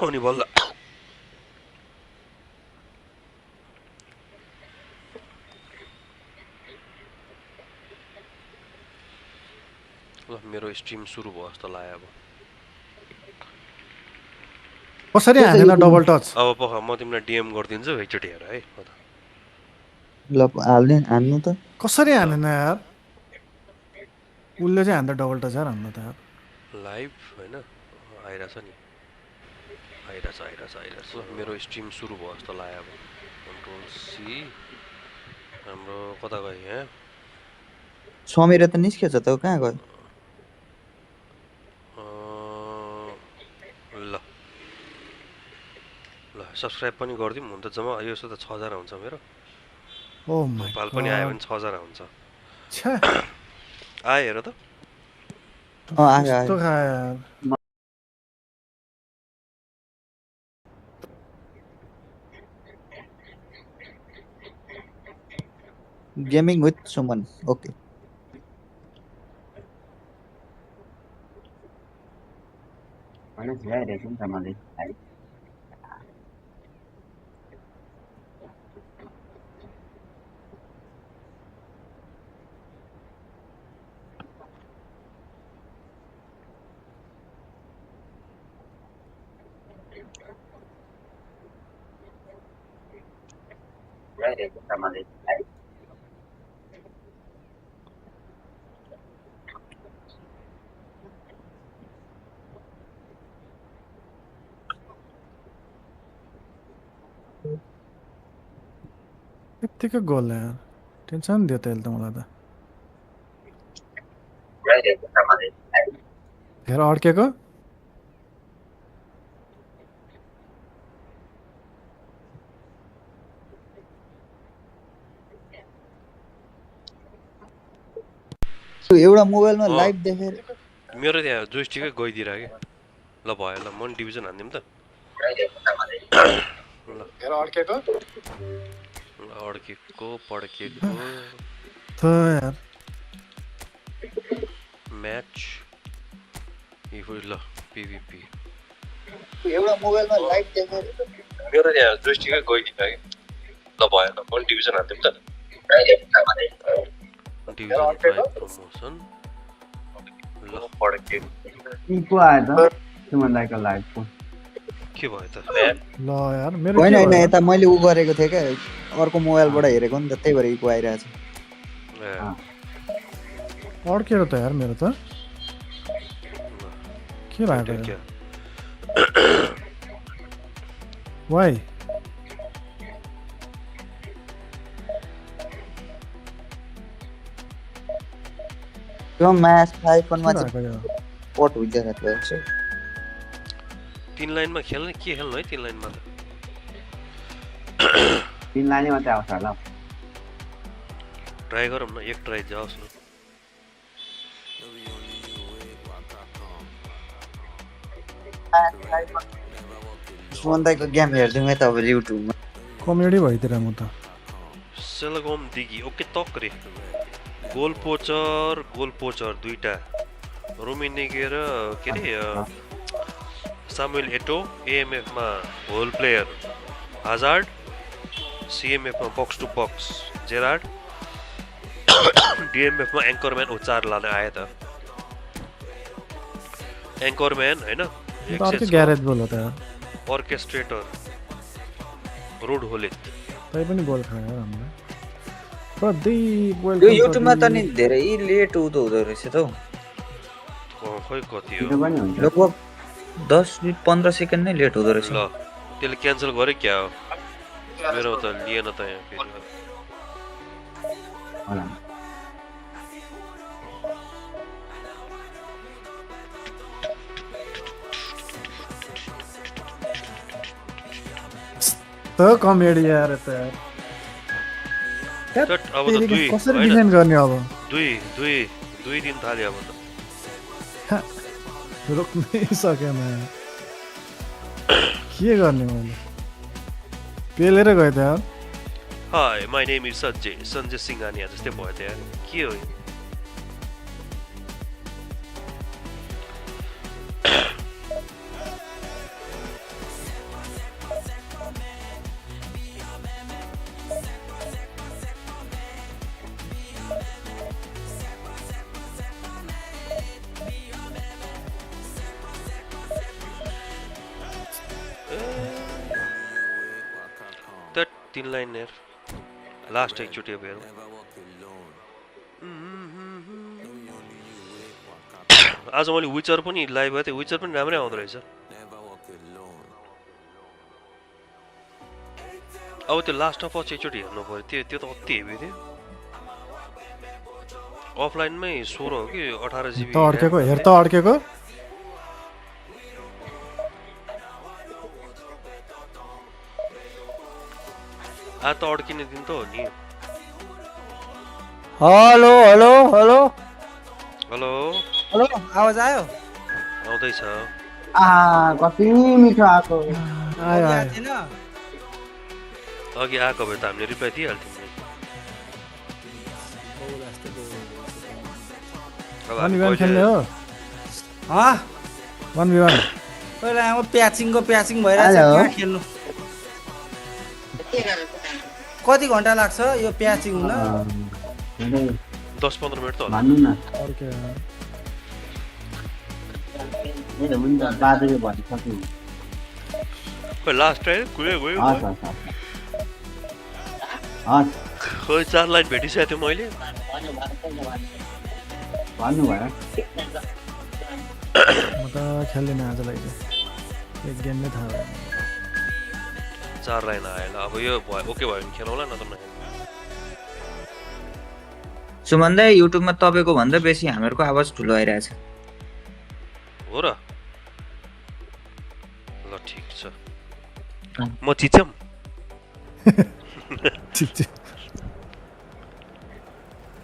अनि बल्ल ल मेरो स्ट्रिम सुरु भयो जस्तो लाग्यो अब कसरी हानेन डबल टच अब पख म तिमीलाई डीएम गरिदिन्छु एकचोटि हेर है ल हाल्ने हान्नु त कसरी हानेन यार उसले चाहिँ हान्दा डबल टच यार हान्न त यार लाइभ हैन आइराछ नि आइराछ ल मेरो स्ट्रिम सुरु भयो जस्तो लाग्यो अब कन्ट्रोल सी हाम्रो कता गयो यहाँ समीर त निस्केछ त कहाँ गयो ल ल सब्स्क्राइब पनि गरिदिउँ हुन त जम्मा यो त 6000 हुन्छ मेरो ओ माय नेपाल पनि आयो भने 6000 हुन्छ छ्या आयो हेर त आयो कस्तो आयो खायो यार gaming with Suman okay Mana saya ada pun sama deh. Saya ada pun sama deh. यत्तिकै गोल यार टेन्सन दियो त्यसले त मलाई त Saya ada pun sama deh. हेर अड्केको एउटा मोबाइलमा लाइभ देखेर मेरो त्यहाँ जोइस्टिकै गइदिरा के ल भयो ल म नि डिभिजन हान्दिम त Saya ada pun sama deh. ल हेर अड्केको अड्केको पड्केको त यार म्याच ल पिभिपी एउटा मोबाइलमा लाइभ देखेर मेरो त्यहाँ जोइस्टिकै गइदिरा के ल भयो ल म नि डिभिजन हान्दिम त Saya ada pun sama deh. Division 5 promotion ल पड्केको Iku ada cuma like live pun. के भयो त ल यार मेरो होइन के होइन भयो? यता मैले उ गरेको थिएँ क्या अर्को मोबाइलबाट हेरेको नि त त्यही भएर इको आइरहेछ अड्केको त यार मेरो त के भएको क्या वाइ त्यो म्याच 5 मा के चाहिँ भएको यो पट हुँदैन रहेछ 3 लाइनमा खेल्ने के खेल्नु है 3 लाइनमा त Tin lainnya macam apa lah? Try गरौँ न एक ट्राई जाओस् न सुमन दाइको गेम हेर्दिउँ है त अब युट्युबमा कमेडी भइदिएर म त सेलगोम दिगी ओके तक्रे गोल पोचर दुईटा रोमिनेगे र के अरे सामुएल एटो एएमएफमा होल प्लेयर हाजार्ड सिएमएफमा बक्स टु बक्स जेरार्ड डिएमएफमा एङ्करम्यान ओ 4 लाने आयो त एङ्करम्यान हैन अर्कै ग्यारेज बोल हो त यार अर्केस्ट्रेटर रोड होलित तै पनि गोल खायो यार हाम्रो कति बोल यो युट्युबमा त नि धेरै लेट हुँदो रहेछ त हौ खै कति Itu हो kan yang लगभग 10-15 सेकेन्ड नै लेट हुँदो रहेछ ल त्यसले क्यान्सल गरे क्या हो मेरो त लिएन त यहाँ फेरि mana? त कमेडी यार त यार चट अब त तेरिको दुई कसरी होइन डिफेन्ड गर्ने अब दुई दिन थाल्यो अब त रोक्नै सकेन के गर्ने मैले पेलेर गयो त यार hi my name is Sanjay Singhania जस्तै भयो त यार के हो यो? 3 लाइन यार लास्ट एकचोटि अब हेरौँ आज मैले विचर पनि लाइभ गएको थिएँ विचर पनि राम्रै आउँदो रहेछ अब त्यो लास्ट अफ अस एकचोटि हेर्नु पर्यो त्यो त अति हेभी थियो अफलाइनमै 16 हो कि 18 GB अड्केको हेर त अड्केको आ त अड्किने दिन त हो नि hello hello hello hello hello आवाज आयो आउँदैछ कति मिठो आएको आयो आयो अघि आएको भए त हामीले रिप्लाई दिइहाल्थ्यौँ नि अब हामी 1v1 खेल्ने हो 1v1 पहिला अब प्याचिङको प्याचिङ भइरहेछ कहाँ खेल्नु कति घन्टा लाग्छ यो प्याचिङ हुन 10-15 मिनट त होला भन्नु न अर्के हुन्छ बाजेले भनिसक्यो खै लास्ट टाइम कुरै गयो हस् हस् हस् खोइ 4 लाइन भेटिसकेको थियो मैले भन्नु भयो म त खेल्दिनँ आजलाई चाहिँ एक गेम नै थाहा भयो 4 लाइन आएन अब यो भयो ओके भयो भने खेलौँला न त नखेल्नु सुमन दाइ युट्युबमा तपाईँको भन्दा बेसी हामीहरूको आवाज ठुलो आइरहेछ हो र ल ठिक छ म चिचम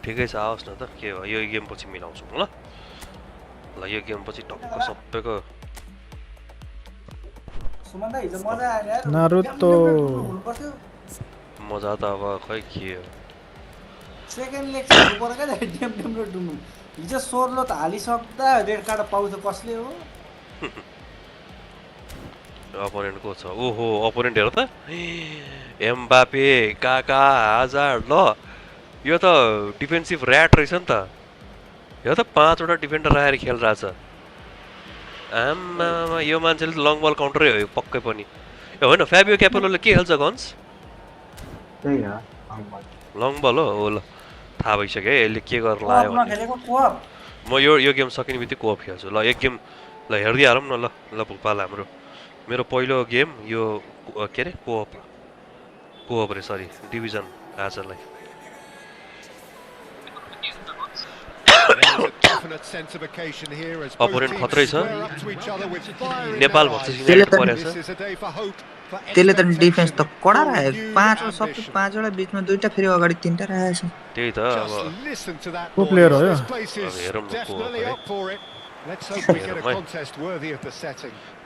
ठिकै छ आओस् न त के हो यो गेम पछि मिलाउँछौँ ल ल यो गेम पछि टक्क सबैको सुमन दाइ हिजो मजा आयो यार नारुतो मजा त अब खै के हो सेकेन्ड लेग चाहिँ हुनु पर्यो क्या डेम डेम र डुम्नु हिजो सोर्लो त हालिसक्दा रेड कार्ड पाउँछ कसले हो अपोनेन्ट को छ ओहो अपोनेन्ट हेर त एम्बापे काका हाजार ल यो त डिफेन्सिभ ऱ्याट रहेछ नि त यो त 5 वटा डिफेन्डर राखेर खेलिरहेछ आम्मामा यो मान्छेले त लङ बल काउन्टरै हो पक्कै पनि ए होइन फ्याबियो क्यापेलोले के खेल्छ गन्स त्यही हो लङ बल हो ल थाहा भइसक्यो है यसले के गर्न लाग्यो भने नखेलेको कोअप म यो गेम सकिने बित्तिकै कोअप खेल्छु ल एक गेम ल हेरिदिइहालौँ न ल भुकपाल हाम्रो मेरो पहिलो गेम यो के अरे कोअप रे सरी डिभिजन आजलाई अपोनेन्ट खत्रै छ नेपाल भर्सेस युनाइटेड परेछ त्यसले त डिफेन्स त कडा राखेको 5 वटा सबै 5 वटा बीचमा दुईटा फेरि अगाडि तीनटा राखेछ त्यही त अब को प्लेयर हो यो अब हेरौँ न को हो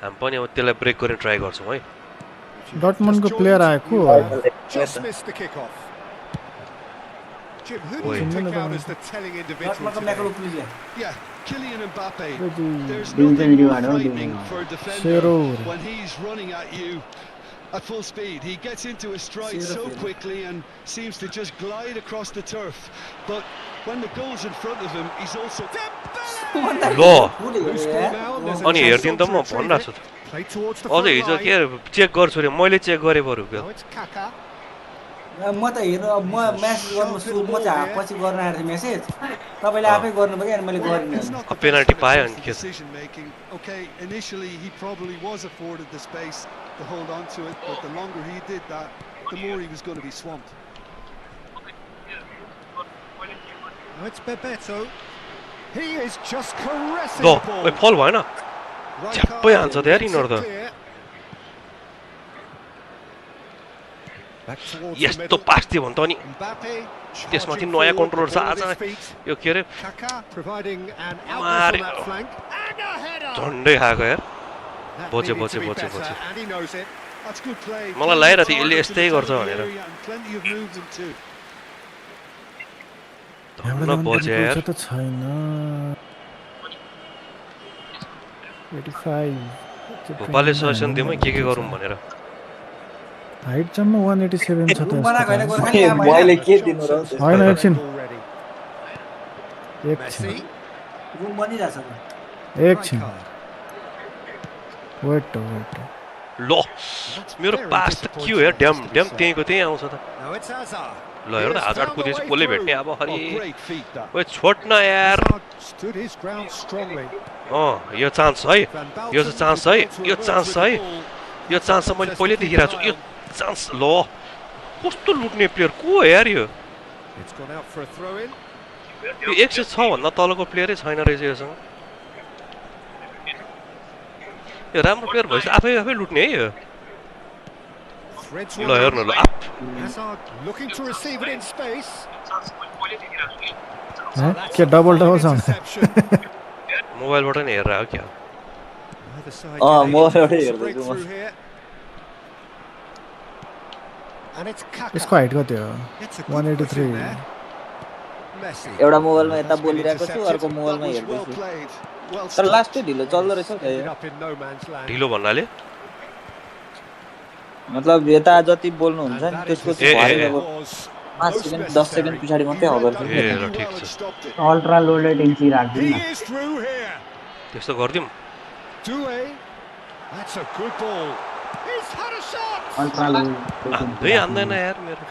हामी पनि अब त्यसलाई ब्रेक गर्ने ट्राई गर्छौँ है डटमन्डको प्लेयर आयो को हो डटमन्डको म्याकरो please Kylian Mbappe, there's Division nothing more reward, frightening division for a defender Zero. when he's running at you at full speed. He gets into his stride so quickly and seems to just glide across the turf. But when the goal's in front of him, he's also... ल अनि हेर्दिन त म भनिरहेको छु त अझ हिजो के चेक गर्छु अरे मैले चेक गरेँ बरु म त हेर म म्यासेज गर्नु सुरु म चाहिँ पछि गर्न आएको थिएँ म्यासेज तपाईँले आफै गर्नुभयो अनि मैले गरिनँ पेनाल्टी पायो अनि के छ decision making. Okay, initially he probably was afforded the space to hold on to it, but the longer he did that, the more he was going to be swamped. Now it's Bebeto. He is just caressing ल the ball. फल भएन झ्याप्पै हान्छ त यार यिनीहरू त यस्तो पास थियो भने त अनि त्यसमाथि नयाँ कन्ट्रोलर छ आज यो के अरे झन्डै खाएको यार बच्यो मलाई लागिरहेको थियो यसले यस्तै गर्छ भनेर धन्न बच्यो यार त छैन 85 भोपालले सजेसन दिउँ है के गरौँ भनेर हाइट जम्मा 187 छ त बनाएको होइन यसको। गोर्खा यहाँ मैले के दिनु र होइन एकछिन रुम बनिरहेछ एकछिन वेट ल मेरो पास त के हो यार ड्याम त्यहीँको त्यहीँ आउँछ त Now it's Hazard. ल हेर त हाजार्ड कुदेपछि कसले भेट्ने अब Hari Oh, great feat that. ओए छोड न यार Hazard stood his ground strongly. यो चान्स है Van yo Basten chance was है able to yo emerge chance with the है ball. यो चान्स त मैले पहिले देखिरहेको छु यो चान्स ल कस्तो लुट्ने प्लेयर को हो यार यो It's gone out for a throw in. यो 106 भन्दा तलको प्लेयरै छैन रहेछ योसँग यो राम्रो प्लेयर भएपछि आफै लुट्ने है यो Threads ल one हेर्नु in. ल Hazard looking to receive it in space. के डबल छ Interception. मोबाइलबाट नि हेरेर हो क्या Either side Oh, getting more to force a here, breakthrough there's here. And it's Kaka. यसको हाइट कति हो It's a good push 183 in there. Messi. एउटा मोबाइलमा यता That's been बोलिरहेको छु अर्को intercepted. मोबाइलमा That was well हेर्दैछु played. Well तर stopped. लास्टै ढिलो चल्दो रहेछ हौ Ended त्यो up in no man's land. ढिलो भन्नाले मतलब यता जति बोल्नुहुन्छ And नि that त्यसको is ए, चाहिँ ए, अब was 5 most second 10 second necessary. पछाडि मात्रै You हबर read that ए, really ल, ठिक well and छ। stopped it. Ultra low latency राख्दिनु He न is through here. त्यस्तो गरिदिउँ Due. That's a good ball. He's had a shot. Ultra low हान्दै हान्दैन यार मेरो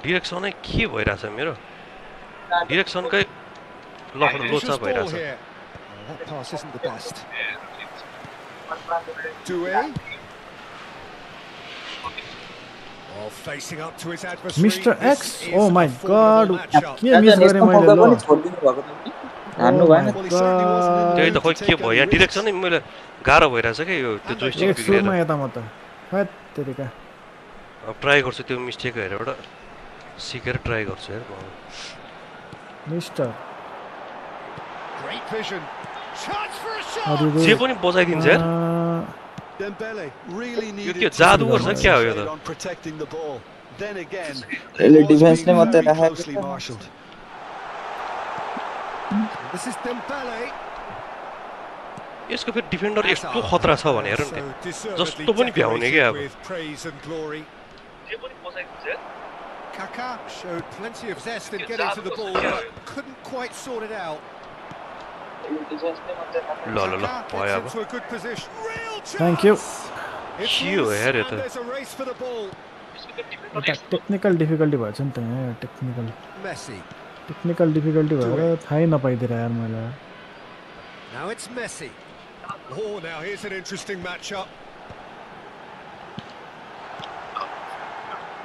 डिरेक्सनै के भइरहेछ मेरो डिरेक्सनकै लफडा लोचा Vicious ball भइरहेछ here. Oh, that pass isn't the best. Due. Oh, facing up to his adversary. Mister This X is oh a my formidable god matchup. के मिस गरेँ यस्तो मैले मौका ल पनि छोडिदिनु भएको त हान्नु Oh भएन my Well, he certainly wasn't in the त्यही mood त खोइ to के take भयो any यहाँ risks. डिरेक्सनै मैले गाह्रो भइरहेछ क्या यो त्यो जोइस्टिक एक सुरमा बिग्रेर यता म त हैट तेरिका ट्राई गर्छु त्यो मिस्टेक हेरेर सिकेर ट्राई गर्छु यार म mister Great vision. Chance for a shot. अरू जे पनि बजाइदिन्छ यार Dembele really needed के to जादुगर छ क्या हो यो concentrate त on protecting the ball. Then again, यसले it was डिफेन्सले being मात्रै very राखेको closely छ marshalled. This is Dembele. यसको फेरि डिफेन्डर यस्तो खतरा छ भने हेर न So जस्तो deservedly पनि भ्याउने क्या अब decorated with praise and glory. Kaka showed plenty of zest in getting to the ball, but couldn't quite sort it out. ल ल ल Kaka भयो gets अब into a good position. Real chance. Thank you. It's के हो loose, यार यो and त there's a race for the ball. एउटा टेक्निकल डिफिकल्टी भएछ नि त यहाँ Messi. टेक्निकल डिफिकल्टी भएर थाहै नपाइदिएर यार मैले Now it's Messi. Oh, now here's an interesting matchup.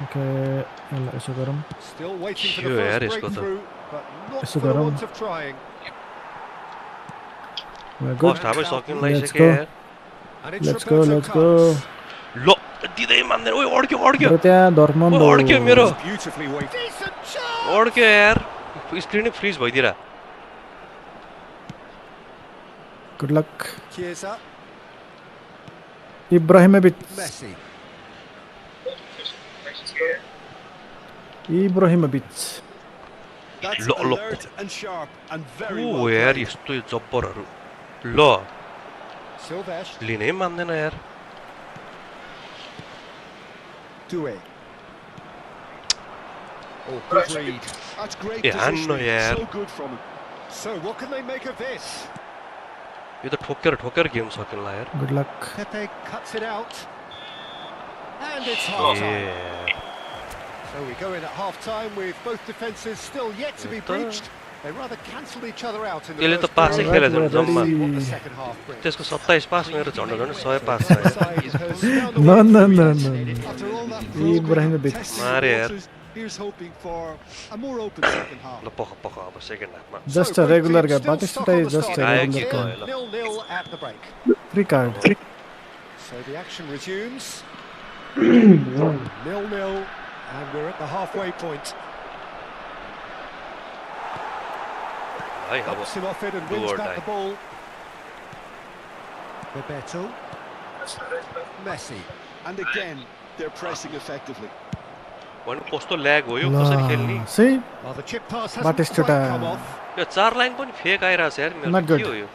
Okay ल यसो गरौँ Still waiting for the Sure, यार, first यसको त। breakthrough, but not यसो for the गरौँ। want of trying. Good first हाफै सकिनु Let's लागिसक्यो go. यार And it's let's go Roberto let's go Carlos. ल दिँदै मान्दैन ओइ अड्क्यो अड्क्यो बरु त्यहाँ धर्मन्द ओ, अड्क्यो मेरो Beautifully weighted. Decent shot. अड्क्यो यार स्क्रिनै फ्रिज भइदिएर good luck Chiesa. Ibrahimovic Messi. Ibrahimovic That's Lo- lo- alert and sharp and very ओ well यार played. यस्तो जब्बरहरू ल Silvesh. लिनै मान्दैन यार Due. Oh, good read. That's great ए हान्न positioning. यार So good from him. So what can they make of this? यो त ठोकेर ठोकेर game सकिन्ला यार good luck Pepe cuts it out. And it's A half-time. So we go in at half-time with both defences still yet to be breached. They rather cancelled each other out in the यसले त first पासै period. खेलेछ नि Let's जम्मा see what the second half brings. त्यसको 27 पास मेरो झन्डा झन्डै 100 पास छ Both यार sides has found a No, way no, through no, yet. no. After all that Ibrahimovic. progress, testing Mare the यार waters, here's hoping for a more open second half. ल पख पख अब सेकेन्ड हाफमा just So both regular teams का still Batista stuck on the just starting आयो line. कि regular का गयो ल 0-0 at the break. Free card So the action resumes. 0-0, and we're at the halfway point. है अब Bumps him off it and do wins or back die. the ball. Bebeto. Messi. And again, they're pressing effectively. भने कस्तो lag हो यो कसरी खेल्ने ल सही Well, the chip pass hasn't Batista quite come off. Yo 4 line पनि fake आइरहेछ यार मेरो Not के good. हो यो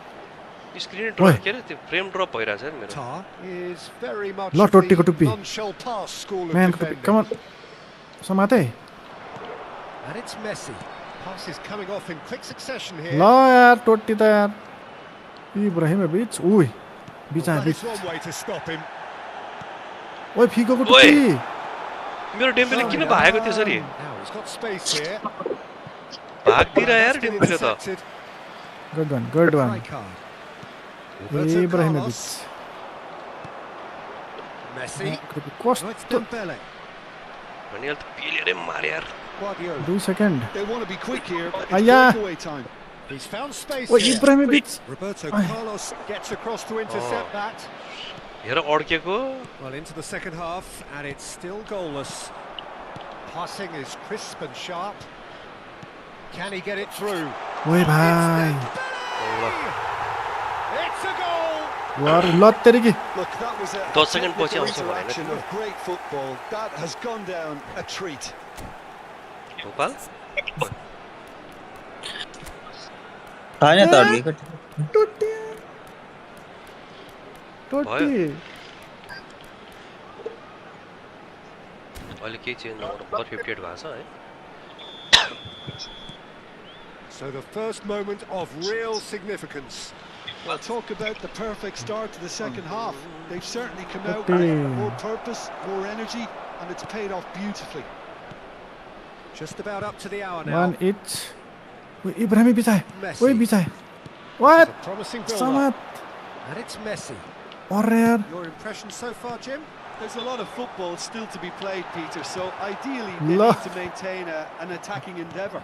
स्क्रिन ओए। ड्रप के अरे त्यो फ्रेम ड्रप भइरहेछ यार मेरो Tar is very much Lot of the Totti ko tupi. non-shell pass school of म्यान defending. Come on समाते And it's Messi. Pass is coming off in quick succession here. ल यार टोटी त यार इब्राहिमोभिच उइ बिचा Well, that beach is one way to stop him. ओइ फिकोको ओइ टुप्पी मेरो डेम्बेले किन भागेको त्यसरी Now he's got space here. भाग्दिरा यार That's been डेम्बेले त intercepted. गुड वान Red card. Roberto इब्राहिमोभिच Carlos. Messi. No, कस्तो it's Dembele. भने अहिले त पिलेरै मारे यार Guardiola. 2 second They want to be quick here, but it's Aya. breakaway time. He's found space ओइ here. Ibrahimovic Roberto Carlos gets across to intercept that. हेर अड्केको Well, into the second half, and it's still goalless. Passing is crisp and sharp. Can he get it through? ओइ भाइ It's a goal! वार लत तेरिकी Look, that was a 10 second पछि आउँछ defensive भनेको action of great football. That has gone down a treat. Gopal हैन त अड्केको टोटी टोटी अहिले केही चेन्ज नगर्नु पर्छ 58 भएको छ है So the first moment of real significance. Well, talk about the perfect start to the second half. They've certainly come out Okay. with more purpose, more energy, and it's paid off beautifully. Just about up to the hour now. One etch ओइ इब्राहिमी बिचाए Messi. ओइ बिचाए It's watt a promising build-up. समात And it's Messi. अरे यार Your impressions so far, Jim? There's a lot of football still to be played, Peter, so ideally they La. need to maintain an attacking endeavour.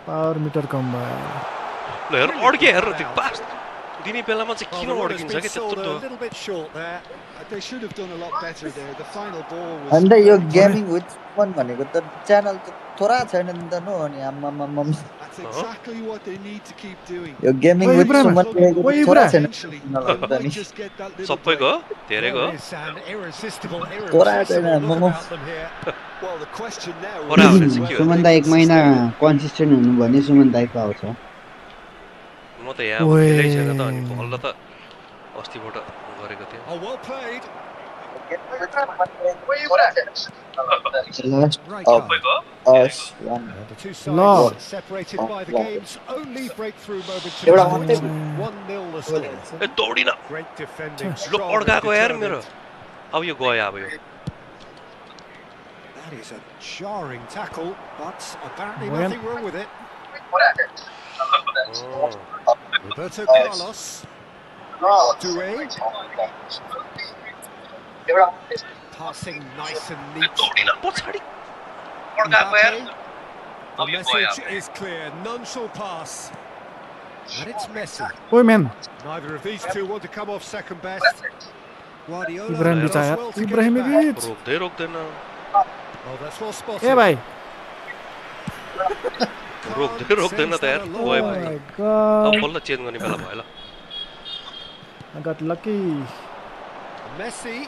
Power meter कम भयो ल हेर अड्के हेर त्यो पास दिने बेलामा चाहिँ Well, किन the runner's अड्किन्छ been के sold त्यत्रो a little bit short there. They should have done a lot better there. The final ball was... अन्त यो गेमिङ विथ फन भनेको त च्यानल त थोरा छैन नि त नो अनि आम्मामाम That's exactly what they need to keep doing. Yo gaming ओइ विथ इब्राहिम, सुमन लेखेको ओइ त थोरा इब्राहिम। छैन Eventually, च्यानलहरू त they नि might just get that little सबैको break. धेरैको There is an irresistible, Tora irresistible छैन, look momo. about them here. Well, the question now Ora is भने चाहिँ के हो? whether Suman they Dai can एक महिना sustain it. कन्सिस्टेन्ट हुनु भने सुमन दाइको आउँछ म त यहाँ ओए। खेलै छैन त अनि बल्ल त अस्तिबाट गरेको थिएँ Oh, well played. Last Right Oh. card. Us one And the two No. sides separated by the No. game's only breakthrough moment एउटा tonight. मात्रै 1-0 the score. A दौडिन Great defending. ल strong and अड्काएको यार मेरो determined. अब यो गयो अब यो That is a jarring tackle, but apparently Well. nothing wrong with it. Uh, Roberto Carlos. Doué. Passing nice and neat. दौडिन पछाडि Mbappe. The message is clear. None shall pass. And it's Messi. ओइ म्यान Neither of these two want to come off second best. Guardiola Ibrahim does बिचाया well to get it back. इब्राहिमोभिच रोक्दै रोक्दैन Oh, that's well A spotted. भाइ रोक्दै रोक्दैन त यार गयो Oh भने my अब god बल्ल change गर्ने बेला भयो ल I got lucky Messi.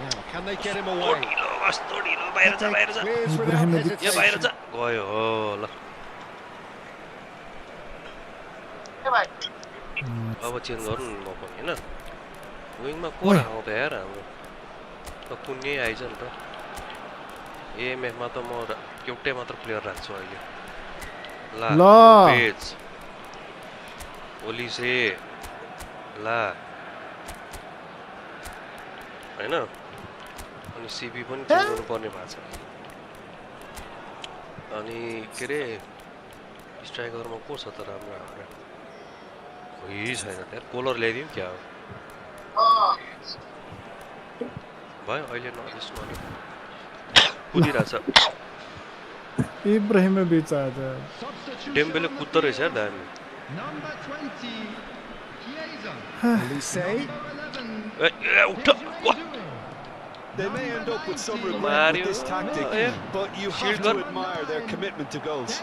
Now, can they get him away? दौडिलो बस दौडिलो बाहिर जा बाहिर जा Clears without Ibrahimovic. यहाँ बाहिर जा hesitation. गयो हो ल अब चेन्ज गर्नु न म पनि होइन विङमा को ओइ। आउँछ यार हाम्रो त कुनै आइज नि त एएमएफमा त म एउटै मात्र प्लेयर राख्छु अहिले ला ल। पेज ओलिसे ला होइन अनि सिबी पनि चेन्ज गर्नुपर्ने भएको छ अनि के अरे स्ट्राइकरमा को छ त राम्रो हाम्रो कोही छैन त्यहाँ कोलर ल्याइदिउँ क्या हो भयो अहिले नजिस्नु अलिक कुदिरहेछ इब्राहिमोभिच आज डेम्बेले कुद्दो रहेछ यार दामी Elise. ए उठ वाह They may end up with some regret Mario. with this tactic, Yeah. but you Shield have to gun. admire their commitment to goals.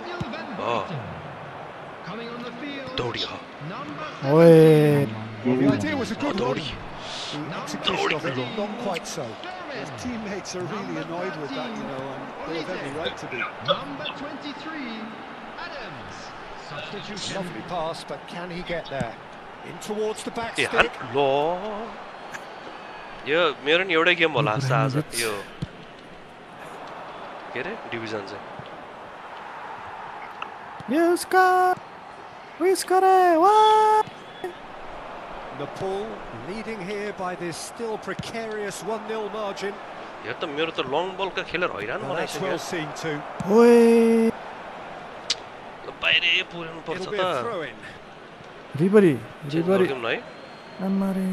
दौडी हो ओए Well, the idea was a good one. दौडी The execution of it, not quite so. His teammates are really annoyed with that, you know, and they have every right to be. Lovely pass, but can he get there? In towards the back ए हान stick. ल यो मेरो नि एउटै game होला जस्तो आज यो के अरे डिभिजन चाहिँ ये उसका विश करे वाह Nepal leading here by this still precarious 1-0 margin. यो त मेरो त लङ बलका खेलर हैरान Well, that's बनाइसक्यो well seen too. ओए बाहिरै पुर्याउनु पर्छ It'll be त a throw-in. रिभरी चेन्ज रिभरी गर्दिउँ न है आमारे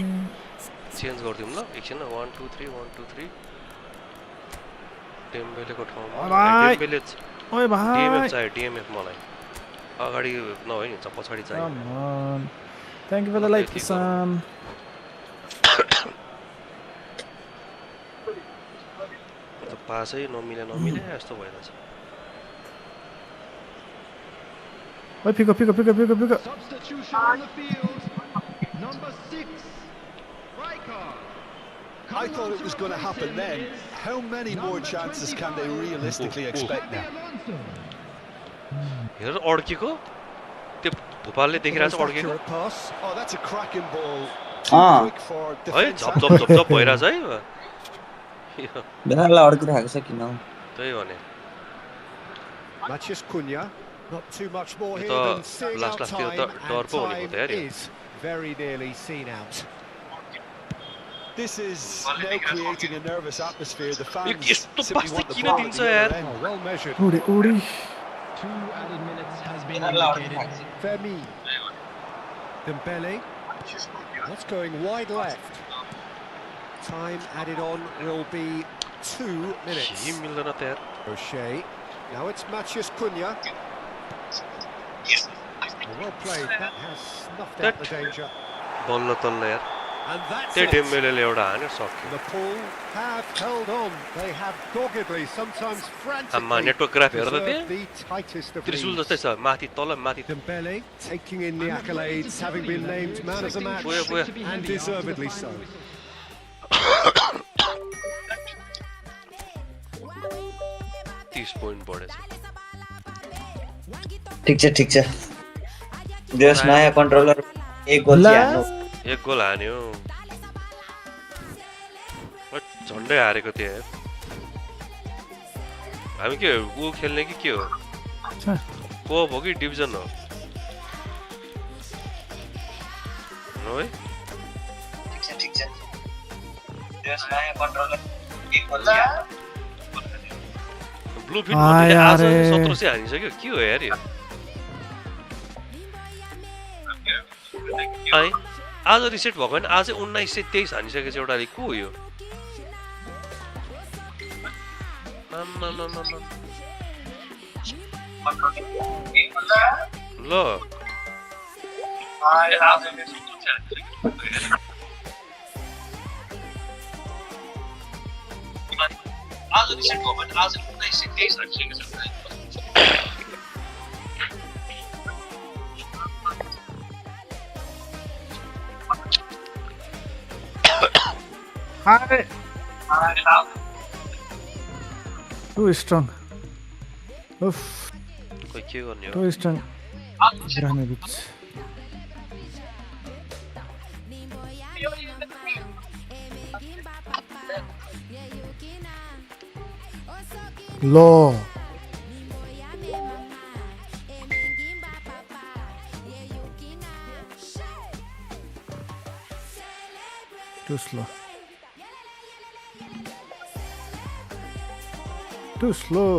चेन्ज गर्दिउँ ल एकछिन 1 2 3 1 2 3 डेम्बेलेको ठाउँमा भाइ। डेम्बेले ओए भाइ डिएमएफ चाहियो डिएमएफ मलाई अगाडि नभए नि पछाडि चाहियो come on thank you for the like सम त पासै नमिले यस्तो भइरहेछ ओए फिको फिको फिको फिको फिको Substitution on the field. Number 6. I thought it was going to happen then. How many more chances can they realistically expect now? हेर अड्केको त्यो भोपालले देखिरहेछ अड्केको Accurate pass. Oh, that's a cracking ball. Ah. Too quick for है defense. झप झप झप झप भइरहेछ है बेलालाई अड्किरहेको छ किन त्यही भने Matthias Cunha. Not too much more Yo here ta than seeing last out last yo time, ta and door po ni time hote yaar ye. is very nearly seen out. This is now creating a nervous atmosphere. The fans यस्तो simply pass want the किन ball at दिन्छ the यार other end. Oh, well measured. उडी उडी Femi. Dembele. That's going wide left. Time added on will be 2 minutes. केही मिल्दैन त यार O'Shea. Now it's Matthias Cunha. Well played. That has snuffed out the danger. बल्ल तल्ल यार And that's त्यही it. डेम्बेलेले एउटा हान्यो सक्यो Nepal have held on. They have doggedly, sometimes frantically, आम्मा नेटवर्क ग्राफ हेर त preserved त्यहाँ the tightest of Trishul leads. जस्तै छ माथि तल माथि Dembele taking in the accolades, having been named man of the match, Boya. and deservedly so. 30 point बढेछ ठिक छ देश नयाँ कन्ट्रोलर एक गोल ला। हान्नु एक गोल हान्यो झन्डै हारेको थियो यार हामी के ऊ खेल्ने कि के हो कोअप हो कि डिभिजन हो है ठिक छ देश नयाँ कन्ट्रोलर एक गोल हान्नु ब्लू फिट आय आज यारे। 1700 हानिसक्यो के हो यार यो है आज रिसेट भएको होइन आज 1923 हानिसकेको छ एउटाले को हो यो आम्मामामामा। ल आज रिसेट भयो भने आज 1923 हानिसकेको छ हाय टु स्ट्रङ उफ खोइ के गर्ने हो टु स्ट्रङ इब्राहिमोभिच लो Too slow. Too slow.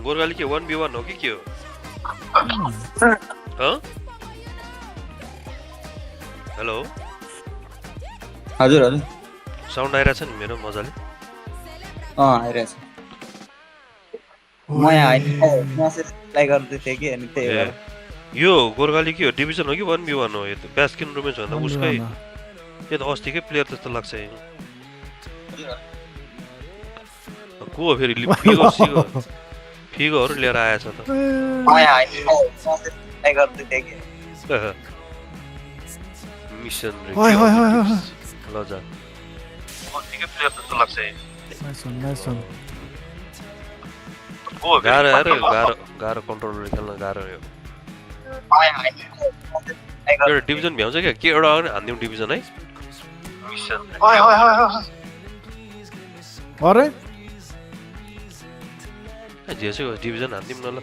गोरगाली के 1v1 हो कि के हो हेलो हजुर साउन्ड आइरहेछ नि मेरो मजाले आइरहेछ म यहाँ मेसेज रिप्लाई गर्दै थिएँ कि अनि त्यही भएर यो गोरगाली के हो डिभिजन हो कि 1v1 हो यो त बास्किन रोबिन्स भन्दा उसकै यो त अस्तिकै प्लेयर जस्तो लाग्छ को हो फेरि फिगोहरू लिएर आएछ त म यहाँ मेसेज रिप्लाई गर्दै थिएँ कि मिसन ल जा अस्तिकै प्लेयर जस्तो लाग्छ Nice one. गाह्रो यार गाह्रो कन्ट्रोलर खेल्न गाह्रो यो एउटा डिभिजन भ्याउँछ क्या के एउटा हानिदिउँ डिभिजन है अरे जेसै होस् डिभिजन हानिदिउँ न ल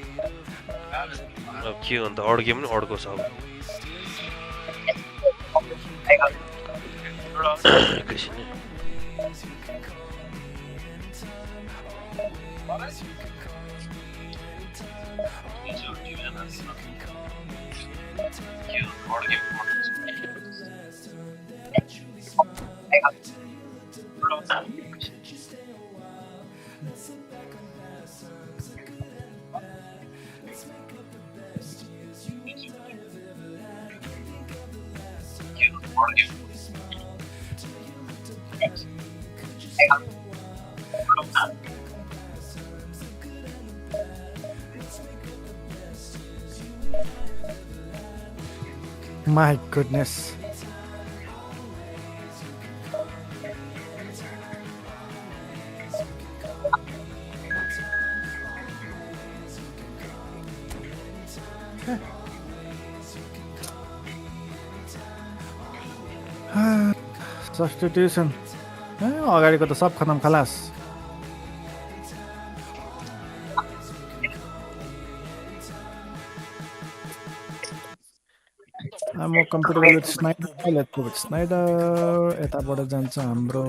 अब के अन्त अरू गेम पनि अड्को छ अब एकैछिन है। My goodness. Substitution. अगाडिको त सब खतम खलास I'm more comfortable with Snyder. Let's go with Snyder. यताबाट जान्छ हाम्रो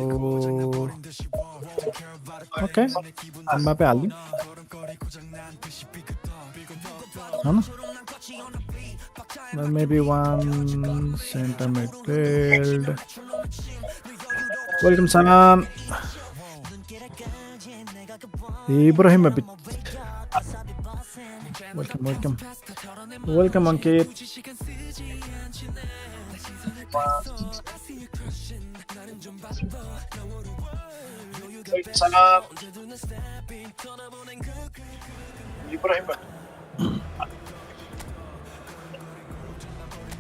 okay म्बापे हाल्दिउँ Hahn maybe one center midfield. Welcome Sanan. Ibrahimovic. Welcome Ankit. Salam. Ibrahimovic.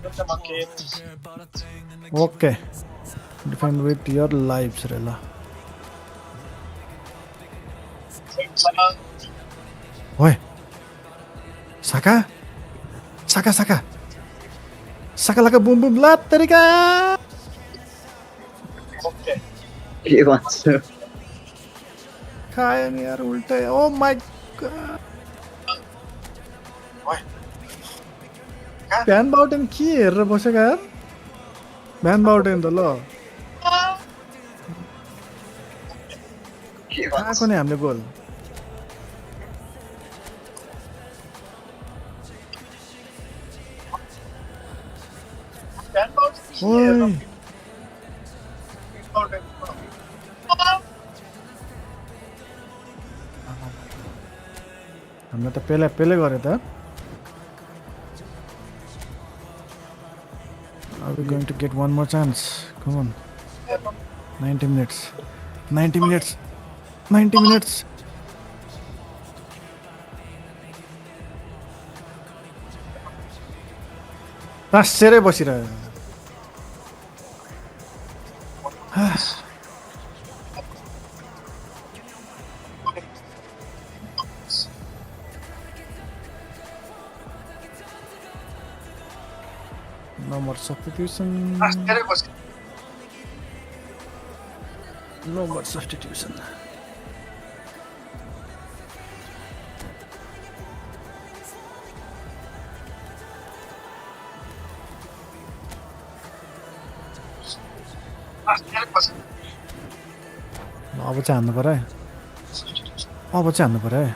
Welcome Ankit. Okay. Defend with your lives, Rela. Salam. Oi. Saka. Saka laka boom boom lat terika. Okay. के भन्छ खायो नि यार उल्टै oh my God van बाउटेन के हेरेर बसेका यार भ्यान बाउटेन त ल खाएको नि हामीले गोल ओइ हामीले त पेले गरे त Are we going to get one more chance? Come on. 90 minutes. 90 minutes. 90 minutes. तासेरै बसिरह्यो No more substitution. No more substitution. अब चाहिँ हान्नु पर्यो है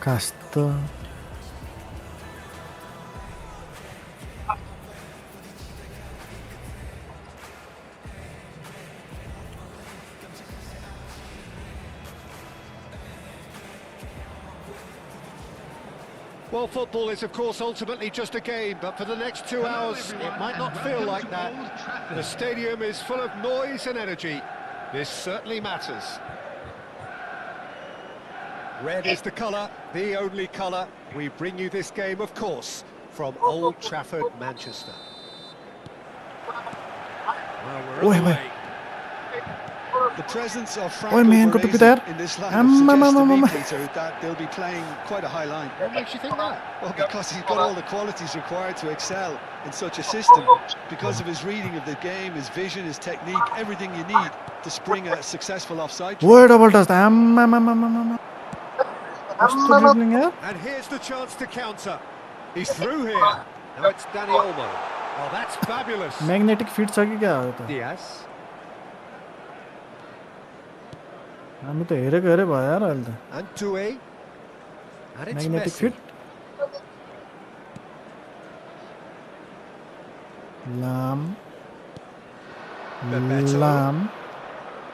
कस्तो Well, football is, of course, ultimately just a game, but for the next 2 hours, it might not feel like that. The stadium is full of noise and energy. This certainly matters. Red is the colour, the only colour. We bring you this game, of course, from Old Trafford, Manchester. Well, we're Wait. underway. The presence of Oi, man, Franco got to be there. Baresi in this lineup suggests to me, Peter, that they'll be playing quite a high line. What makes you think that? Well, because he's got all the qualities required to excel in such a system. Because of his reading of the game, his vision, his technique, everything you need to spring a successful offside try. Word double touch. कस्तो dribbling यार. And here's the chance to counter. He's through here. Now it's Danny Olmo. Oh, that's fabulous. Magnetic feet छ कि क्या हो त? Diaz. हामी त हेरेको हेरे भयो यार अहिले त. And Doué. And it's Magnetic Messi. feet. Lam. Bebeto. Lam.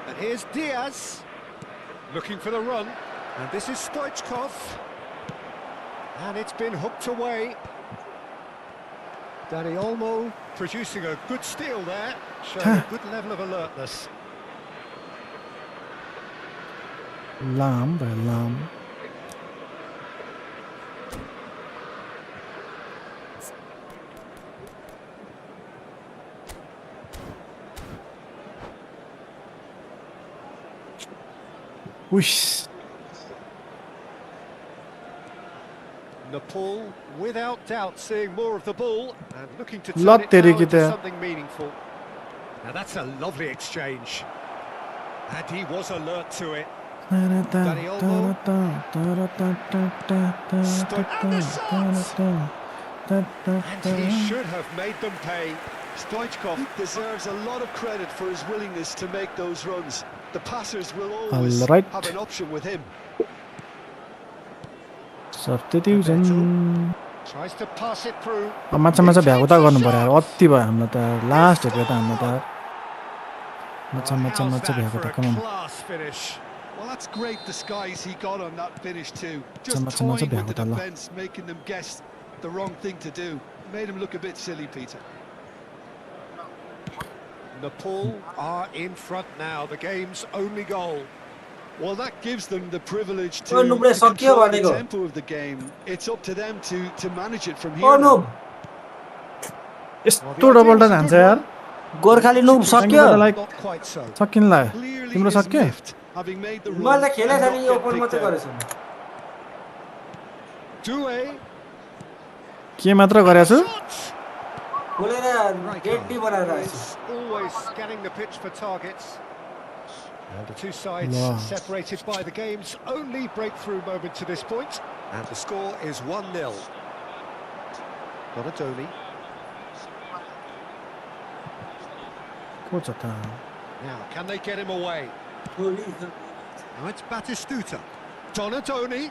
And here's Diaz. Looking for the run. And this is Stoichkov. And it's been hooked away. Danny Olmo producing a good steal there, showing a good level of alertness. Lam by Lam. Whoosh. Nepal, without doubt, seeing more of the ball and looking to turn Lot it now teri ki into ta. something meaningful. Now that's a lovely exchange. And he was alert to it. Danny Olmo. And he should have made them pay. Stoichkov deserves a lot of credit for his willingness to make those runs. The passers will always All right. have an option with him. Substitution. Tries to pass it through. माछा भ्याएको त गर्नु पर्यो यार. अति भयो हामीलाई त last हेर्यो त हामीलाई त. माछा How's that भ्याएको for त a come. class finish? Well, that's great disguise he got on that finish too. Macha, Just toying with भ्याएको the त ल. defence, making them guess the wrong thing to do. Made him look a bit silly, Peter. Nepal are in front now, the game's only goal. Well, that gives them the privilege to, Oh, no, but to control the Sakya tempo of the game. It's up to them to manage it from here. Oh no, यस्तो double touch हान्छ यार. गोर्खाली नुब सक्यो. Like Not quite so. सकिन लाग्यो. Clearly तिम्रो is सक्यो? miffed, having made the run मैले त खेले and छैन not yo get open picked मात्रै out. गरेछु. Doué. के मात्र गरेको छु? बोलेर गेट डी बनाएर आएछु. Is always scanning the pitch for targets. And the two sides Wow. separated by the game's only breakthrough moment to this point. And the score is 1-0. Donatoni. को छ त? Now, can they get him away? Now it's Batistuta. Donatoni.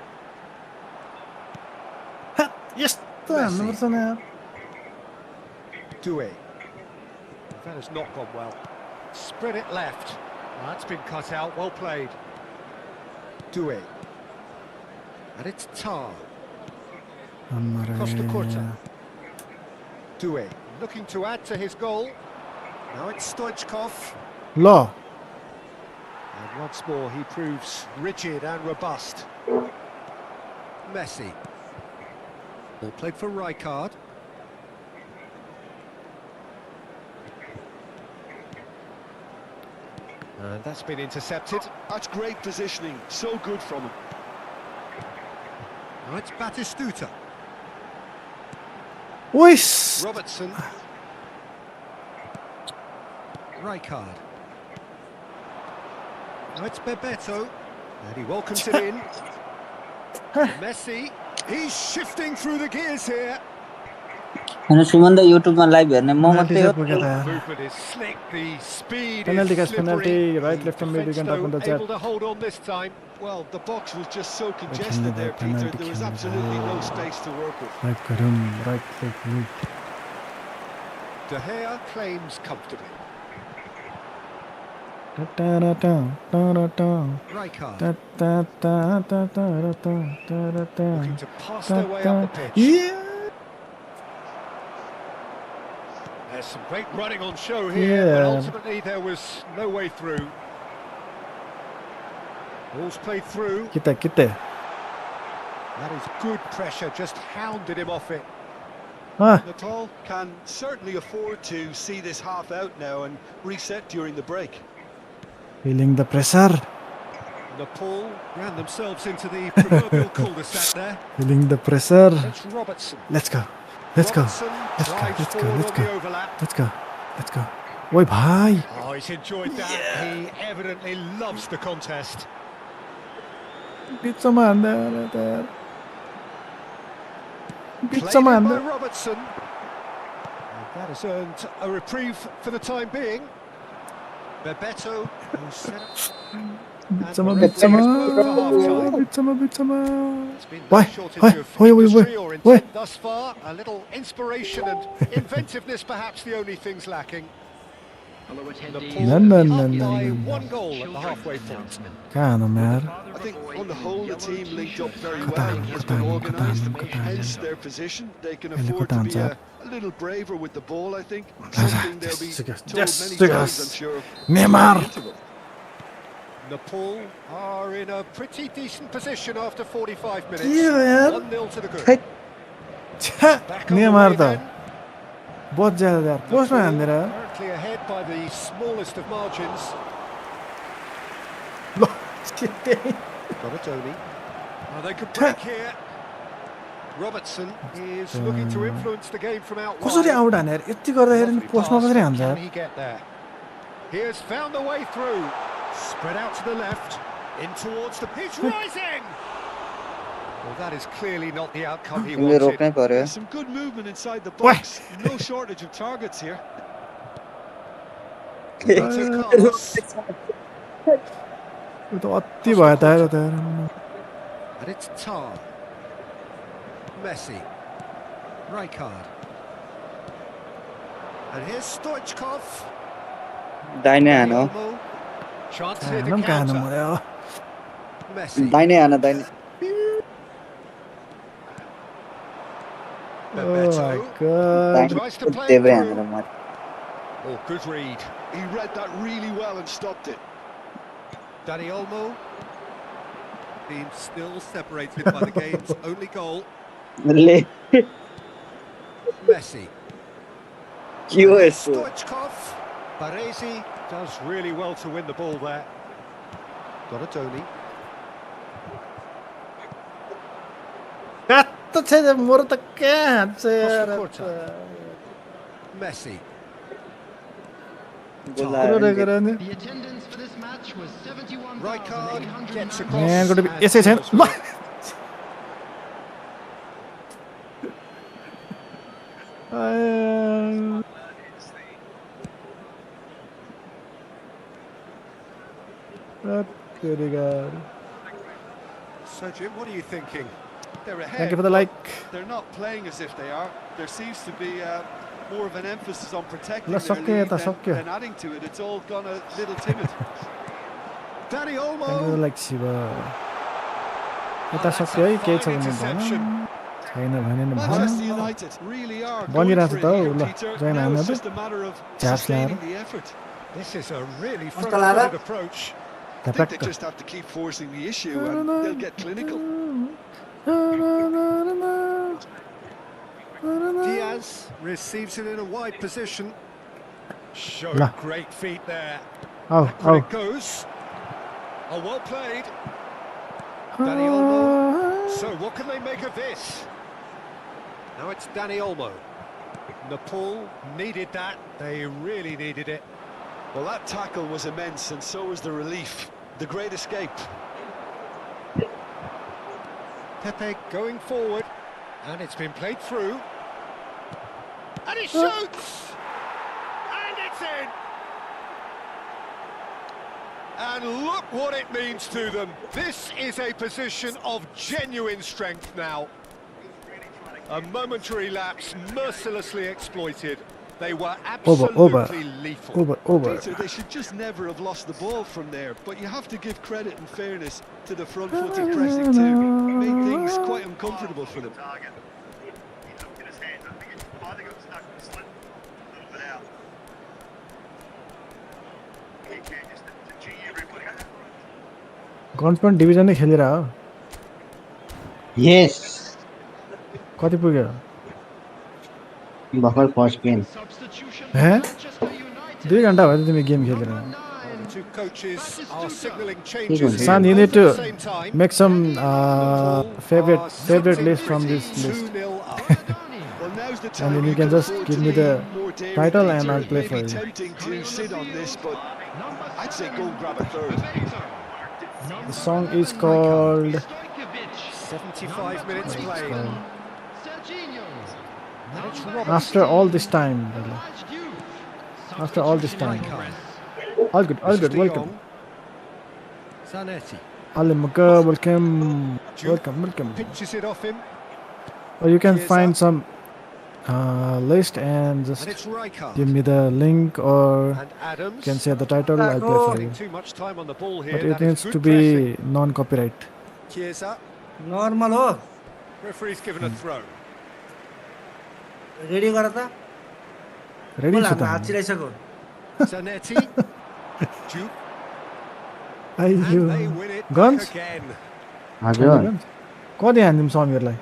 यस्तो हान्नु पर्छ नि यार. Doué. That has not gone well. Spread it left. Well, that's been cut out. Well played. Doué. And it's Tar. Costa Curta. Doué looking to add to his goal. Now it's Stoichkov. ल. And once more he proves rigid and robust. Messi. Ball played for Rijkaard. And that's been intercepted. That's great positioning. So good from him. Now it's Batistuta. Oish. Robertson. Rijkaard. Now it's Bebeto. And he welcomes it in. Messi. He's shifting through the gears here. And Suman the YouTube ma live हेर्ने म मात्रै हो. Movement is slick, the speed Penalty is guys, slippery. penalty, right, left and mid, we Defence, can talk on the though, chat. able to hold on this time. Well, the box was just so congested there, Peter. There was absolutely no space to work with. Right करूँ, right click mid. De Gea claims comfortably. Rijkaard looking to pass their way up the pitch. Yeah. There's some great running on show here, but Yeah. ultimately there was no way through. Ball's played through. Kita. That is good pressure, just hounded him off it. Ah, Nepal can certainly afford to see this half out now and reset during the break. Feeling the pressure. Nepal ran themselves into the proverbial cul-de-sac there. Feeling the pressure. It's Robertson. Let's go. Let's go. Robertson Let's go. drives Let's go. forward Let's on go. the overlap. Let's go. Let's go. Oi bhai. Oh, he's enjoyed that. He evidently loves the contest. बीचमा हान्दै होला त यार Played बीचमा in हान्दै by Robertson. And that has earned a reprieve for the time being. Bebeto, who's set up. बीचमा And the बीचमा referee has moved for half-time. बीचमा बीचमा It's been Why? no shortage Why? of Why? Why? industry or Why? intent thus far. A little inspiration and inventiveness, perhaps the only things lacking. Nepal No, no, up no, no, by no, no. one goal at the halfway point. कहाँ हानौँ यार I think on the whole the team linked up very well. Katan, It's been Katan, organised, Katan, Katan. hence their position. They can Hele afford to Katan be छ a little braver with the ball, I think. Something they'll be Yes, told yes, many yes. times, I'm sure. Neymar. during the interval. Nepal are in a pretty decent position after 45 minutes. के हो यार 1-0 to the good. Hey. छ्या Back on the Neymar way त then. बहुत ज्यादा यार पोस्टमा हान्दिएर Currently ahead by the smallest of margins. ल त्यही Robertoni. Oh, they could break here. Robertson is looking to influence the game from out कसरी wide. Out हाने यार यति गर्दाखेरि Lovely पोस्टमा pass, कसरी but हान्छ can यार he get there? He has found the way through. Spread out to the left. In towards the pitch. Rising! Well, that is clearly not the outcome he तिमीले wanted. रोक्नै पर्यो There's some good movement inside the box. No shortage of targets here. Roberto Carlos. यो त अति भयो त यार त यार And it's Tar. Messi. Rijkaard. And here's Stoichkov. दाहिने हान Olmo. Chance here to हानौँ कहाँ हान्नु counter. मर्यो Messi. दाहिने हान दाहिने oh my Bebeto. God Tries to play देब्रे it हानेर through. मार Oh, good read. He read that really well and stopped it. Dani Olmo. Being still separated by the game's only goal. ले Messi. के हो यस्तो Stoichkov. Baresi does really well to win the ball there. Donatoni. काट्ट छैन मोर त कहाँ हान्छ यार Costa. Messi. पुरो गरेर नि Rijkaard gets यहाँ across. गोटे and यसै छैन goes ल Very good. So, Jim, what are you thinking? They're ahead. Thank you for the like. They're not playing as if they are. There seems to be more of an emphasis on protecting ल their सक्यो lead यता सक्यो than adding to it. It's all gone a little timid. Dani Thank you for the Olmo. like Shiv यता that's सक्यो है a केही छ fine भने भन interception. छैन भने Manchester भन United really are बनिरहेको going छ for त it हौ here, ल Peter. जैन Now हान्नु it's त just a matter of Chaps sustaining ladder. the effort. This is a really Oscar front-footed Lara. approach. I think they ट्याप्याक्क just have to keep forcing the issue and they'll get clinical. Diaz receives it in a wide position. Showing La. great feet there. आऊ Back when आऊ it goes. Oh, well played. Dani Olmo. So what can they make of this? Now it's Dani Olmo. Nepal needed that. They really needed it. Well, that tackle was immense and so was the relief. The great escape. Pepe going forward. And it's been played through. And he shoots! And it's in! And look what it means to them. This is a position of genuine strength now. A momentary lapse mercilessly exploited. They were absolutely lethal. over Peter, they should just never have lost the ball from there, but you have to give credit and fairness to the front-footed pressing too. Made things quite uncomfortable for them. Guns पनि डिभिजनै खेलेर हो yes कति पुग्यो भर्खर first game हे 2 घन्टा भयो त तिमी गेम खेलेर two coaches are signalling changes Son, here you need both at the to same time. make some Liverpool favorite are list sitting from this pretty list. 2-0 up. Well, now's the And time then you can can just afford give to me the be more daring, title and Peter. I'll It play may for be you. tempting to sit on this, but I'd say go and grab a third. The song is called 75 minutes played. And it's Robertson. After All This Time. brother. After all this time. All good, De welcome. Jong. Zanetti Alimaka, welcome. pinches it off him, Or you can Chiesa. find some list and and just it's Rijkaard. give me the link or And Adams. you can say the title, I'll play for you. Spending too much time on the ball here. But it That is needs good to pressing. be non-copyright. Chiesa. Normal हो Referee's given a throw. Ready गर त Ready बोल to हात चिराइसक्यो Zanetti. Duke. Are And you they win it back guns? again. हजुर कति हानिदिउँ समीरलाई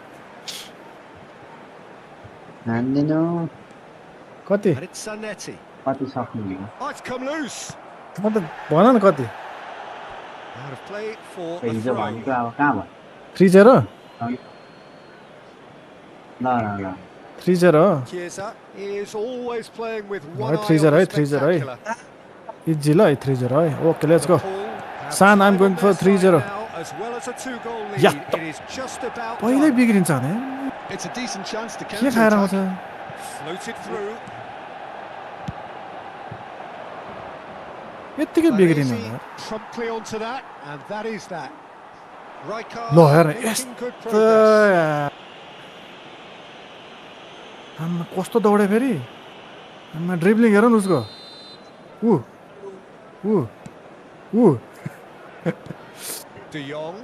हान्दिनु कति And it's Zanetti. कति सक्नुहुन्छ Oh, it's come loose. म त भन न कति Out of play for the हिजो throw. भनेको अब कहाँ भयो 3-0 ल ल ल 3-0 Chiesa is always playing with one Right, eye 3-0, on the 3-0, spectacular. Easy ल 3-0 है okay let's go Paul have Son, I'm time going on for their side 3-0. now, as well as a two-goal lead. Yeah. It is just about पहिल्यै done. बिग्रिन्छ भने It's a decent chance to के counter खाएर आउँछ attack. Floated through. यत्तिकै बिग्रिनु Baresi promptly onto that, and that is that. Rijkaard ल हेर making good progress. आम्मा कस्तो दौडे फेरि आम्मा dribbling हेर न उसको ऊ ऊ ऊ De Jong.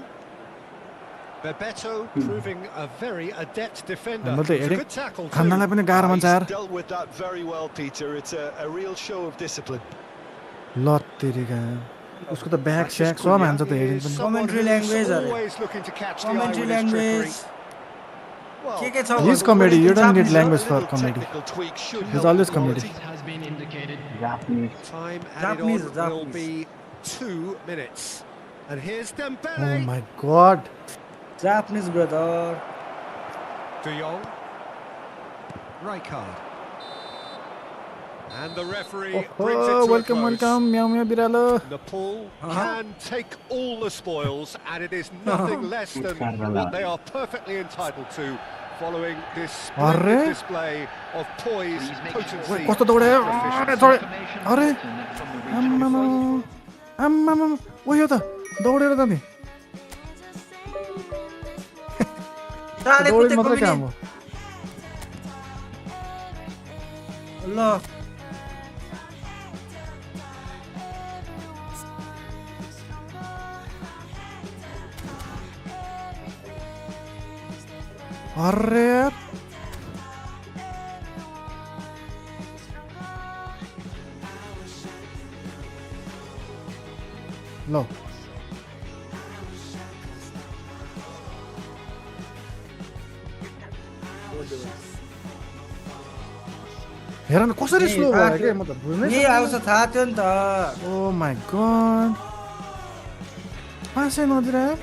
Bebeto proving a very adept defender. हाम्रो त It's a हेरेँ good tackle too. खान्नलाई पनि गाह्रो मान्छ यार He's dealt with that very well, Peter. It's a real show of discipline. ल तेरिका उसको त ब्याग स्याग सब हान्छ त हेरिन्छ पनि Someone Commentary who's language are they? always looking to catch the eye commentary with his trickery. Language Well, के छ He's comedy, you don't need language for A little comedy. technical tweak should He's help always the comedy. quality. Japanese time added Japanese, on will Japanese. be 2 minutes. And here's Oh Dembele. my god Japanese brother De Jong. Rijkaard. And the referee brings it to a welcome close. Welcome म्याउ म्याउ बिरालो Nepal can take all the spoils, and it is nothing less than what they are perfectly entitled to, following this splendid Arre. display of poise, potency. कस्तो दौडे and अरे efficiency. दौडे अरे आम्मामा आम्मामा ओ यो त दौडेर त नि ताले दौडी कुते मात्रै कमिने काम हो ल अरे यार ल हेर न कसरी स्लो भयो के म त बुझ्नै नि आउँछ थाहा थियो नि त ओ माई गॉड पासै नदिएर यार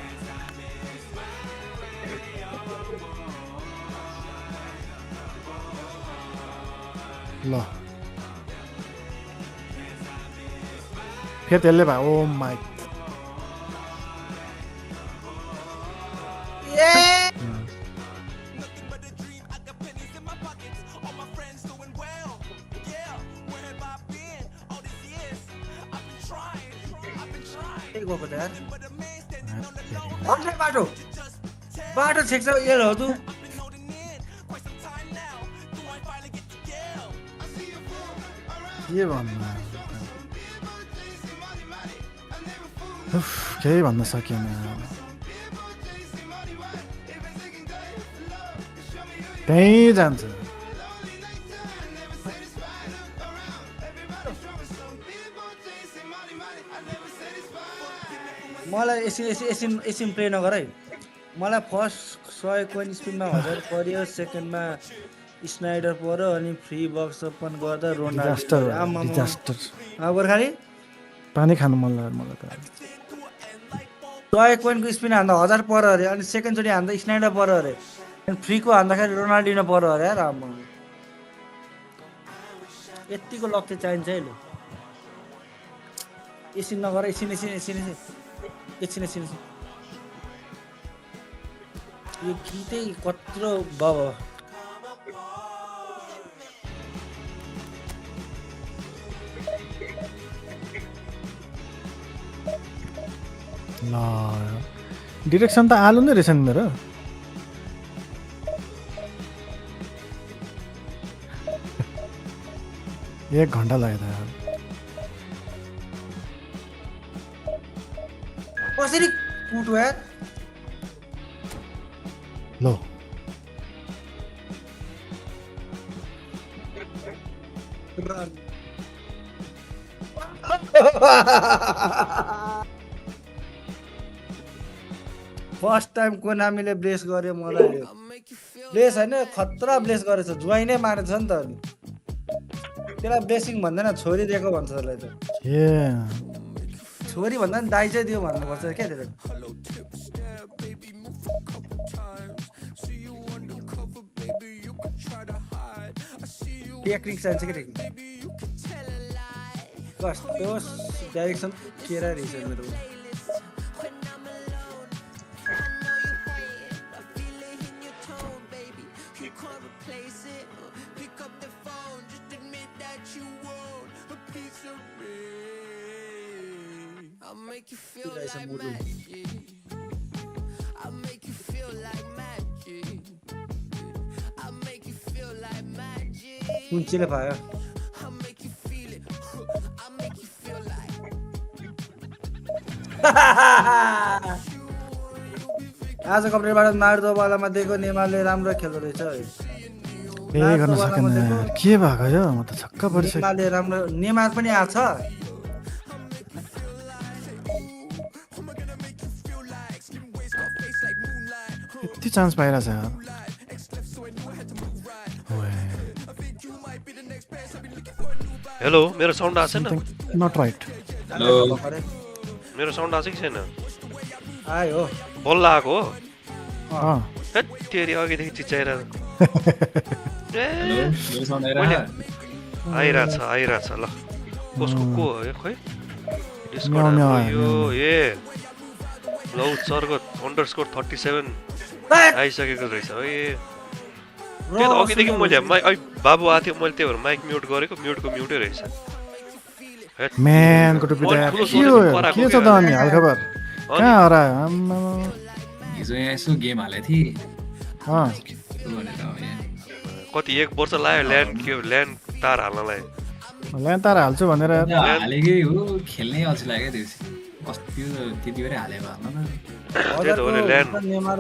ल फेरि त्यसले भयो ओ माई के गएको त यार अन्य बाटो बाटो छेक्छ ए हो तु के भन्नु उफ, केही भन्न सकिएन त्यहीँ जान्छ मलाई एसिम प्ले नगर है मलाई फर्स्ट 100 कोइन स्पिनमा 1000 पर्यो सेकेन्डमा स्नाइडर पर्यो अनि फ्री बक्स ओपन गर्दा डिजास्टर रोनाल्डो डिजास्टर गोर्खाली पानी खानु मन लाग्यो मलाई त 100 कोइनको स्पिन हान्दा 1000 पर अरे अनि सेकेन्डचोटि हान्दा स्नाइडर पर अरे अनि फ्रीको हान्दाखेरि रोनाल्डिनो पर अरे यार आम्मा यतिको लक चाहिँ चाहिन्छ है लु एकछिन नगर एकछिन यो गीतै कत्रो बाबा ल डिरेक्सन त आलु नै रहेछ नि मेरो एक घन्टा लाग्यो त यार कसरी पुट यार लो फर्स्ट टाइम कोनामीले ब्लेस गर्यो मलाई ब्लेस होइन खतरा ब्लेस गरेछ जुवाई नै मारेछ नि त अनि त्यसलाई ब्लेसिङ भन्दैन छोरी दिएको भन्छ त्यसलाई त ए छोरी भन्दा नि दाइ चाहिँ दियो भन्नुपर्छ क्या त्यसलाई टेक्निक चाहिन्छ कि टेक्निक कस्तो डाइरेक्सन केरा रहेछ मेरो कुन्चीले पायो आज कप्लेबाट मार्दोवालामा दिएको नेमारले राम्रो खेल्दो रहेछ केही गर्न सकेन के भएको यो म त छक्क परिसकेँ नेमारले राम्रो नेमार पनि आछ यति चान्स पाइरहेछ यार हेलो मेरो साउन्ड आएको छैन नट राइट मेरो साउन्ड आएको कि छैन आयो बल्ल आएको हो अँ तेरि अघिदेखि चिच्याएर आइरहेछ ल कसको को हो यो खै डिस्कर्ड यो ए ल सर्गत अन्डरस्कोर 37 आइसकेको रहेछ है त्यो त अघिदेखि मैले बाबु आएको थियो मैले त्यही भएर माइक म्युट गरेको म्युटको म्युटै रहेछ म्यानको टुप्पी त यार के हो के छ त अनि हालखबर कहाँ हरायो आम्मा हिजो यहाँ यसो गेम हालेको थिएँ कति 1 वर्ष लाग्यो ल्यान्ड तार हाल्नलाई ल्यान्ड तार हाल्छु भनेर हालेकै हो खेल्नै अल्छी लाग्यो त्यसपछि अस्ति त्यति बेरै हालेको हाल्न नेमार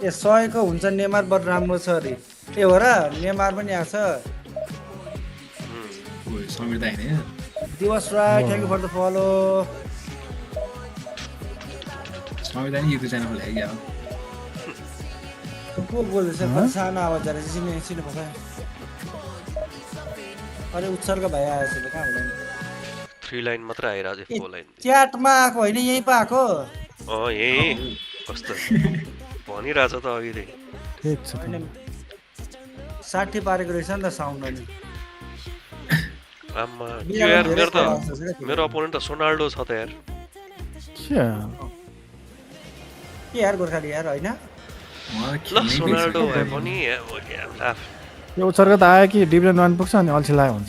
ए 100 को हुन्छ नेमार बरु राम्रो छ अरे ए हो र नेमार पनि आछ समीर दाइ हैन Diwas Rai thank you for the follow Samir दाइ युट्युब च्यानल खोले क्या को बोल्दैछ सानो आवाज आएर सिने पका अरे उत्सर्ग भाइ आएछ त कहाँ होला 3 लाइन मात्र आइराछ 4 लाइन च्याटमा आको हैन यही पा आको यही कस्तो भनिरहेछ त अघिदेखि ठीक छ 60 पारेको रहेछ नि त साउन्ड अनि आम्मा के यार मेरो अपोनेन्ट त सोनाल्डो छ त यार के यार गोर्खाली यार हैन ल सोनाल्डो भए पनि यो उत्सर्ग त आयो कि डिभिजन 1 पुग्छ अनि अल्छी लाग्यो हुन्छ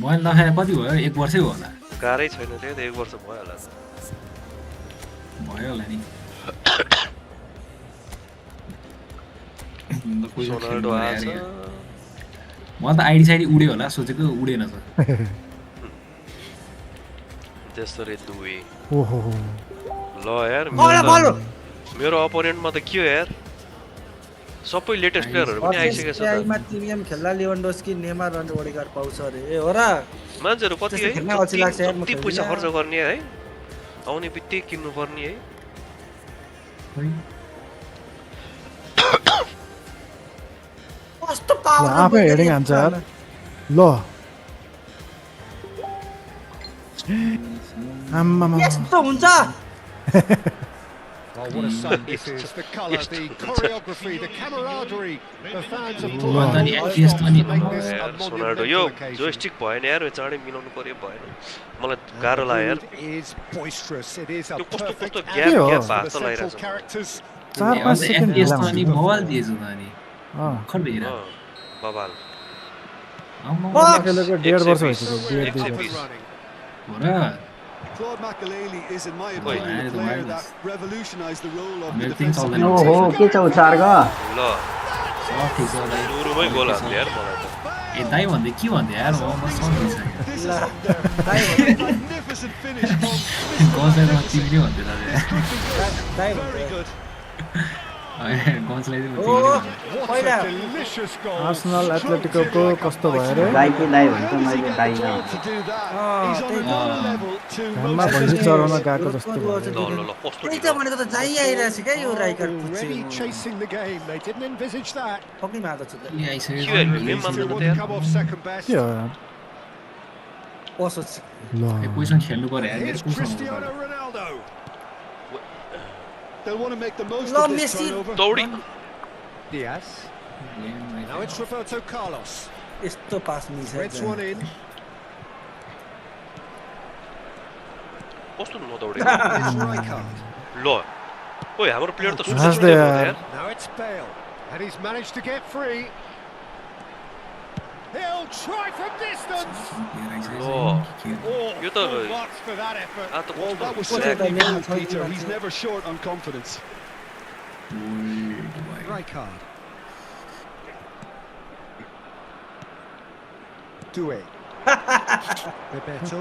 मैले नखाए कति भयो 1 वर्षै हो होला गाह्रै छैन त्यो त 1 वर्ष भयो होला नि सोनाल्डो आछ मलाई त आइडी साइडी उड्यो होला सोचेको उडेन त त्यसरी दुई ओहो ल यार मेरो अपोनेन्टमा त के हो यार सबै लेटेस्ट प्लेयरहरु पनि आइसकेको छ त आइमा टिम खेल्ला लेभेन्डोस्की नेमार अनि ओडेगार्ड पाउँछ अरे ए हो र मान्छेहरु कति है खेल्न अल्छी लाग्छ यार कति पैसा खर्च गर्ने है आउने बित्तिकै किन्नु पर्ने है कस्तो पावर आफै हेडिङ हान्छ यार ल आम्मामा यस्तो हुन्छ Oh, what a sight this is. The colour, the choreography, the camaraderie. The fans have pulled Wow. all Wow. those stops to make this a यार सोनाल्डो यो monumental occasion. जोयस्टिक भएन यार यो चाँडै मिलाउनु पर्यो भएन मलाई गाह्रो लाग्यो यार It is boisterous. It is a त्यो कस्तो perfect कस्तो anthem ग्याप हो? ग्याप for the भएको central लागिरहेछ characters. 4-5 सेकेन्ड FPS ढिला त अनि हुन्छ बवाल दिएछ त अनि भर्खर भेर बबाल खेलेको 1.5 वर्ष भइसक्यो So we're 1.5 up and वर्ष running. हो र Claude Makelele is, in my Wait. opinion, the player Wait. that revolutionised the role of the American defensive Southern ओहो midfielder. के छ उचार्ग ल सब ठिक छ दाइ सुरुमै गोल हाल्यो यार मलाई त ए दाइ भन्दै के भन्दै यार म सम्झिसक्यो This is a magnificent finish from गजमा तिमीले भन्दै दाइ very good. गजलाई ओ पहिला What a delicious goal. Arsenal एथलेटिकोको कस्तो भयो रे दाइ के दाइ भन्छ मैले दाइ न To do that, he's on another level to घाममा भैँसी चराउन गएको जस्तो भयो ल कस्तो त्यही त ढिलो भनेको त जाइ आइरहेछ क्या यो Raikar Already chasing the game. They didn't envisage that. पक्कै मार्दछ के हेर्नु नि Still मान्दैन want त to यार come off second best. के हो यार कसो ल कोहीसँग खेल्नु पर्यो यार Here's मेरो Cristiano Ronaldo. they'll want to make the most Lo of this Messi. turnover. दौडी Diaz. Now it's Roberto Carlos. यस्तो पास मिल्छ Threads one in. कस्तो नदौडे It's Rijkaard. ल ओइ हाम्रो प्लेयर त हाँस्दै सुत्दै यार। यार Now it's Bale. And he's managed to get free. He'll try from distance. ल Oh, यो त full marks for that effort. आ त Well, that was कस्तो certainly bold, Peter. He's never short on confidence. Rijkaard. Doué. Bebeto.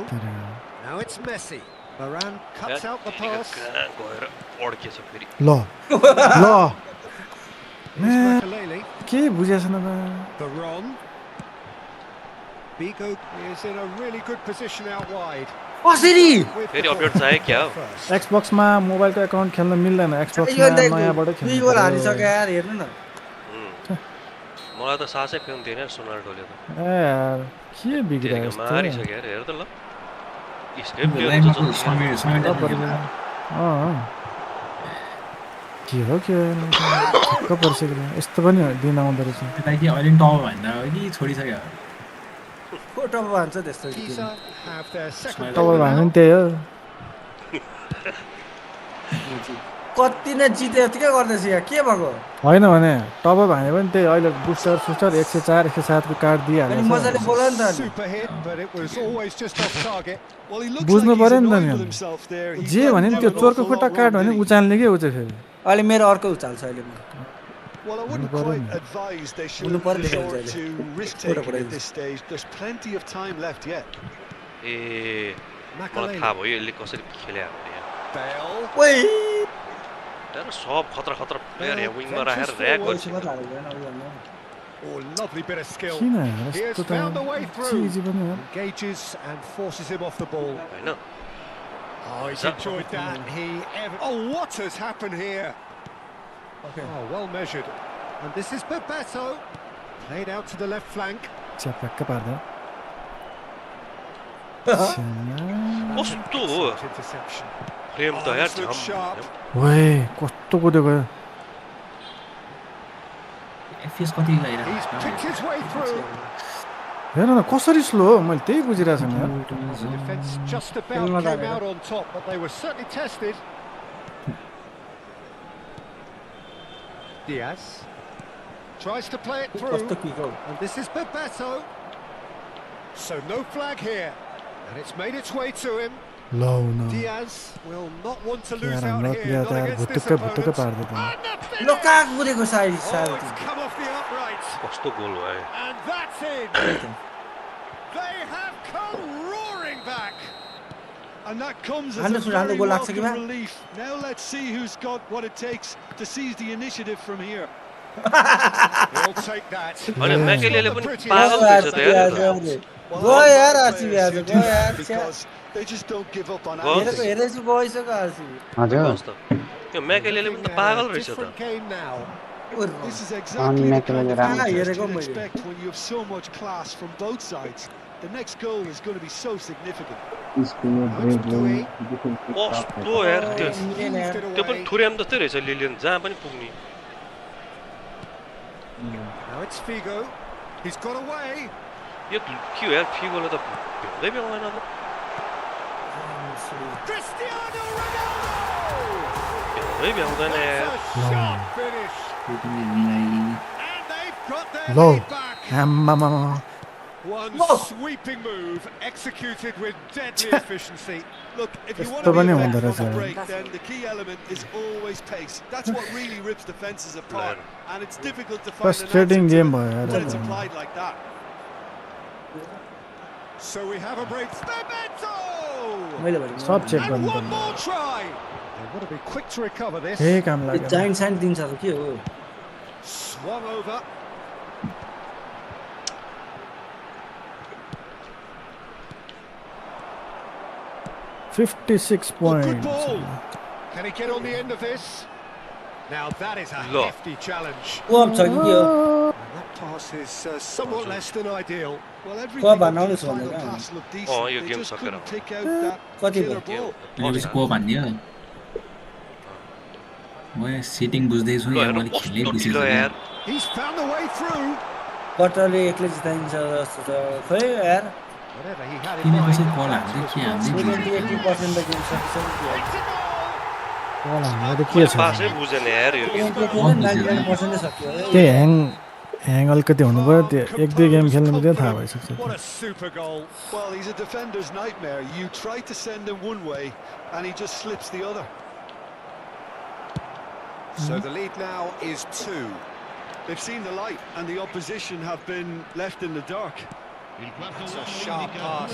Now it's Messi. Varane cuts out the pass. कहाँ गएर अड्केछ फेरि ल ल Here's Makelele. के बुझेछन बा Varane. Bigo is in a really good position out wide. कसरी With फेरि the update ball. चाहियो क्या हो First. एक्सबक्समा मोबाइलको एकाउन्ट खेल्न मिल्दैन एक्सबक्समा यो दाइ नयाँबाट दुई खेल्नु गोल पर्यो। हानिसक्यो यार हेर्नु न मलाई त सासै फेउँदैन यार सोनाल्डोले त ए यार के बिग्रियो त्यतिकै यस्तो मारिसक्यो यार हेर त ल यसकै लाइनमा समेट समेट के हो के छक्क पर्सेको यस्तो पनि दिन आउँदो रहेछ दाइ कि अहिले टप भन्दा हो कि छोडिसक्यो फोटो भन्छ त्यस्तो Giza have their second तब goal भने now. नि त्यही हो कति नै जिते यतिकै गर्दैछ यहाँ के भएको होइन भने टप भने पनि त्यही अहिले बुस्टर सुस्टर 104 107 को कार्ड अनि दिइहाल्छ मजाले बोल नि त अनि Super hit, but it was always just off target. Well, he looks बुझ्नु like he's पर्यो नि त annoyed नि with अनि। himself there. He J didn't भने नि do त्यो an चोरको awful खुट्टा lot कार्ड wrong, भने did he? उचाल्ने के उ चाहिँ फेरि अहिले मेरो अर्को उचाल्छ अहिले Well, I wouldn't Well, quite well, advise they should well, well, resort well, to risk-taking at this stage. There's plenty of time left yet. ए मलाई Makelele. थाहा भयो यसले कसरी खेल्यो भने यहाँ Bale. ओइ तर सब खतरा खतरा प्लेयर यहाँ विङमा राखेर ऱ्याक गर्छ Oh, lovely bit of skill. किन He has यस्तो त found a way through. चिजी पनि हो Engages and forces him off the ball. होइन Oh, he's enjoyed that. Oh, what has happened here? Oh, well measured. And this is Bebeto. Played out to the left flank. च्याप्याक्क पार्दा कस्तो हो Excellent interception. Frame त यार this looks sharp. ओए कस्तो कुदे गयो FS कति He's लागिरहेको picked his way through. हेर न कसरी स्लो हो मैले त्यही बुझिरहेको छु नि यार The defence just about came out on top, but they were certainly tested. Diaz tries to play it through, and this is Bebeto. So no flag here, and it's made its way to him. लौ न Diaz will not want to lose यार out हाम्रो here, player not त यार against this भुटुक्कै भुटुक्कै opponent. पार्दै And the low finish! काग कुदेको side Oh, side it's come off the upright, कस्तो गोल भयो and that's it. They have come roaring back. And that comes as Hande a Hande very goal लाग्छ कि welcome बा? relief. Now let's see who's got what it takes to seize the initiative from here. We'll take that. होइन म्याकेलेले पनि Pretty पागल रहेछ त यार गयो यार आरसी यार गयो यार Because they just don't give up on Well, हेरेको हेरेछु गइसक्यो आरसी हजुर कस्तो त यो म्याकेलेले पनि त पागल रहेछ त Different game now. This is exactly the kind of Ramon. contest Here you'd they go, expect when you have so much class from both sides. The next goal is going to be so significant. कस्तो यार त्यो मिलेन यार त्यो पनि थुर्याम जस्तै रहेछ Lillian जहाँ पनि पुग्ने Now it's Figo. He's got away. यो के हो यार फिगोले त भ्याउँदै भ्याउँदैन त Cristiano Ronaldo. भ्याउँदै भ्याउँदैन यार That's a sharp finish. त्यो पनि मिलाइ And they've got their Low. lead back. आम्मामा One sweeping move executed with deadly efficiency. Look, if you want Yस्तो to be पनि effective हुँदो on रहेछ the यार। break, then the key element is always pace. That's what really rips defenses apart, and it's difficult to find an answer frustrating to game it भयो यार when it's आज। applied like that. So we have a break. Bebeto! मैले भने सब check And गर्नु one पर्ने more try. They've got to be quick to recover this. केही काम यो लाग्यो जाइन्ट साइन्ट दिन्छ त के हो Swung over. 56 Good points ball. Can he get on the end of this? Now that is a Look. hefty challenge. कोअप छ कि के हो And that pass is somewhat less than ideal. Well, Ko everything up to बनाउनु the छ final भनेर pass looked Oh, decent. Yo They game just सकेर couldn't हो। pick out that कति killer भयो? ball. त्यसपछि को भनिदियो म सिटिङ बुझ्दैछु ल या हेर मैले खेल्नै कस्तो बिर्सेछु ढिलो यार He's found the way through. कटरले एक्लै जिताइन्छ जस्तो छ खै यार Whatever he had in तिमी mind. कसै कल हाल्दै के हाल्दै 70-80% त गेम सकिसक्यो बल हान्दा त के छ पासै बुझेन यार यो गेम 99% नै सक्यो है त्यही ह्याङ अलिकति हुनु पऱ्यो त्यो एक दुई गेम खेल्नु मात्रै थाहा भइसक्छ What a super goal. Well, he's a defender's nightmare. You try to send him one way, and he just slips the other. So the lead now is 2. They've seen the light, and the opposition have been left in the dark. It's a sharp pass.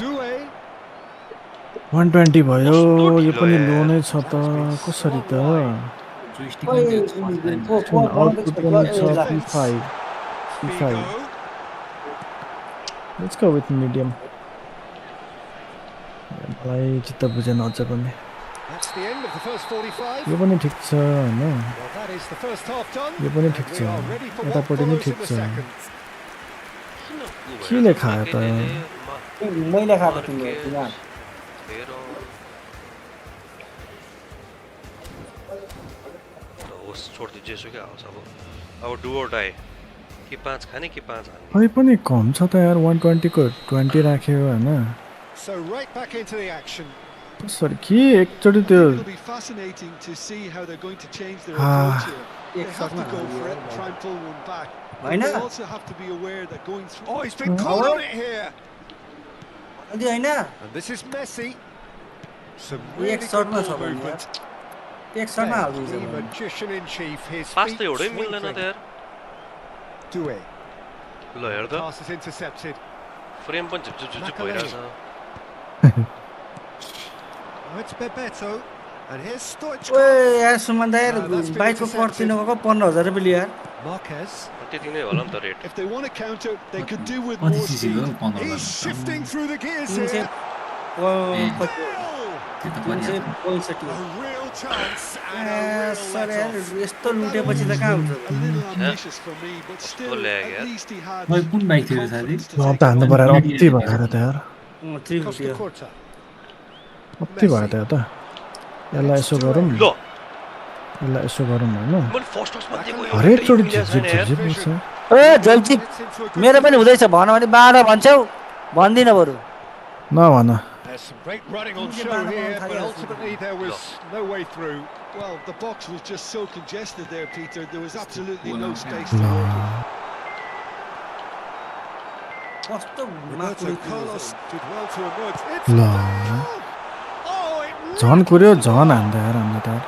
Doué. 120 भयो कस्तो यो पनि ढिलो लो यार। नै छ त कसरी त जोइस्टिक पनि त्यो छ छैन। आउटपुट पनि छ P5 Figo. Let's go with medium मलाई चित्त बुझेन अझ पनि That's the end of the first 45. यो पनि ठिक छ हैन Well, that is the first half done. यो पनि and ठिक we छ are ready for what यतापट्टि पनि follows ठिक in the छ second. केले खायो त मैले खाएको थिएँ यहाँ होस् छोड दि जेसुकै आओस् अब डु अर डाई कि 5 खाने कि 5 हाल्ने खै पनि कम छ त यार 120 को 20 राख्यो हैन So right back into the action. कसरी के एकचोटि त्यो It'll be fascinating to see how they're going to change their Ah. approach here. They have to go for it and try and pull one back. But Why they not? also have to be aware that going through... Oh, he's been caught on it here. अनि हैन And this is Messi. Some एक really good सर्टमा छ ball भने movement. एक सर्टमा The हाल्दिन्छ magician in chief. His pass feet त एउटै मिल्दैन त twinkling. यार Doué. ल हेर त Pass is intercepted. फ्रेम पनि झुप झुप झुप भइरहेछ Oh, it's Bebeto. And here's Stoichkov. ओए यार सुमन दाइ बाइकको पर्चिन गएको 15000 रुपैयाँ लियो यार Marquez. त्यति नै होला नि त rate If they want to counter, they could do with कति more सिसी speed. गयो 15 He's shifting through the gears 300 here. कति Goal! त्यो त परिहाल्छ 365 A real chance and a real sir यार let-off. यस्तो लुटेपछि त कहाँ हुन्छ A little ambitious for me, but still, lag, yeah. at least he had मैले कुन बाइक थियो the रे साथी confidence to ल take त हान्नु it on. पर्यो अति भएर त यार 350 Costa Curta. अति भयो त त यसलाई यसो गरौँ ल यसलाई यसो गरौँ हैन मैले फर्स्ट हाउसमा दिएको यो हरेकचोटि मिलेको झिप छैन झिप यार। झिप छ ए जल्दी Gets into a good मेरो पनि हुँदैछ भन भने 12 भन्छौ भन्दिन बरु नभन There's some great running on Hindi show ba naman here, but kaya ultimately there was no way through. Well, the box was just so congested there, Peter. There was absolutely no Well, space to work in. कस्तो Roberto Carlos did well to emerge. It's ल oh, it झन कुर्यो झन हान्दा यार हामीले त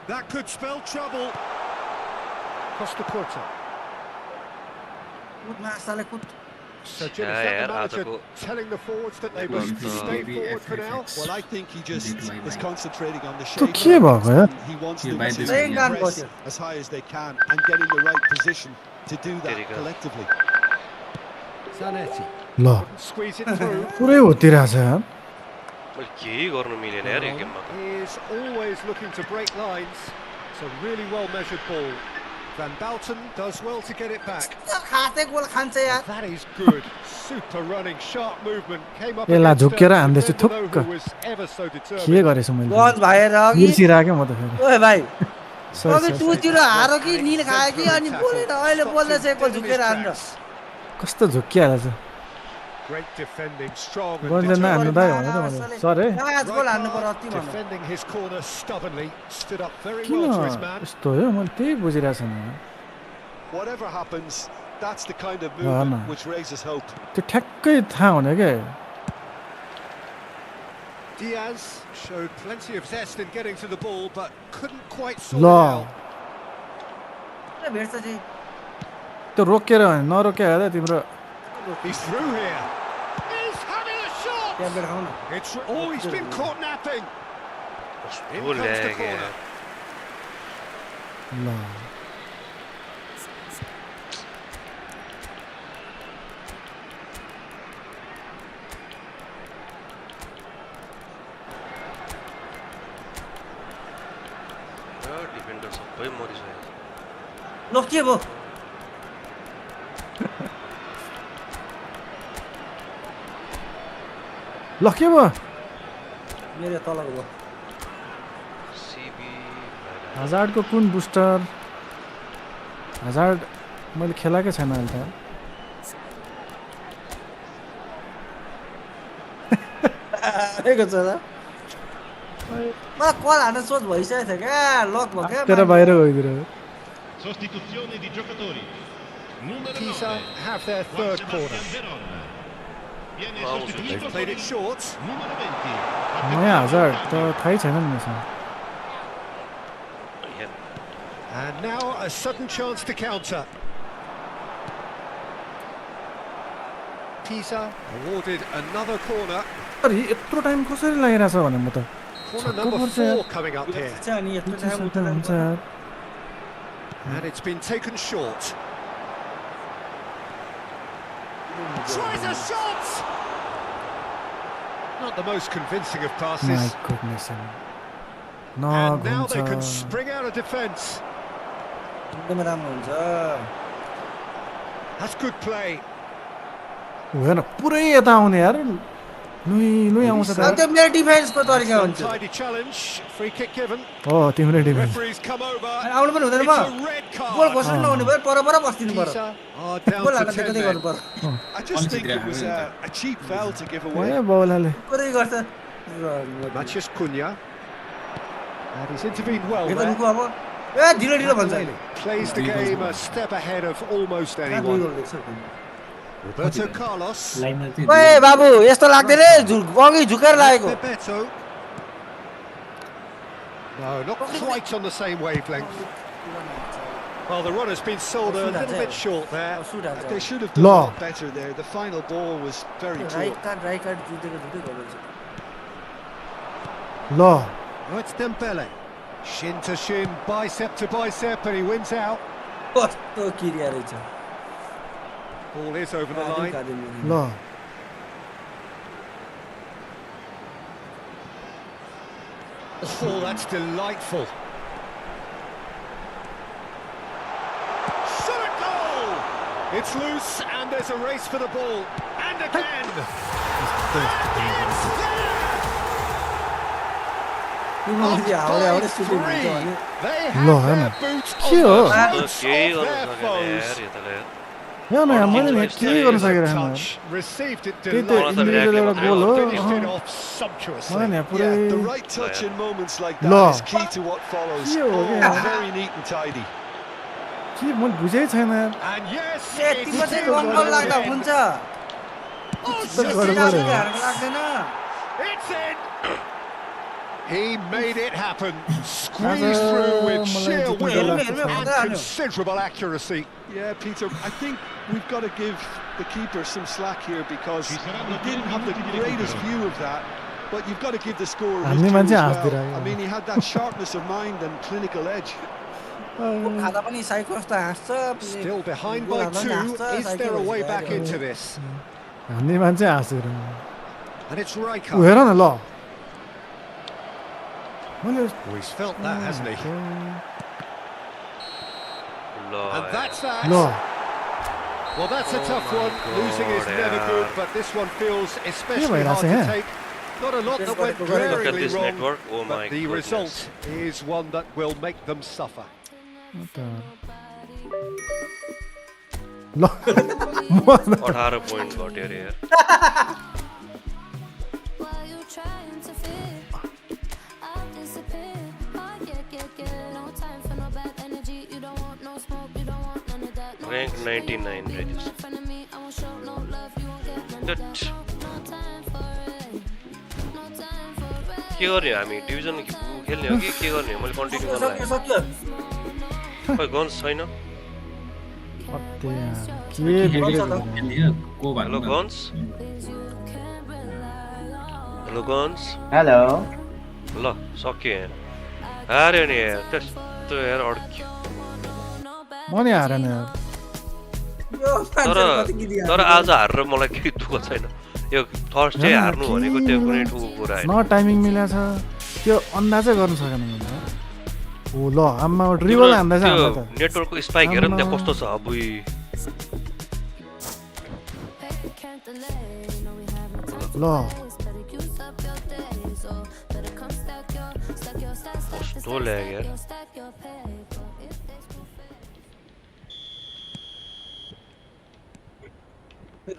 that could spell trouble. Costa Curta. मासाले कुट So Jim, is Yeah, that yeah, the manager Article- telling the forwards that they Well, must the stay BB forward for now? FFX. Well, I think he just is concentrating on the त shape. के भएको यार He wants Yeah, them by to this Saying that press was as high as they can and get in the right position to do There that you go. collectively. Zanetti ल squeeze it through. पुरै होतिरहेछ यार मैले केही गर्नु मिलेन यार यो गेममा त He is always looking to break lines. It's a really well measured ball. Van Bouten does well to get it back. खासै गोल खान्छ यार That is good. Super running, sharp movement. Came up यसलाई against झुक्केर a हान्दैछु defender थुक्क who was ever so के determined. गरेछु मैले guns भाएर अघि बिर्सिरहेको म त फेरि ओए भाइ सरी, अघि सरी। 2-0 हारो कि An निल खायो कि अनि exemplary बोलेन tackle. अहिले Stopped बोल्दैछ him एकल dead in his झुकेर हान्छ tracks. कस्तो झुक्किहाल्छ Great defending, strong and गन्ज नहान्नु दाइ भने त मैले सर है 5 गोल हान्नु पर्यो Right अति back, भन्नु defending his corner stubbornly, stood up very किन well to his man. यस्तो हो मैले त्यही बुझिरहेको छैन Whatever happens, that's the kind of no. movement which raises hope. त्यो ठ्याक्कै थाहा हुने क्या Diaz showed plenty of zest in getting to the ball, but couldn't quite sort ल it out. भेट्छ चाहिँ त्यो रोकेर भने नरोके हेर्दा तिम्रो He's through here. He's having a shot. Tablet खाऊ न He's been caught napping. In कस्तो comes the ल्यागे corner. ल डिफेन्डर सबै मरिसक्यो ल के भयो ल के भयो मेरो तलको भयो सिबी हजार्डको कुन बुस्टर हजार्ड मैले खेलाकै छैन अहिले त आएको छ त मलाई कल हान्न सोच भइसकेको थियो क्या लक भयो क्या तेरो बाहिर गइदिएर Sostituzione di giocatori. Numero Pisa 9. have their third corner. Sebastian Veron. Viene Wow, sostituito They've played it short. numero 20. नयाँ हजार्ड त थाहै छैन नि मसँग And now a sudden chance to counter. Pisa awarded another corner. अरे यत्रो time कसरी लागिरहेछ भने म त Corner छक्क number पर्छ यार 4 coming up here. छ अनि यस्तो के टाइम साथ हुन्छ यार And it's been taken short. Tries a shot! Not the most convincing of my passes. Goodness And now they can नघुम्छ spring out of defence. एकदमै राम्रो हुन्छ That's good play. हेर्न पुरै यता आउने यार लुई लुई आउँछ त अनि त्यो मेरो डिफेन्सको तरिका हुन्छ Untidy challenge. Free kick given. हो तिम्रै डिफेन्स Referee's come over. अनि आउनु पनि हुँदैन It's म a red गोल card. घोषणा नहुने भयो पर बस्दिनु पर्यो Pisa are down goal to हाल्न 10 कतै गर्नु men. पर्यो I just think it was a cheap foul to give away. ए बौलाले पुरै गर्छ Maciej Cunha. And he's intervened well हेर्दा there. निको अब ए ढिलो ढिलो भन्छ अहिले Plays the game a step ahead of almost कहाँ दुई anyone. गोल देख्छ Roberto Carlos. लाइनमा चाहिँ ओए बाबु यस्तो लाग्दैन है अघि झुकेर लागेको Bebeto. No, not quite on the same wavelength. Well, the run has been sold a little bit short there. सुट हाल्छ They should have done a Law. lot better there. The final ball was very poor. Right card जितेको झुकै गर्दैछ ल Oh, it's Dembele. Shin to shin, bicep to bicep, and he wins out. कस्तो किरिया रहेछ Ball is over the line. ल Oh, that's delightful. Shot at goal! It's loose, and there's a race for the ball. And again! It's there! After 5-3, they Lo, have their Emma. boots on Cute. the केही throats गर्नु of their सकेन foes. यार यताले हेर्न यार मैले नि केही गर्न सकिरहेन Touch, received it त्यही त delightfully, इन्डिभिजुअल एउटा गोल हो finished it अहँ। off sumptuously. मलाई नि यहाँ पुरै Yeah, the right touch in moments like that Law. is key to what follows. के हो Oh, क्या? very neat and tidy. के मैले बुझै छैन यार And yes, ए it's तिम्रो चाहिँ 2-1 रङ गोल लाग्दा again. हुन्छ Oh, यस्तो just गडबड enough. हो। हार्नु लाग्दैन It's in. He made it happen. Squeezed through with sheer will and considerable accuracy. Yeah, Peter, I think we've got to give the keeper some slack here because he didn't have the greatest view of that. But you've got to give the scorer his Hanni due मान्छे as हाँस्दिएर well. I mean, he had that sharpness of mind and clinical edge. खाँदा पनि psycho जस्तो हाँस्छ Still behind by 2. Is there a way back into this? हान्ने मान्छे हाँसेर And it's ऊ Rijkaard. हेर न ल मैले Oh, he's felt that, hasn't he? And that's that. ल Well, that's a tough my one. Losing is God, never yaar. good, but this one feels especially भइरहेछ hard to यहाँ? take. Not a lot that went Look at glaringly this wrong, network. Oh my but the goodness. result is one that will make them suffer. ल 18 point घट्यो अरे यार rank 99 रे के गर्ने हामी डिभिजन खेल्ने हो कि के गर्ने हो मैले कन्टिन्यू गर्न सक्यो खै गन्स छैन के बिग्रेको को hello guns hello guns hello ल सक्यो यहाँ हार्यो नि यार त्यस्तो यार अड्क्यो म नि हारेन यार तर आज हारेर मलाई केही दुःख छैन यो थर्स्ट चाहिँ हार्नु भनेको त्यो कुनै ठुलो कुरा होइन न टाइमिङ मिलाएको छ त्यो अन्दाजै गर्न सकेन मैले ओ ल आम्मा ड्रिबल हान्दैछ त्यो हाम्रो त नेटवर्कको स्पाइक हेर नि त्यहाँ कस्तो छ अबुई ल कस्तो ल्याग यार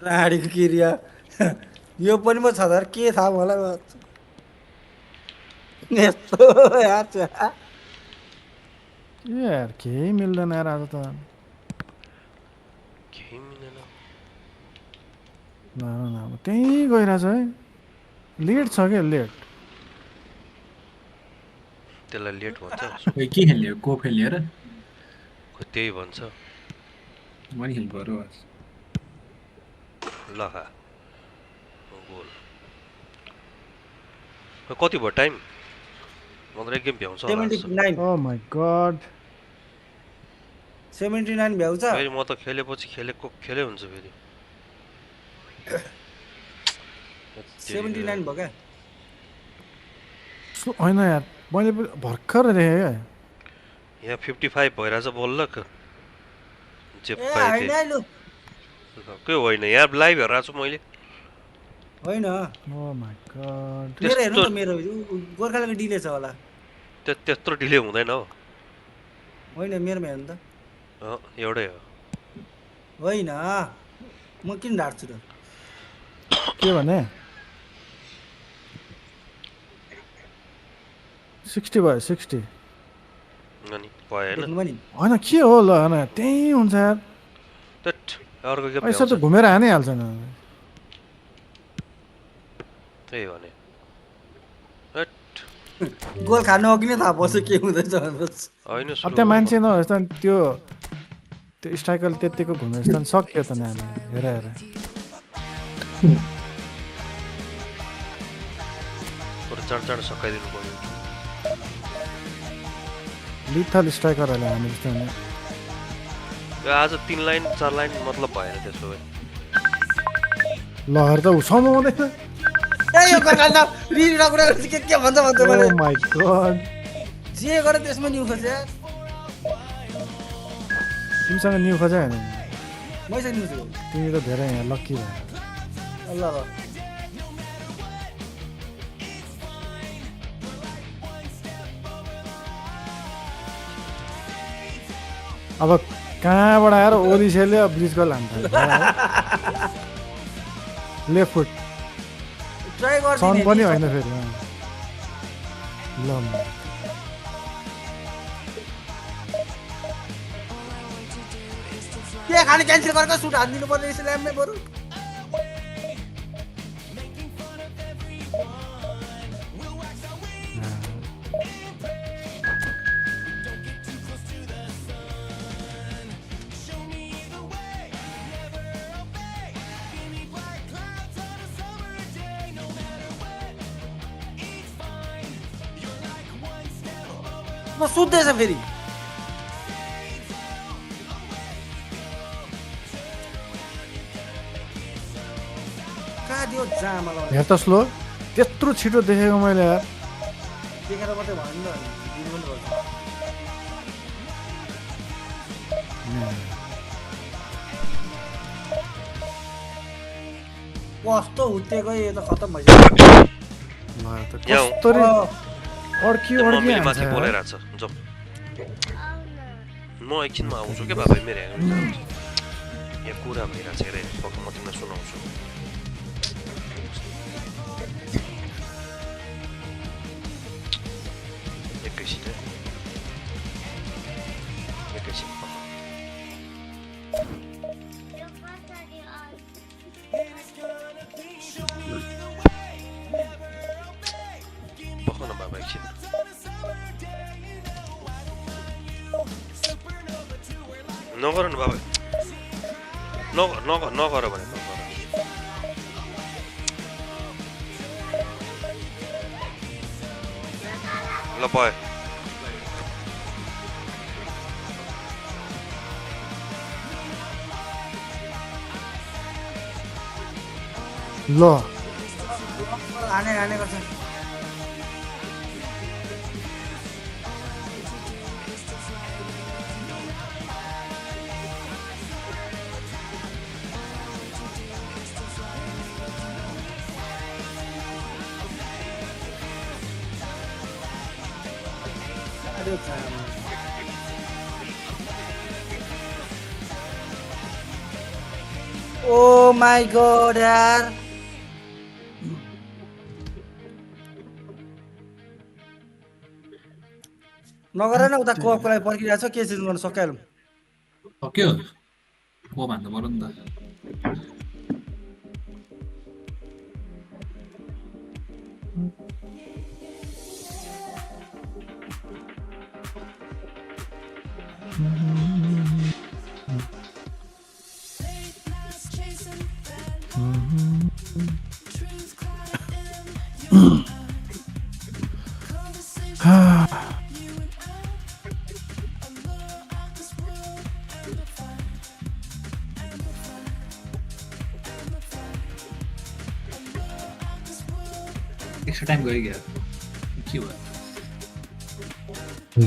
राडीको क्रिया यो पनि म 6000 के थाहा मलाई यस्तो यार यार केही मिल्दैन यार आज त केही मिलेन न त्यहीँ गइरहेछ है लेट छ क्या लेट त्यसलाई लेट भन्छ खोइ के खेल्यो को खेल्यो र खै त्यही भन्छ मैले खेल्नु पर्यो ल गोल कति भयो टाइम म त एक गेम भ्याउँछ होला जस्तो। 79 ओ माय गॉड 79 भ्याउँछ फेरि म त खेलेपछि खेले हुन्छ फेरि 79 भयो क्या होइन यार मैले भर्खर देखेँ क्या यहाँ 55 भइरहेछ बल्ल जे ए होइन लु के होइन यहाँ लाइभ हेरेको छु मैले होइन ओ माय गॉड मेरो हेर्नु त मेरो गोर्खालीको डिले छ होला त्यत्रो डिले हुँदैन हौ होइन मेरोमा हेर्नु त एउटै हो होइन म किन ढाट्छु त के भने 60 भयो 60 अनि भएन देख्नुभयो नि होइन के हो ल होइन त्यहीँ हुन्छ यार त्यट अर्को गेम यसो त घुमेर हानिहाल्छ नि त्यही भने गोल खानु अघि नै थाहा पर्छ के हुँदैछ भनेर होइन अब त्यहाँ मान्छे नहोस् त त्यो स्ट्राइकर त्यतिको घुमेस् त सक्यो त नि हामी हेर चाँड सकाइदिनु पर्यो लिथल स्ट्राइकरहरूले हामी जस्तो नि आज 3 लाइन 4 लाइन मतलब भएन त्यसो भए लहर त समाउँदैन ए यो गोर्खाली त रिरा कुरा के भन्छ मैले ओ माय गॉड जे गरे त्यसमा न्यु खोजे तिमीसँग न्यु खोजे हैन मैसँग न्यु खोजे तिमी त धेरै यहाँ लक्की भयो अल्लाह अब कहाँबाट आएर ओलिसेले ब्रिज गल हान्छ लेफ्ट फुट ट्राई गर्दिन सन पनि होइन फेरि ल के खाने क्यान्सल गरेको सुट हान्दिनु पर्ने यसले ल्याम्मै बरु म सुत्दैछ फेरि कहाँ दियो जामा लगाउने हेर त स्लो त्यत्रो छिटो देखेको मैले यार देखेर मात्रै भन्नु कस्तो हुत्तेको यो त खतम भइसक्यो यहाँ कस्तरी अड्की मम्मीले हान्छ माथि बोलाइरहेको छ जाउँ म एकछिनमा आउँछु क्या बाबा मेरो यहाँ कुरा भइरहेको छ अरे पक्क म तिमीलाई सुनाउँछु एकैछिन पखाउन बाबा एकछिन नगर न बाबा नगर भने नगर ल भयो ल हाने गर्छ ओ माई गॉड यार नगर न उता कोपको लागि पर्खिरहेको छ के चेन्ज गर्न सकिहालौँ सक्यो को भन्नु पर्यो नि त एक्स्ट्रा टाइम गयो क्या के भयो ल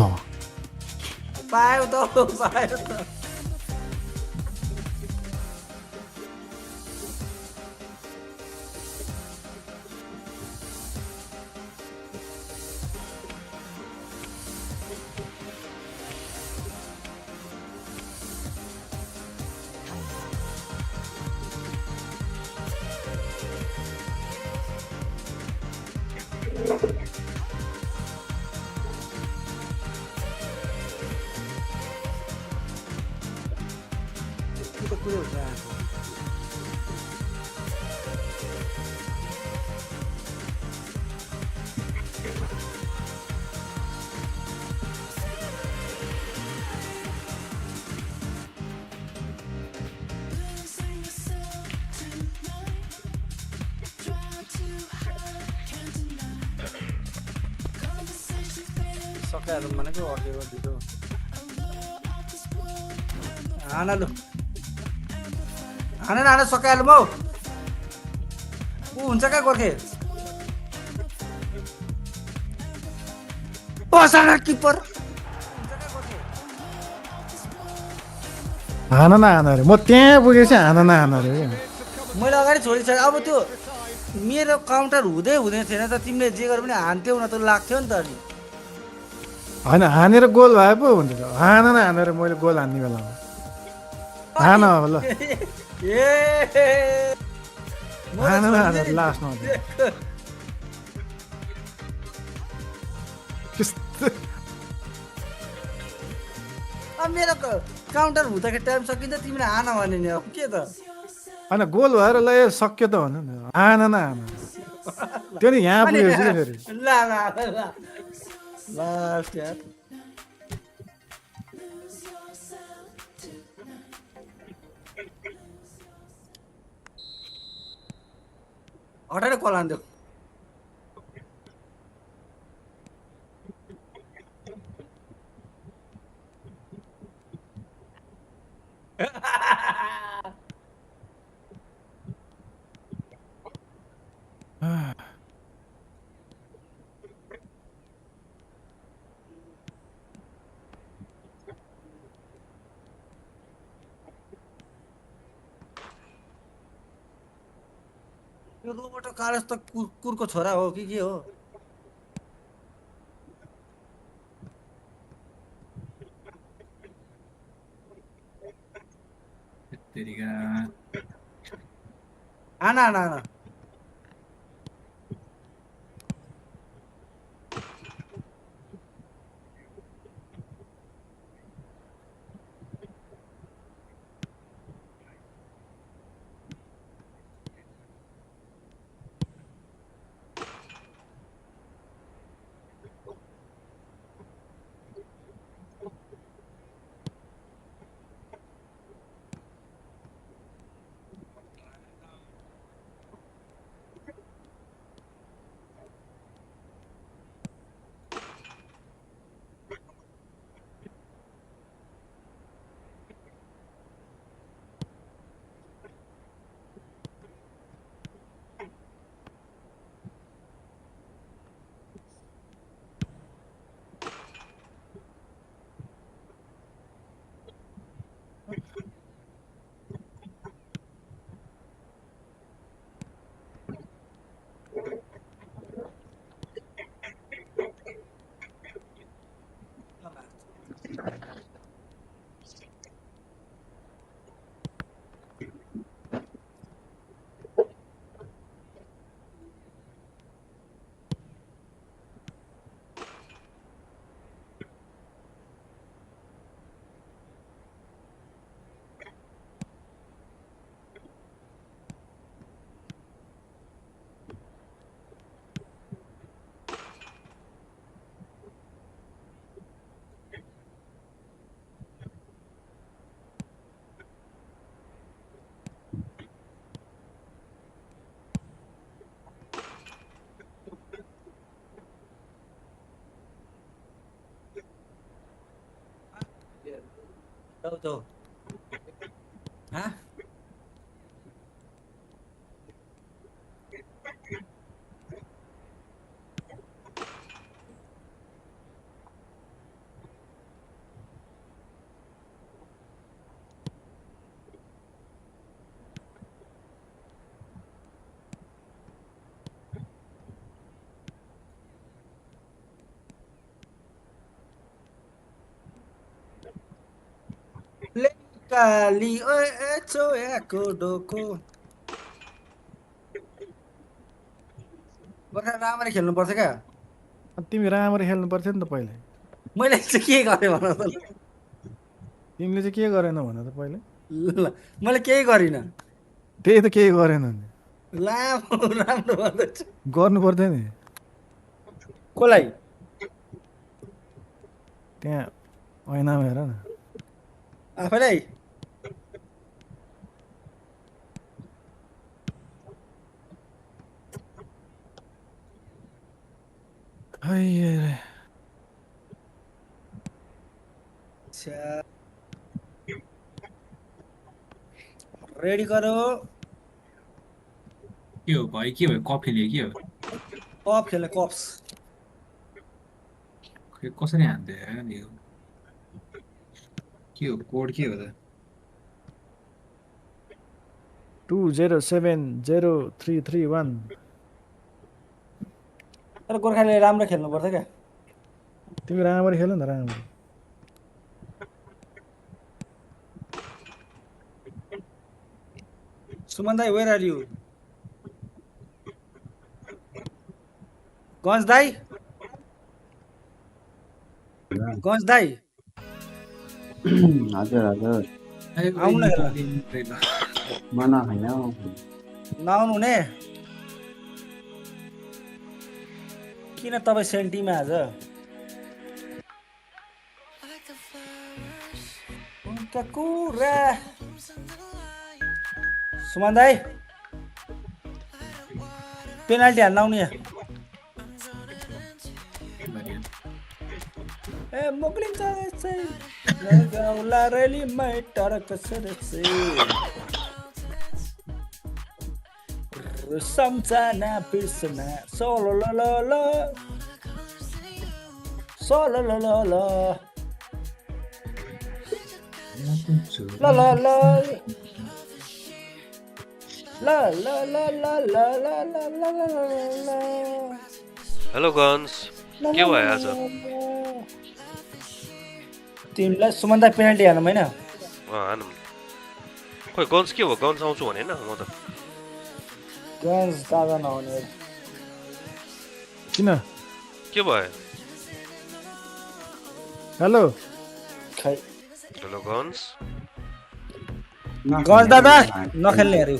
पायो त पायो त सकाएर भनेको अटेको दिदो हाना लु हाना सकाइहालौँ हौ ऊ हुन्छ क्या गोर्खे बसाना किपर हान न अरे म त्यहाँ पुगेपछि हान अरे मैले अगाडि छोडिसकेँ अब त्यो मेरो काउन्टर हुँदै थिएन त तिमीले जे गरे पनि हान्थ्यौ न त लाग्थ्यो नि त अनि होइन हानेर गोल भए पो हुन्छ हान न हानेर मैले गोल हान्ने बेलामा हान अब ल हान न हानेर लास्टमा मेरो काउन्टर हुँदाखेरि टाइम सकिन्छ तिमीले हान भने नि अब के त होइन गोल भएर ल सक्यो त भन न हान न हान त्यो नि यहाँ पुगेपछि क्या फेरि लास्ट यार हटाएर कल हान्थ्यो रोबोट कार्लोस त कुकुरको छोरा हो कि के हो? तेरिका आना आना आना जाऊ जाऊ हाँ Kali choएको डोको गोर्खा राम्ररी खेल्नुपर्छ क्या तिमी राम्ररी खेल्नु पर्थ्यो नि त पहिले मैले चाहिँ के गरेँ भन त तिमीले चाहिँ के गरेन भन त पहिले ल मैले केही गरिनँ त्यही त केही गरेन नि लामो राम्रो भन्दैछ गर्नु पर्थ्यो नि कसलाई त्यहाँ ऐनामा हेर न आफैलाई रेडी गरो के हो भाइ के भयो कप खेल्यो के हो कप खेल्ने कप्स कसरी हान्थ्यो यार यो के हो कोड के हो त 20703331 तर गोर्खाले राम्रो खेल्नुपर्छ क्या तिमी राम्ररी खेल न राम्ररी सुमन दाई वेयर आर यु गन्ज दाई हजुर हजुर आउनु न मन होइन नआउनु हुने किन तपाईँ सेन्टीमा आज कुरा सुमन दाई पेनाल्टी हाल्न आउने ए मोक्लिन्छ गाउँला रेलीमै टरक सम्झना बिर्सना सोलो ल ल ल सोलो ल ल ल ल ल ल La la la la la la la la la la. Hello guns के भयो आज तिमीलाई सुमन्दा पेनाल्टी हानौँ होइन हानौँ खोइ गन्स के भयो गन्स आउँछु भने होइन म त गन्स दादा नहुने किन के भयो हेलो खै हेलो गन्स गन्स दादा नखेल्ने अरे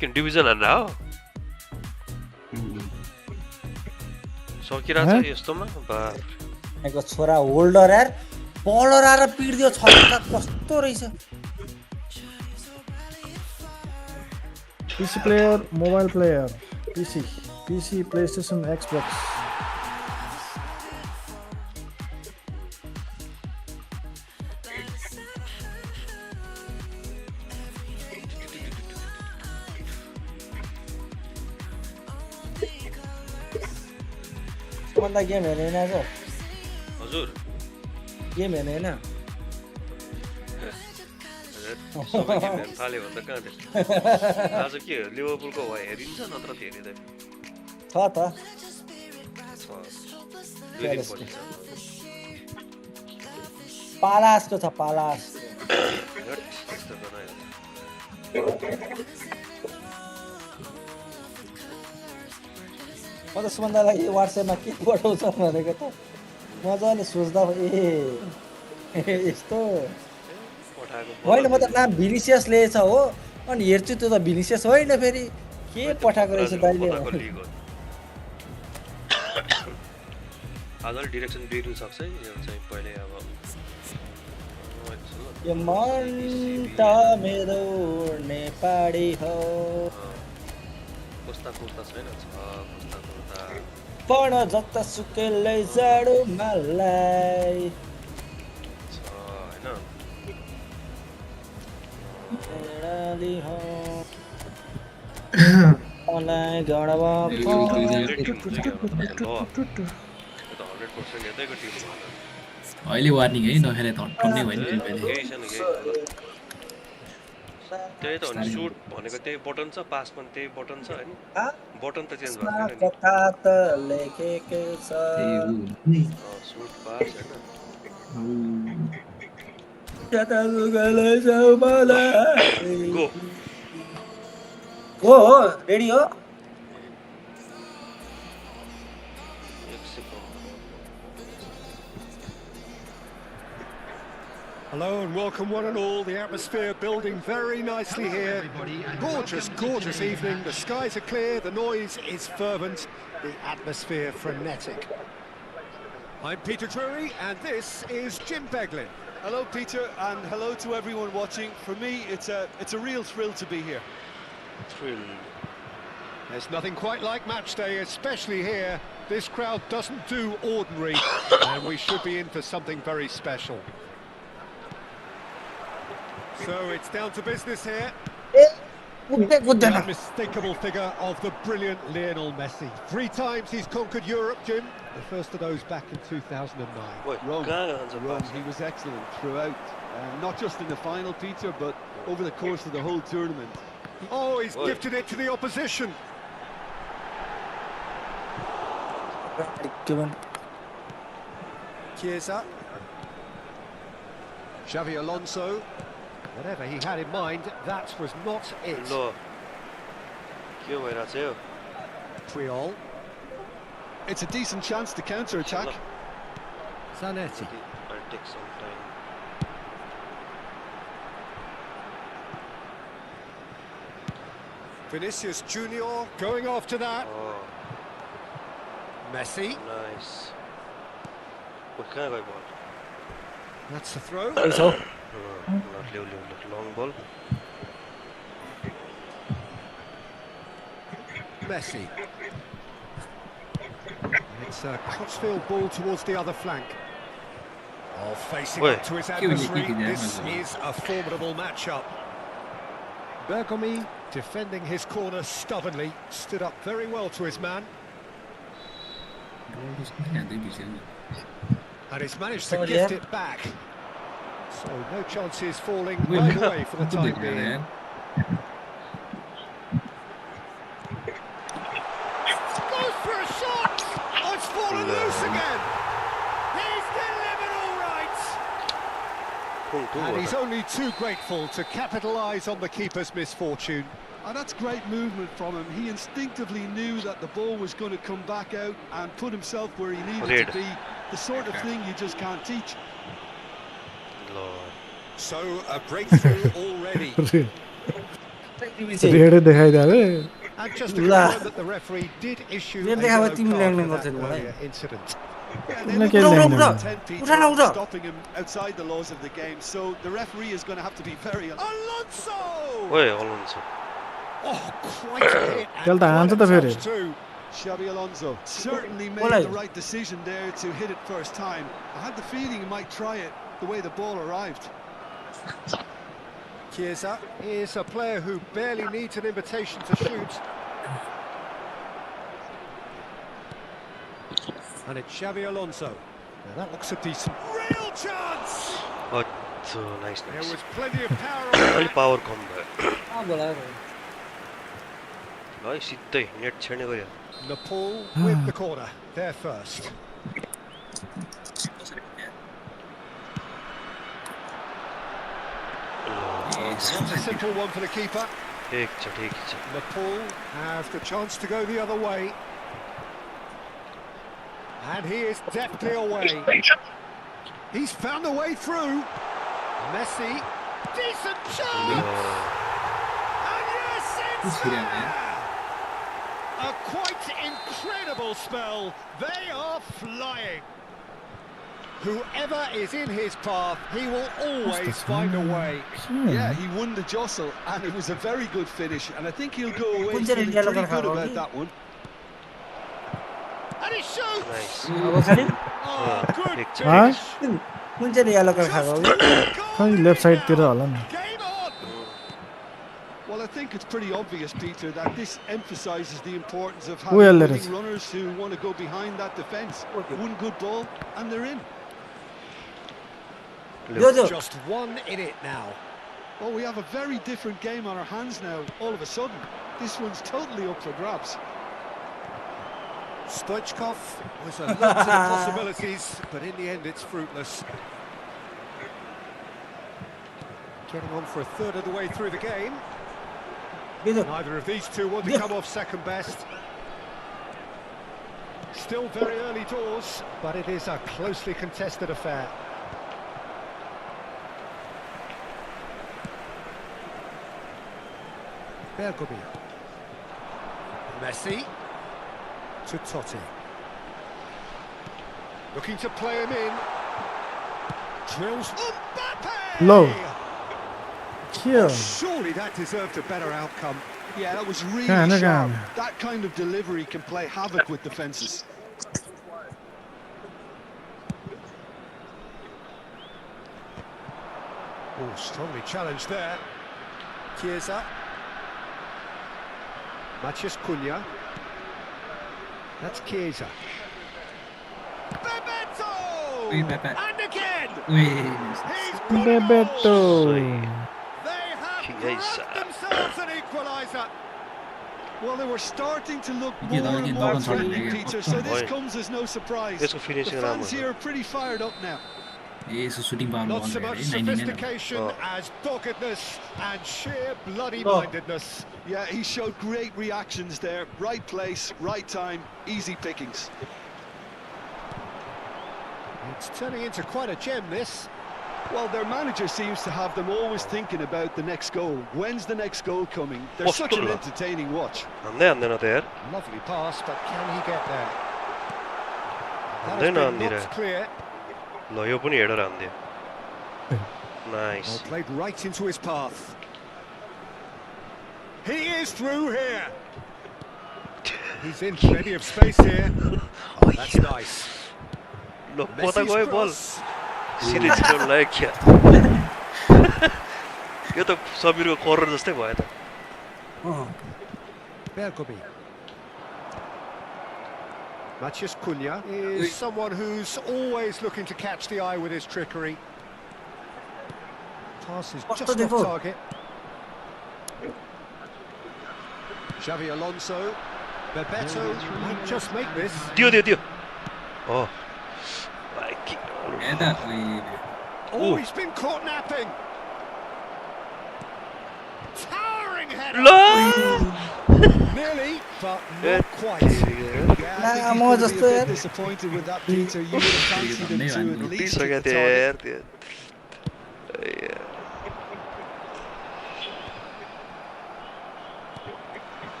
किन डिभिजन हान्न हो सकिरहेको छ यस्तोमा बाको छोरा होल्डर यार बलर आएर पिड्दियो छक्का कस्तो रहेछ PC player, mobile player, PC, PlayStation, Xbox. सुमन्दा गेम हेर्ने होइन आज हजुर गेम हेर्ने होइन सबै गेम हेर्नु थाल्यो भने त कहाँ थियो आज के लिभरपुलको भयो हेरिन्छ नत्र हेरिँदैन छ त पालासको छ पालास म त सुमन्दालाई वाट्सएपमा के पठाउँछ भनेको त मजाले सोच्दा यस्तो होइन म त नाम भिनिसियस लिएछ हो अनि हेर्छु त्यो त भिनिसियस होइन फेरि के पठाएको रहेछ दाइले आजले डिरेक्सन बिग्रिनु सक्छ है यो चाहिँ पहिले अब यो मन त मेरो नेपाली हो पुस्ता कुर्ता छैन छ पुस्ता कुर्ता पण जता सुकै लैजाडु मलाई होइन नेपाली हो मलाई गणवा अहिले वार्निङ है नखेले त हट्ने भयो नि त्यही त हो नि सुट भनेको त्यही बटन छ पास पनि त्यही बटन छ होइन बटन त चेन्ज भएको छैन कथा त लेखेको छ सुट पास होइन कता लुगाले जाऊ मलाई गो हो रेडी हो Hello and welcome one and all. The atmosphere building very nicely here. Gorgeous, gorgeous evening. The skies are clear, the noise is fervent, the atmosphere frenetic. I'm Peter Drury and this is Jim Beglin. Hello, Peter, and hello to everyone watching. For me, it's a real thrill to be here. Thrill. There's nothing quite like match day, especially here. This crowd doesn't do ordinary, and we should be in for something very special. So it's down to business here. The unmistakable figure of the brilliant Lionel Messi. 3 times he's conquered Europe, Jim. The first of those back in 2009. Rome, he was excellent throughout. Not just in the final, Peter, but over the course of the whole tournament. Oh, he's gifted it to the opposition. Chiesa. Xavi Alonso. Whatever he had in mind, that was not it. No. Triol. It's a decent chance to counter-attack. Zanetti. I'll take some time. Vinicius Junior going after that. Oh, Messi. nice. What kind of ball? That's the throw. Long ball. Messi. It's a crossfield ball towards the other flank. Oh, facing up to his adversary. This is a formidable matchup. Bergomi defending his corner stubbornly, stood up very well to his man. And he's managed to gift it back. So no chances falling right away for the time being. And he's only too grateful to capitalise on the keeper's misfortune. And that's great movement from him. He instinctively knew that the ball was going to come back out and put himself where he needed to be. The sort of thing you just can't teach. So a breakthrough already. Red दिखाई दे रहे And just to confirm that the referee did issue a yellow card for that earlier incident. Yeah, they look intent, Peter, stopping him outside the laws of the game. So the referee is going to have to be very... Alonso! Alonso. Oh, quite a hit. चल तो answer तो फिर Xabi Alonso certainly made the right decision there to hit it first time. I had the feeling he might try it the way the ball arrived. Chiesa is a player who barely needs an invitation to shoot. And it's Xabi Alonso. Now that looks a decent... Real chance! Oh, so nice. There was plenty of power. Only power combo. Nice, net chhane gaya. Nepal with the corner. There first. Not a simple one for the keeper. Nepal have the chance to go the other way. And he is deftly away. He's found a way through. Messi, decent chance! And yes, it's there! A quite incredible spell. They are flying. Whoever is in his path, he will always find a way. Yeah, he won the jostle, and it was a very good finish. And I think he'll go away feeling pretty good about that one. And he shoots! Nice. Oh, good finish! Left side तिर होला नि Well, I think it's pretty obvious, Peter, that this emphasises the importance of having runners who want to go behind that defence. One good ball, and they're in. Just one in it now. Well, we have a very different game on our hands now, all of a sudden. This one's totally up for grabs. Stoichkov was alert to the possibilities, but in the end it's fruitless. Getting on for a third of the way through the game. Neither of these two want to come off second best. Still very early doors, but it is a closely contested affair. Bergobi. Messi. To Totti. Looking to play him in. Drills. Mbappe! Low. Kill. Surely that deserved a better outcome. Yeah, that was really sharp. That kind of delivery can play havoc with defences. Oh, strongly challenged there. Chiesa. Matheus Cunha. That's Chiesa. Bebeto! And again! He's Bebeto! They have grabbed themselves an equaliser. Well, they were starting to look more and more threatening, Peter, so this comes as no surprise. The fans here are pretty fired up now. Not so much sophistication as doggedness and sheer bloody-mindedness. Yeah, he showed great reactions there. Right place, right time, easy pickings. It's turning into quite a gem, this. Well, their manager seems to have them always thinking about the next goal. When's the next goal coming? They're such an entertaining watch. Lovely pass, but can he get there? That has been knocked clear. Nice. Well, played right into his path. He is through here. He's in plenty of space here. Oh, that's nice. Look, what a goal ball. Seriously, don't like it. यो त सबिरको corner जस्तै भयो त. Bergobi. Matheus Cunha is someone who's always looking to catch the eye with his trickery. Pass is just off target. Xabi Alonso. Bebeto might just make this. Dio. Oh. Oh, he's been caught napping. Towering header. Nearly, but not quite. Nah, Yeah, I I'm think he's just going to be a there. bit disappointed with that, Peter. You would have fancied him to at least hit the target.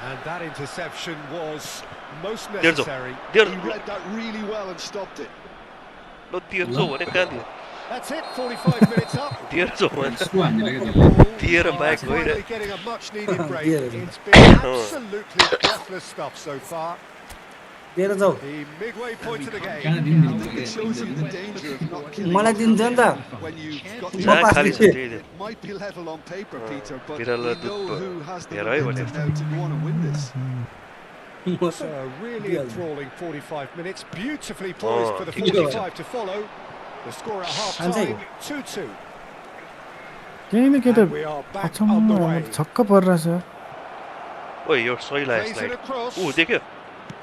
And that interception was most There's necessary. He read that really well and stopped it. No, तेर्छौ भने कहाँ दियो That's it, 45 minutes up. तेर्छौ भने Tier back, finally wait. getting a much needed break. Tier. It's been absolutely breathless stuff so far. दिएर जाऊ The midway point of the game. It shows you the danger of not killing मलाई off दिन्छ नि त when you've got म जहाँ पास खाली छ दिन्छु त्यही दे might be level on paper, Peter, but we Piralo know to- who has the Yeah, right, momentum whatever. now to go on and win this. So really enthralling 45 minutes. Beautifully poised Oh, for the keep it. 45 to follow. The score at half Anjay. time 2-2. केही न केही And we are त back अचम्म on the way. छक्क परिरहेछ ओइ यो सही लाग्यो Plays it स्लाइड across. देख्यो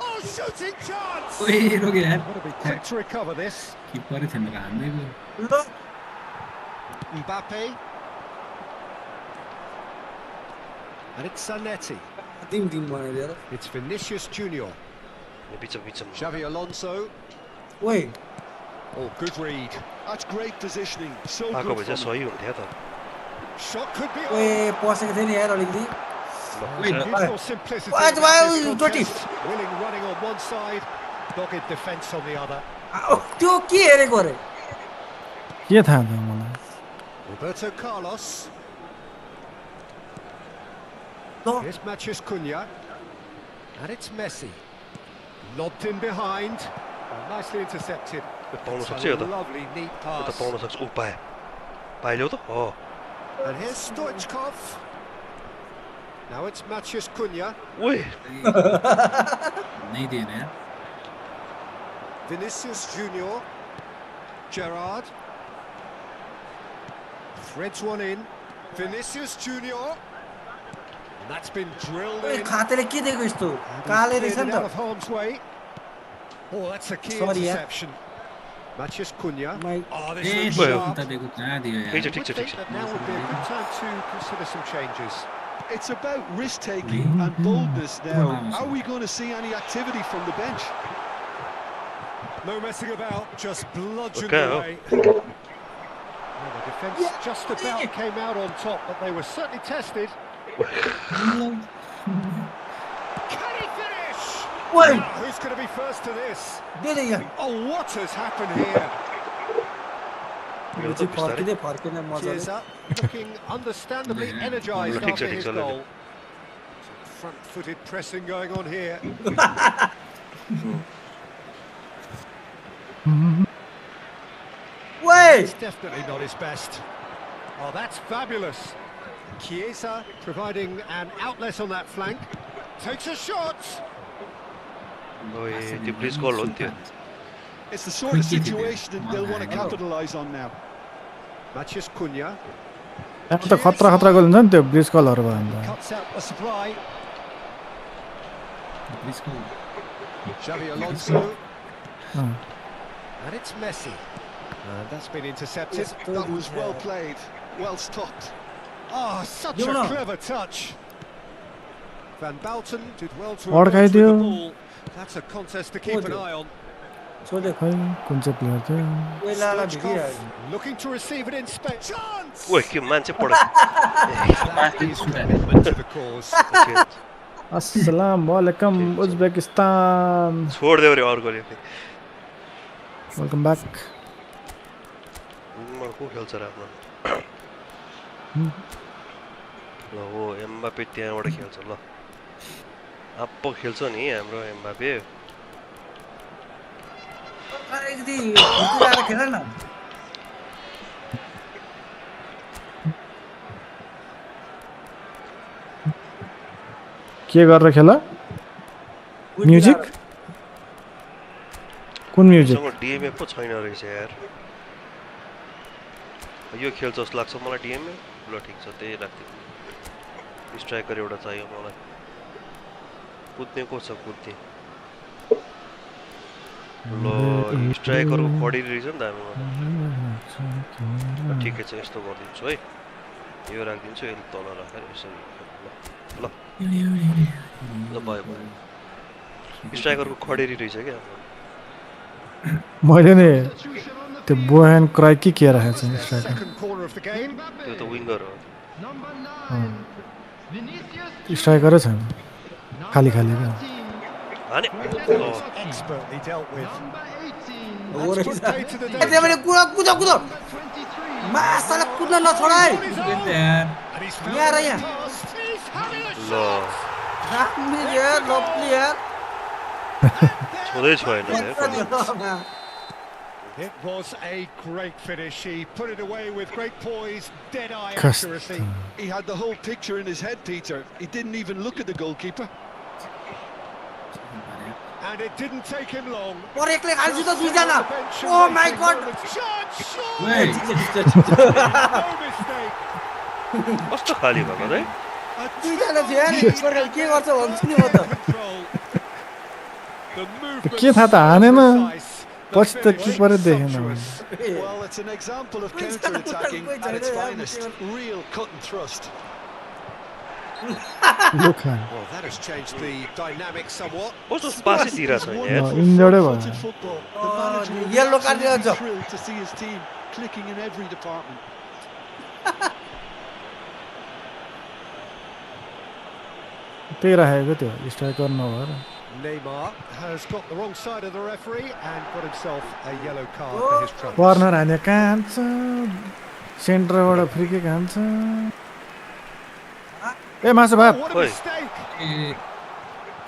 Oh, shooting chance! ओइ रोक्यो यार Got to be quick to recover this. किपरै थिएन र हान्दै गयो ल Mbappe. And it's Zanetti. Team बनाइदिएर It's Vinicius Junior. बिचमा Xavi Alonso. ओइ Oh, good read. That's great positioning. So आएको good भए चाहिँ from him. सही हुन्थ्यो त Shot could be ओइ on. पसेको थियो नि यार अलिकति Beautiful simplicity. What? about Why this you got it? contest. Willing running on one side, dogged defence on the other. त्यो के हेरेको अरे के थाहा त मलाई Roberto Carlos. ल Here's Matheus Cunha. And it's Messi. Lobbed in behind. Nicely intercepted. Pound It's सक्छ यो a त lovely, neat यो त pass. पाउन सक्छ ऊ पाए पाइल्यो त हो And here's Stoichkov. Now it's Matheus Cunha. ओइ नै दिएन यार Vinicius Junior. Gerrard. Threads one in. Vinicius Junior. And that's been drilled ओइ in. खातेले के दिएको यस्तो And काले he's रहेछ cleared नि it out त of harm's way. Oh, that's a key Sorry, yeah. interception. Matheus Cunha. My- Oh, this A looks Well. sharp. उता दिएको कहाँ दियो ठिक यार छ ठिक छ I ठिक think छ that now would be a good time to consider some changes. It's about risk-taking and boldness now. Are we going to see any activity from the bench? No messing about, just bludgeoned Okay, away. Well, the defence just about came out on top, but they were certainly tested. Can he finish? ओइ Now, who's going to be first to this? दे दे यहाँ Oh, what has happened here? यो चाहिँ फर्किँदै फर्किँदै मजाले Chiesa looking understandably Yeah. energised Well, after ठीक his छ, goal. Some front-footed pressing going on here. ओइ It's definitely not his best. Oh, that's fabulous. Chiesa providing an outlet on that flank. Takes a shot. ओइ त्यो please गोल हो नि त्यो It's the sort of situation that they'll want to capitalise on now. Matheus Cunha यहाँ त खतरा खतरा गरिदिन्छ नि त्यो ब्रिज कलहरू भयो भने cuts out the supply. प्लिजको Xavi Alonso. त And it's Messi. And that's been intercepted. That was well played, well stopped. Oh, such a Jonah. clever touch. Van Balten did well to Or emerge with the Kaidio. ball. That's a contest to keep an eye on. छोड्दे खै कुन चाहिँ player थियो ओइ लाला Stoichkov video looking to receive it in space. Chance! ओइ के मान्छे पढ That is commitment to the cause. अस्सलाम वालेकुम उज्बेकिस्तान छोडिदियो रे अर्कोले वेलकम ब्याक को खेल्छ र आफ्नो ल हो एम्बापे त्यहाँबाट खेल्छ ल आप्पो खेल्छ नि हाम्रो एम्बापे अलिकति भित्र खेल न के गरेर खेल म्युजिक कुन म्युजिक सँग डिएमए पो छैन रहेछ यार यो खेल जस्तो लाग्छ मलाई डिएमए ल ठिक छ त्यही लाग्थ्यो स्ट्राइकर एउटा चाहियो मलाई कुद्ने को छ कुद्ने ल स्ट्राइकरको खडेरी रहेछ नि त हामीमा ठिकै छ यस्तो गरिदिन्छु है यो राखिदिन्छु यसले तल राखेर यसरी ल ल भयो भयो स्ट्राइकरको खडेरी रहेछ क्या मैले नि त्यो बोहेन क्राइ के राखेको छ स्ट्राइकर त्यो त विङ्गर हो स्ट्राइकरै छैन खाली खाली क्या हाने Expertly dealt with. त्यहाँबाट कुद मासाले कुद्न नछोड है यहाँ र यहाँ ल राम्री यार लप्ली यार छोदै छैन It was a great finish. He put it away with great poise, dead-eye Cust- accuracy. He had the whole picture in his head, Peter. He didn't even look at the goalkeeper. And it didn't take him long. परेकले खाल्छु त दुईजना oh my God No mistake. कस्तो खाली भएको है दुईजना थियो नि परेकले के गर्छ भन्छु नि म त Control. The movement के थाहा त हानेन precise. पछि त किपरै देखेन Well, it's an example of counter-attacking at its finest. Real cut and thrust. Well, that has changed the dynamic somewhat. कस्तो पासै दिइरहेको छैन यार इन्जर्डै भयो Footed football. The manager will be yellow card absolutely दिन्छ thrilled to see his team clicking in every department. त्यही राखेको त्यो स्ट्राइकर नभएर Neymar has got the wrong side of the referee and got himself a yellow card for his troubles. Corner हाने कहाँ हान्छ सेन्टरबाट free kick हान्छ ए मासु भात What a Oi. mistake!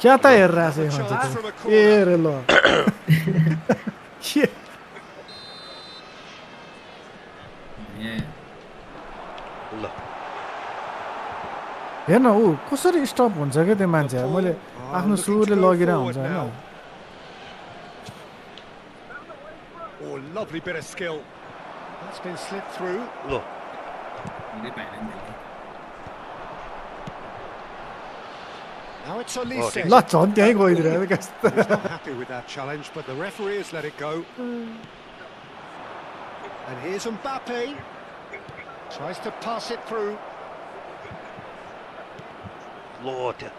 क्या त हेरिरहेको छ ए रे ल के ल हेर्न ऊ कसरी स्टप हुन्छ क्या त्यो मान्छे मैले आफ्नो सुरले लगिरहेको हुन्छ होइन Oh, lovely bit of skill. That's been slipped through. ल Now it's Olise. ल झन् त्यहीँ गइदिरहेको कस्तो He's not happy with that challenge, but the referee has let it go. And here's Mbappe. Tries to pass it through. ल त्यहाँ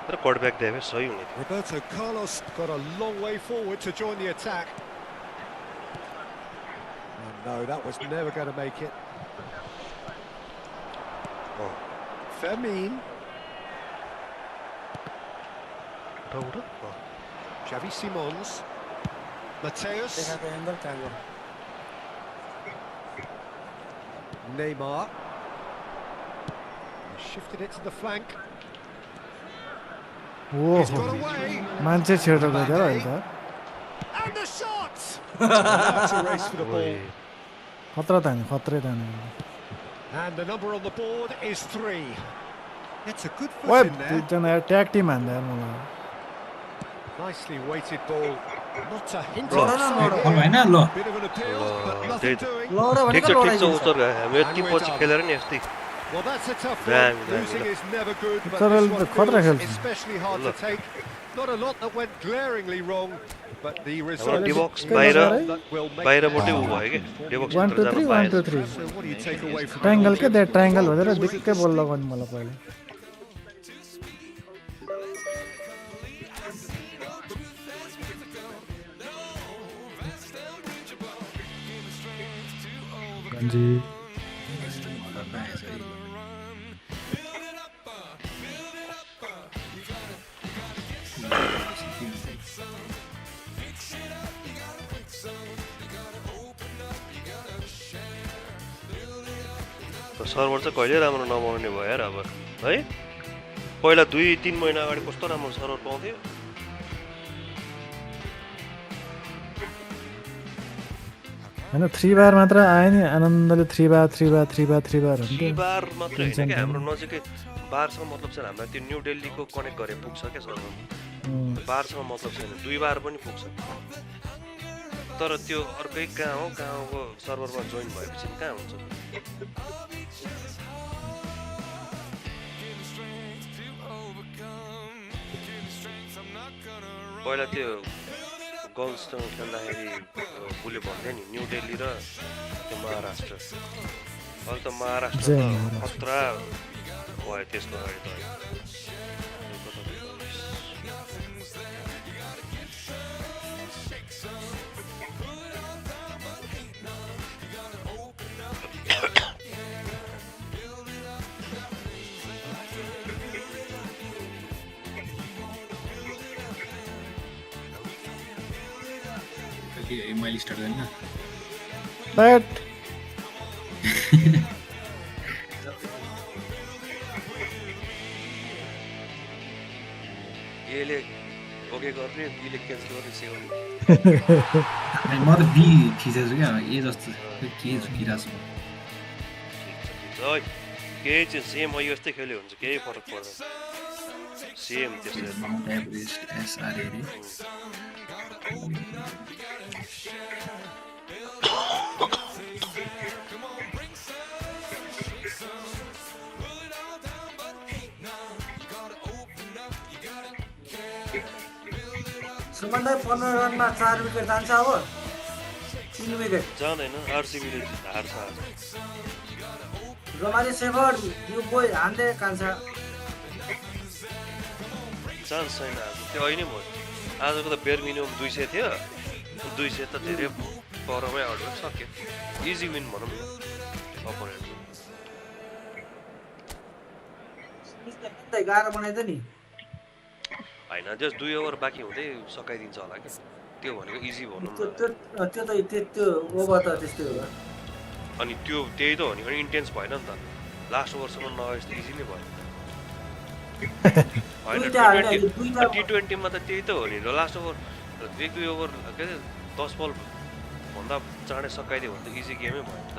तर कटब्याक दिए भए सही हुने Roberto Carlos got a long way forward to join the attack. Oh, no, that was never going to make it. Oh. Fermin. उठ Xavi Simons. Mateus. Neymar. Shifted it to the flank. He's got away. मान्छे छेडेर गएर अहिले त And the shot! That's a race for the ball. खतरा तान्यो खत्रै तान्यो And the number on the board is 3. It's a good ओए foot in there. दुईजना tag Tim हान्दा यार मलाई Nicely weighted ball. Not a hint Bro. of offside होइन here. ल Bit of an appeal, but nothing doing. लौरो ठिक भनेको छ लौरो ठिक छ उत्तर गयो हामी यति पछि खेलेर नि यस्तै Well, that's a tough Damn, one. damn, Losing damn. is never good, but Sorry, this one खतरा feels खेल्छ especially hard to Look. take. Not a lot that went glaringly wrong, but the हाम्रो result डिबक्स Sky बाहिर Sky? that will make बाहिरबाटै उ भयो कि डिबक्स 1 2 3 1 2 3 So what do you take away from triangle the के goal? त्यो triangle भनेर दिक्कै बल लगाउनु मलाई पहिले गन्जी सर्भर चाहिँ कहिले राम्रो नपाउने भयो यार अब है पहिला 2-3 महिना अगाडि कस्तो राम्रो सर्भर पाउँथ्यो होइन 3 बार मात्र आयो नि आनन्दले 3 बार 3 बार 3 बार 3 बार दुई हुन्थ्यो बार मात्रै होइन क्या हाम्रो नजिकै बारसम्म मतलब चाहिँ हामीलाई त्यो न्यू दिल्लीको कनेक्ट गरे पुग्छ क्या सर्भर बारसम्म मतलब छैन 2 बार पनि पुग्छ तर त्यो अर्कै गाउँको सर्भरमा जोइन भएपछि कहाँ हुन्छ पहिला त्यो गर्ल्ससँग खेल्दाखेरि उसले भन्थ्यो नि न्यू दिल्ली र त्यो महाराष्ट्र अहिले त महाराष्ट्र त खतरा भयो त्यसको अगाडि त मैले स्टार्ट गर्न But यसले ओके गर्ने बीले क्यान्सल गर्ने सेवन म त बी थिचेछु क्या ए जस्तो के झुकिरहेको छु केही चाहिँ सेम हो यस्तै खेल्यो हुन्छ केही फरक पर्दैन सेम त्यस्तो माउन्ट एभरेस्ट एसआर अरे सुमनलाई 15 रनमा 4 विकेट जान्छ अब 3 विकेट जाँदैन आरसीबीले हार्छ आज रमाली सेभर यो बोय हान्दै कान्छ चान्स छैन आज त्यो होइन म आजको त बेयर मिनिमम 200 थियो 200 त धेरै परमै आउट गर्न सक्यो इजी विन भनौँ न अपोनेन्ट गाह्रो बनाइदियो नि होइन जस्ट 2 ओभर बाँकी हुँदै सकाइदिन्छ होला कि त्यो भनेको इजी भनौँ न त्यो ओभर त त्यस्तै हो अनि त्यो त्यही त हो नि इन्टेन्स भएन नि त लास्ट ओभरसम्म नगए जस्तो इजी नै भयो होइन T20 मा त त्यही त हो नि लास्ट ओभर 1-2 ओभर के अरे 10 बल भन्दा चाँडै सकाइदियो भने त इजी गेमै भयो नि त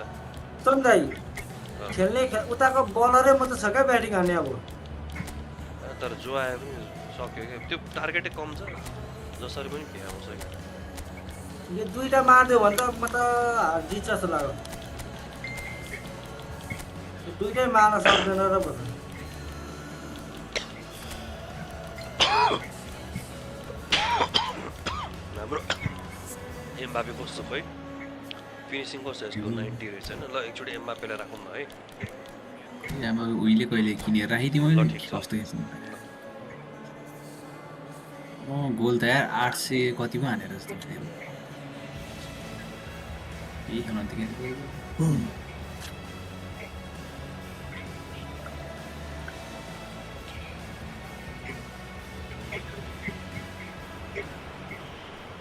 सन्दाई खेल्ने उताको बलरै म त छ क्या ब्याटिङ हान्ने अब तर जो आयो पनि सक्यो क्या त्यो टार्गेटै कम छ जसरी पनि भ्याउँछ यो दुईटा मार्दियो भने त म त जित्छ जस्तो लाग्यो दुईटै मार्न सक्दैन र भन्नु हाम्रो एमबापे कस्तो खोइ फिनिसिङ कस्तो यसको 90 रहेछ हैन ल एकचोटि एमबापेलाई राखौँ न है अब उहिले कहिले किनेर राखिदिउँ मैले कस्तो गोल त यार 800 कतिमा हानेर जस्तो यही खेल्न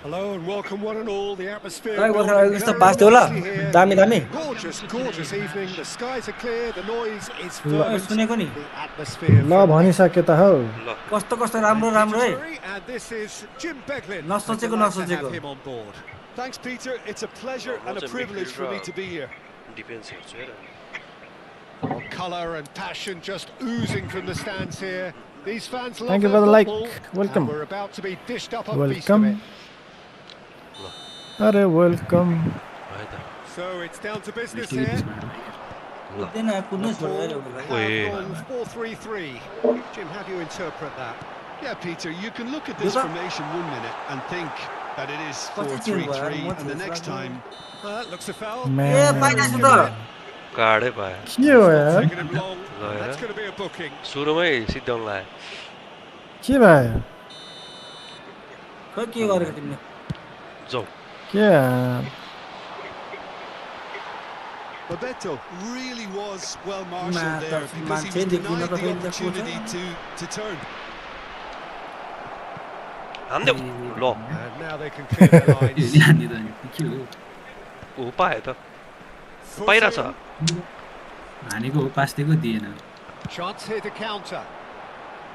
Hello and welcome one and all. The atmosphere. Gorgeous evening. The skies are clear. The noise is fervent. The atmosphere. ल भनिसके त हौ कस्तो राम्रो राम्रो है And this is Jim Beglin. नसोचेको have him on board. Thanks, Peter. It's a pleasure and a privilege for me to be here. Defense here. Colour and passion just oozing from the stands here. These fans love Thank you for the like. Welcome. We're about to be dished up a feast of it. Are welcome. So it's down to business here. 4-3-3. Jim, how do you interpret that? Yeah, Peter, you can look at this formation 1 minute and think that it is 4-3-3, and the next time... That looks a foul. कार्डै पायो के हो यार Taking him long. That's going to be a booking. सुरुमै सिद्धाउन लाग्यो के भयो खै के गरेको तिमीले जाऊ के Bebeto really was well marshalled there because he was denied the opportunity to turn. हान्देऊ ल And now they can clear their lines. ऊ पायो त पाइरहेछ हानेको हो पास दिएको दिएन Chance here to counter.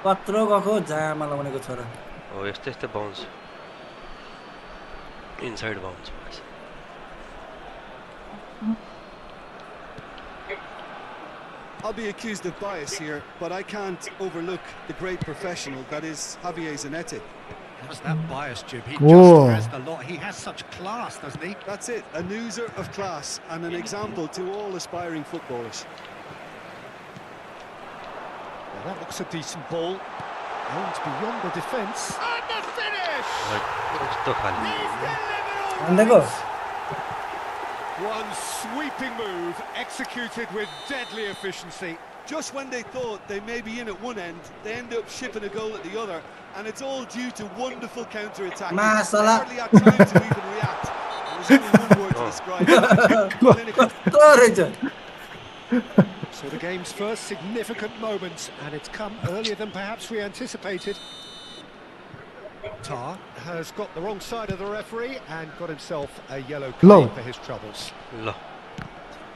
कत्रो गएको जामा लगाउनेको छोरा हो यस्तै यस्तै बाउन्स इनसाइड बाउन्स भएछ I'll be accused of bias here, but I can't overlook the great professional that is Javier Zanetti. How's that bias, Jim? He Whoa. just has the lot. He has such class, doesn't he? That's it, a newser of class and an example to all aspiring footballers. Well, that looks a decent ball. Aimed beyond the defence. And the finish! finish. कस्तो खाली भन्देको One sweeping move executed with deadly efficiency. Just when they thought they may be in at one end, they end up shipping a goal at the other, and it's all due to wonderful counter-attacking. They Masala. hardly had time to even react. There's only one word to describe it. Clinical. कस्तो रहेछ So the game's first significant moment, and it's come earlier than perhaps we anticipated. Tar has got the wrong side of the referee and got himself a yellow Low. card for his troubles. ल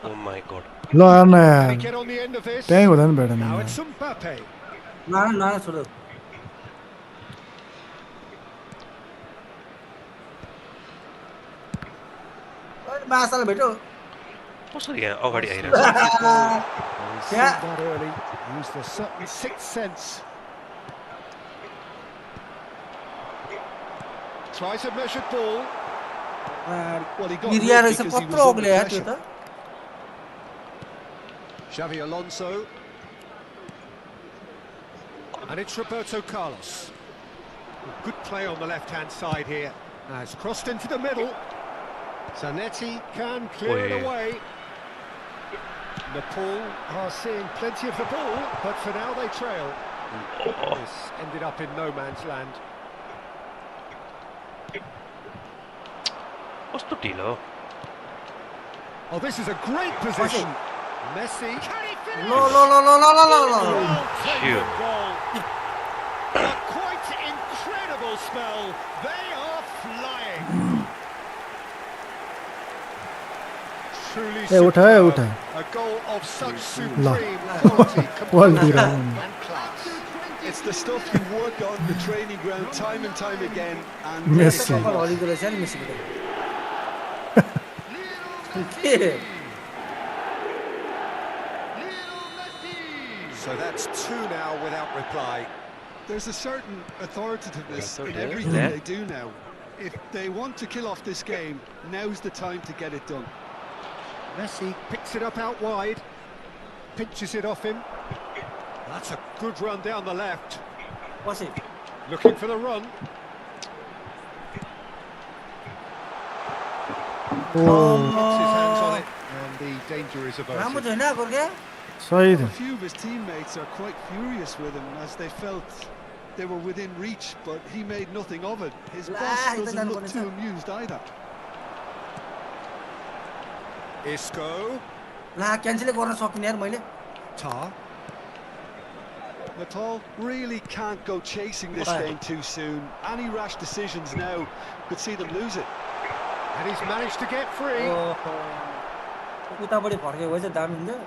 ओ माई God ल हेर्न Can he यार get on the end of this? त्यहीँ हुँदैन भेट Now नि it's Mbappe. नाना छोडो मासाले भेट्यो कसरी यहाँ अगाडि आइरहेको छ He's seen that early. Used a certain sixth sense. Tries a measured ball. Well, he got Giria rid रहेछ because he was कत्रो under अग्ले यार त्यो pressure. त Xavi Alonso. And it's Roberto Carlos. Good play on the left-hand side here. Now it's crossed into the middle. Zanetti can clear it away. Nepal are seeing plenty of the ball, but for now they trail. This ended up in no man's land. कस्तो ढिलो Oh, this is a great position. Messi. Can he finish? ल Phew. Goal. A quite incredible spell. They are flying. Truly ए उठा superb. उठा A goal of such ल supreme quality, quality composure रह्यो and class. It's the stuff you work on the training ground time and time again. And Messi. कपाल हल्लिँदो रहेछ नि मेसीको के So that's two now without reply. there's a certain authoritativeness in Yeah. everything Yeah. they do now. If they want to kill off this game, now's the time to get it done. Messi picks it up out wide, pinches it off him. That's a good run down the left. पछि Looking for the run. Gets his hands on it, and the danger is राम्रो averted. छैन गोर्खे सही A थियो few of his teammates are quite furious with him as they felt they were within reach, but he made nothing of it. His boss doesn't look too amused either. Isco. ला क्यान्सलै गर्न सकिनँ यार मैले Tar. Nepal really can't go chasing this Right. game too soon. Any rash decisions now could see them lose it. And he's managed to get free. उतापट्टि फर्केको भए चाहिँ दामी हुन्थ्यो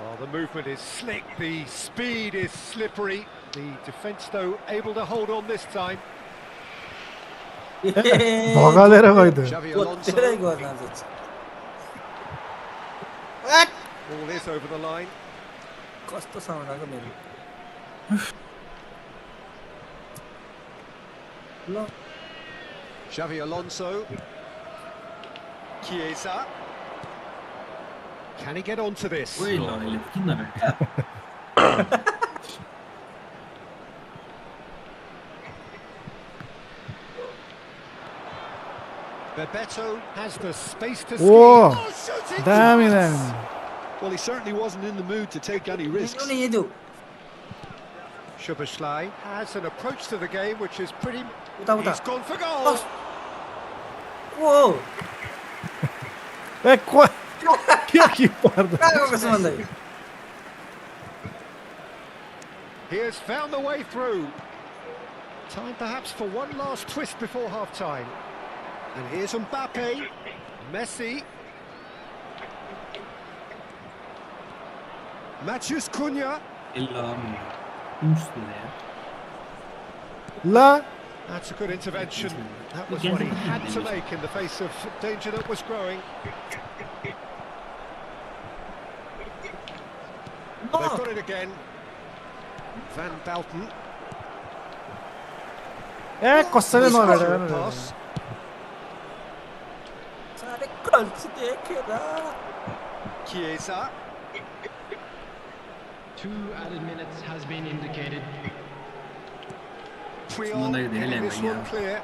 Oh, the movement is slick, the speed is slippery. The defence, though, able to hold on this time. भगालेर गइदियो Xavi धेरै Alonso. गर्न जान्छ Ball is over the line. कस्तो sound आएको मेरो ल Xavi Alonso. Chiesa. Can he get onto this? ओइ ल अहिले किन नभेट्यो Bebeto has the space to O skate. दामी दामी Well, he certainly wasn't in the mood to take any risks. नि Yadu Szoboszlai has an approach to the game which is pretty... उता उता He's gone for goal. ओ ए के पर्दा कहाँ गएको छु भन्दै He has found the way through. Time perhaps for one last twist before half-time. And here's Mbappe. Messi. Matheus Cunha. ल That's a good intervention. That was what he had to make in the face of danger that was growing. They've got it again. Van Balten. ए कसैले नभेटेर Good pass. सारे कल्च देखेर Chiesa. 2 added minutes has been indicated. Prion getting this one clear.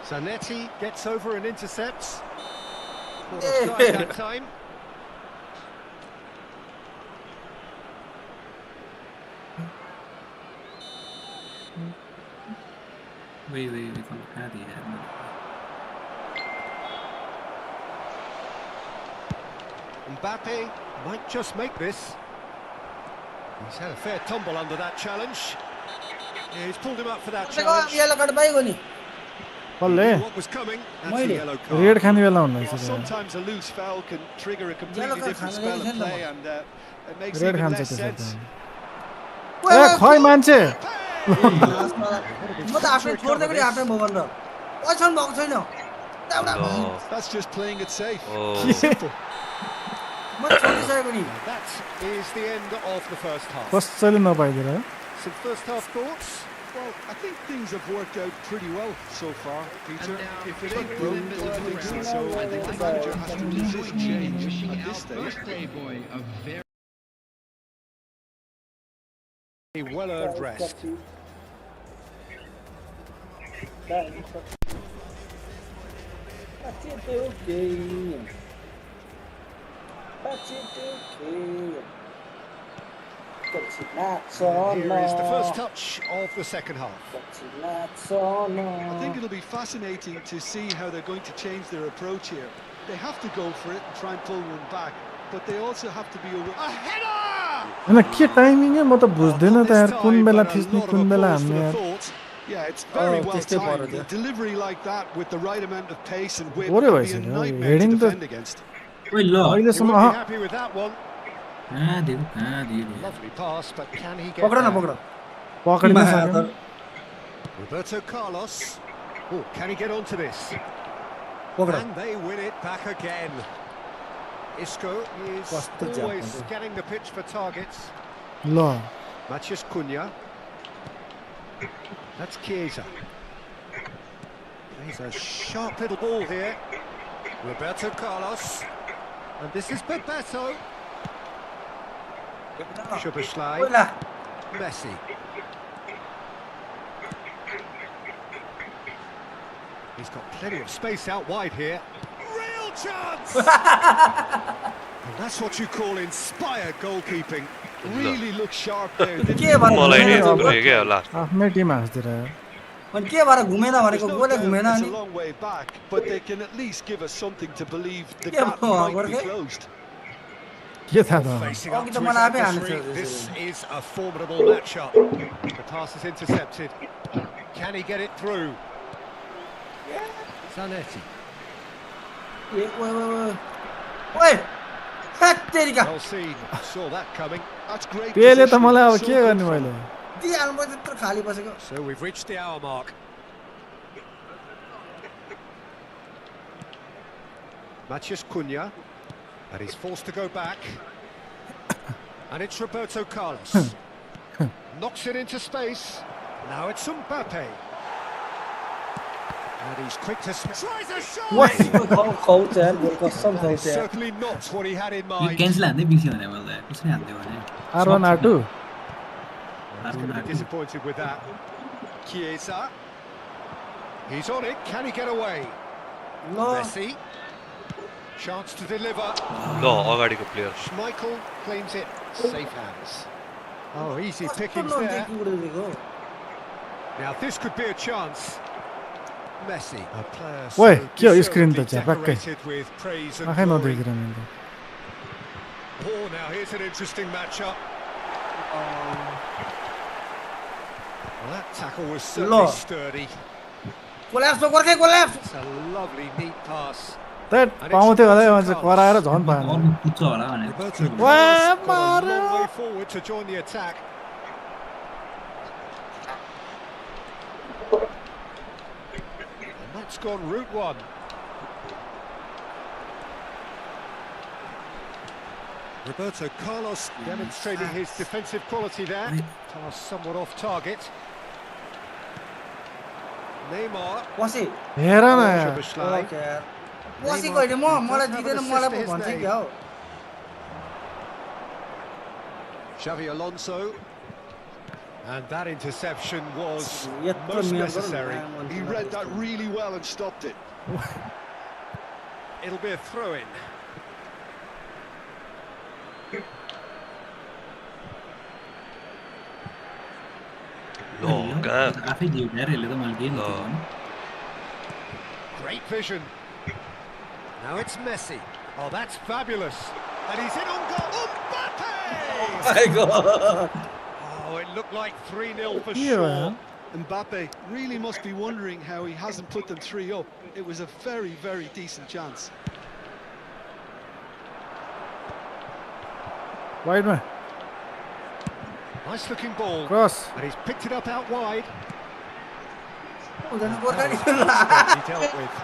Zanetti gets over and intercepts. Not offside that time. Wait, कौन कहाँ दिया है? Mbappe might just make this. He's had a fair tumble under that challenge. Yeah, he's pulled him up for that challenge. yellow card पाइगयो नि Knew what was coming. That's a yellow card. Red खाने बेला हुँदैन Well, रहेछ sometimes a loose foul can trigger a completely different spell of play, and it makes red even खान्छ less त्यसले sense. ए खै मान्छे म त आफै छोड्दै पनि आफ्नै मोबाइल र पछन भएको छैन That's just playing it safe. Oh. Simple. म छोडिसकेको नि That is the end of the first half. कसैले नपाइदिएर Some first half thoughts. Well, I think things have worked out pretty well so far, Peter. If it ain't broke, don't fix it. So I think the manager has to resist change at this stage. A well-earned rest. Here is the first touch of the second half. I think it'll be fascinating to see how they're going to change their approach here. They have to go for it and try and pull one back, but they also have to be aware. A header! हैन के timing है म त बुझ्दैन त यार कुन बेला थिच्ने कुन बेला हान्ने यार Yeah, it's very well त्यस्तै पर्यो timed. त्यो। A delivery like that with the right amount of pace and whip What would is be a it? nightmare Heading to the- defend against. Wait, lo. You अहिलेसम्म won't be happy with that one. कहाँ दियो? Lovely pass, but can he get पक्र न there? पक्र पक्रिन सक्यो Roberto Carlos. Oh, can he get onto this? पक्र And they win it back again. Isco is Kस्तो jump, always man. scanning the pitch for targets. ल Matias Cunha. That's Chiesa. There's a sharp little ball here. Roberto Carlos. And this is Bebeto. Szoboszlai. ओइला Messi. He's got plenty of space out wide here. Real chance! And that's what you call inspired goalkeeping. Really looks sharp there. के भएर मलाई नि घुमेन यस्तो अब? रह्यो क्या last आफ्नै टिम हाँस्दिएर अनि के भएर घुमेन There's भनेको no गोले doubt घुमेन it's अनि a long way back, but they can at least give us something to believe the Yeah, gap well, might be okay. closed. के थाहा त Facing up अघि to त his मलाई आफै adversary. हानेछ This is a formidable matchup. The pass is intercepted. Can he get it through? Zanetti. ओइ हेट तेरिका Well seen. Saw that coming. That's great. Pele त positioning, मलाई अब so के good गर्ने from- मैले दिइहाल्नु त्यत्रो खाली बसेको So we've reached the hour mark. Matias Cunha. And he's forced to go back. And it's Roberto Carlos. Knocks it into space. Now it's Mbappe. And he's quick to... Tries a shot! खुवाउँछ यार goal कसम That खुवाउँछ is यार certainly not what he had in यो mind. Cancel हान्दै बिर्स्यो भने मैले त कसरी हान्दियो भने R1 R2 He's going to be disappointed with that. Chiesa. He's on it. Can he get away? ल Messi. Chance to deliver. ल अगाडिको player Schmeichel claims it. Safe hands. Oh, easy कस्तो pickings लो there. देखि उडेको Now this could be a chance. Messi. A player Oi, so के हो screen त deservedly झ्यापक्कै decorated with praise and आँखै glory. नदेखेर मैले Oh, now here's an interesting matchup. Well, that tackle was certainly Lo. sturdy. Collapse गोर्खे collapse It's a lovely, neat pass. त्यही पाउँथ्यो होला है मान्छे कराएर झन् पाएन अर्को पुग्छ होला भने Roberto Wow, Carlos got a long Mario. way forward to join the attack. And that's gone route one. Roberto Carlos demonstrating his defensive quality there. Pass somewhat off target. Neymar. पछि हेर न यार Szoboszlai. ओके यार पछि कहिले म मलाई दिँदैन मलाई पो भन्छ क्या हो Xavi Alonso. And that interception was यत्रो most मिहिनेत necessary. गर्नु He read that really well and stopped it. It'll be a throw-in. No, कहाँ आफै दियो यार यसले त मैले दिएँ नि ल त्यो भने। Great vision. Now it's Messi. Oh, that's fabulous. And he's in on goal. Mbappe! Oh, it looked like 3-0 for sure. Mbappe really must be wondering how he hasn't put them 3 up. It was a very, very decent chance. Wide man. Nice looking ball. Cross. And he's picked it up out wide. हुँदैन He Gorkha dealt with.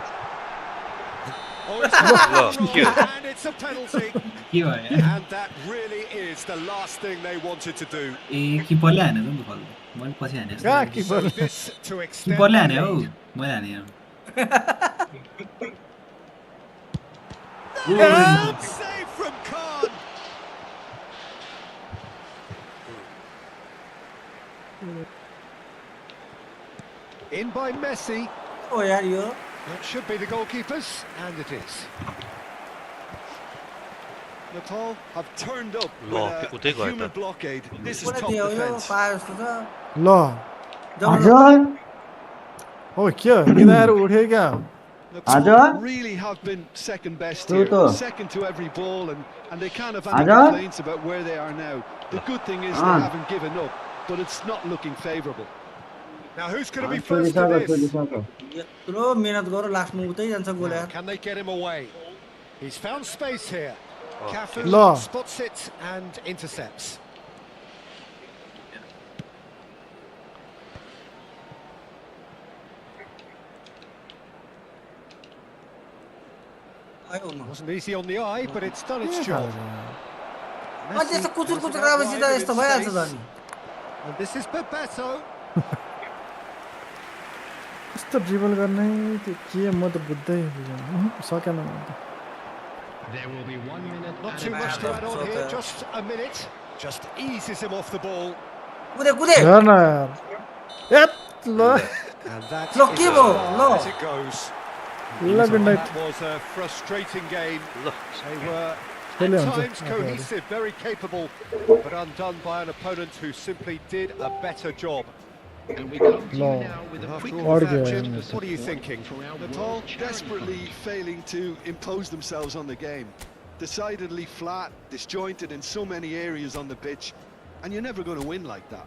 Oh, it's Look, cute. and it's a penalty. के भयो यार? And that really is the last thing they wanted to do. ए किपरले हाने त नि त बल। मैले पछि हाने जस्तो कहाँ लाग्यो। किपर So this to extend किपरले the हाने हौ। lead. मैले हाने यहाँ। Good save from Khan. In by Messi. ओ यार यो That should be the goalkeepers, and it is. Nepal have turned up Lo, with उतै a गयो human त। blockade. This is पुरा top दियो यो defence. पाए जस्तो छ ल हजुर हो के निदाएर उठ्यो क्या Nepal really have been second best here, Tuto. second to every ball, and they can't have any Ajay? complaints about where they are now. The good thing is they haven't given up, but it's not looking favourable. Now who's going to be first to this? यत्रो मेहनत गरौ लास्टमा उतै जान्छ गोल Now, यार can they get him away? He's found space here. Cafu Lo. spots it and intercepts. आयो न Wasn't easy on the eye, but it's done its job. अनि त्यस्तो कुचुर कुचुर गरेपछि त यस्तो भइहाल्छ त नि And this is Bebeto. यस्तो ड्रिबल गर्ने त्यो के म त बुझ्दै सकेन म त There will be 1 minute. Not too much to add on here, just a minute. Just eases him off the ball. कुदे कुदे हेर न यार एत ल And that's Look, give him, no. as it goes. ल good night That was a frustrating game. ल They were at Brilliant. times Okay. cohesive, very capable, but undone by an opponent who simply did a better job. And we come to you Lo. now with a quick After all Order. that, Jim, Just what are you thinking? around the Nepal world charity desperately fund. failing to impose themselves on the game. Decidedly flat, disjointed in so many areas on the pitch, and you're never going to win like that.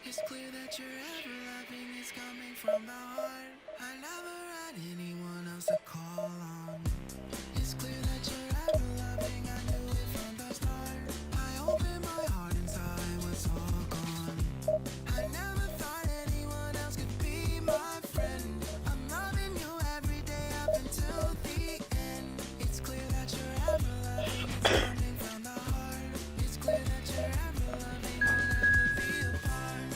It's clear that your ever loving is coming from the heart. I never had anyone else to call on. It's clear that you're ever loving, I knew it from the start. I opened my heart and saw it was all gone. I never thought anyone else could be my friend. I'm loving you every day up until the end. It's clear that you're ever loving, it's coming from the heart. It's clear that you're ever loving, we'll never be apart.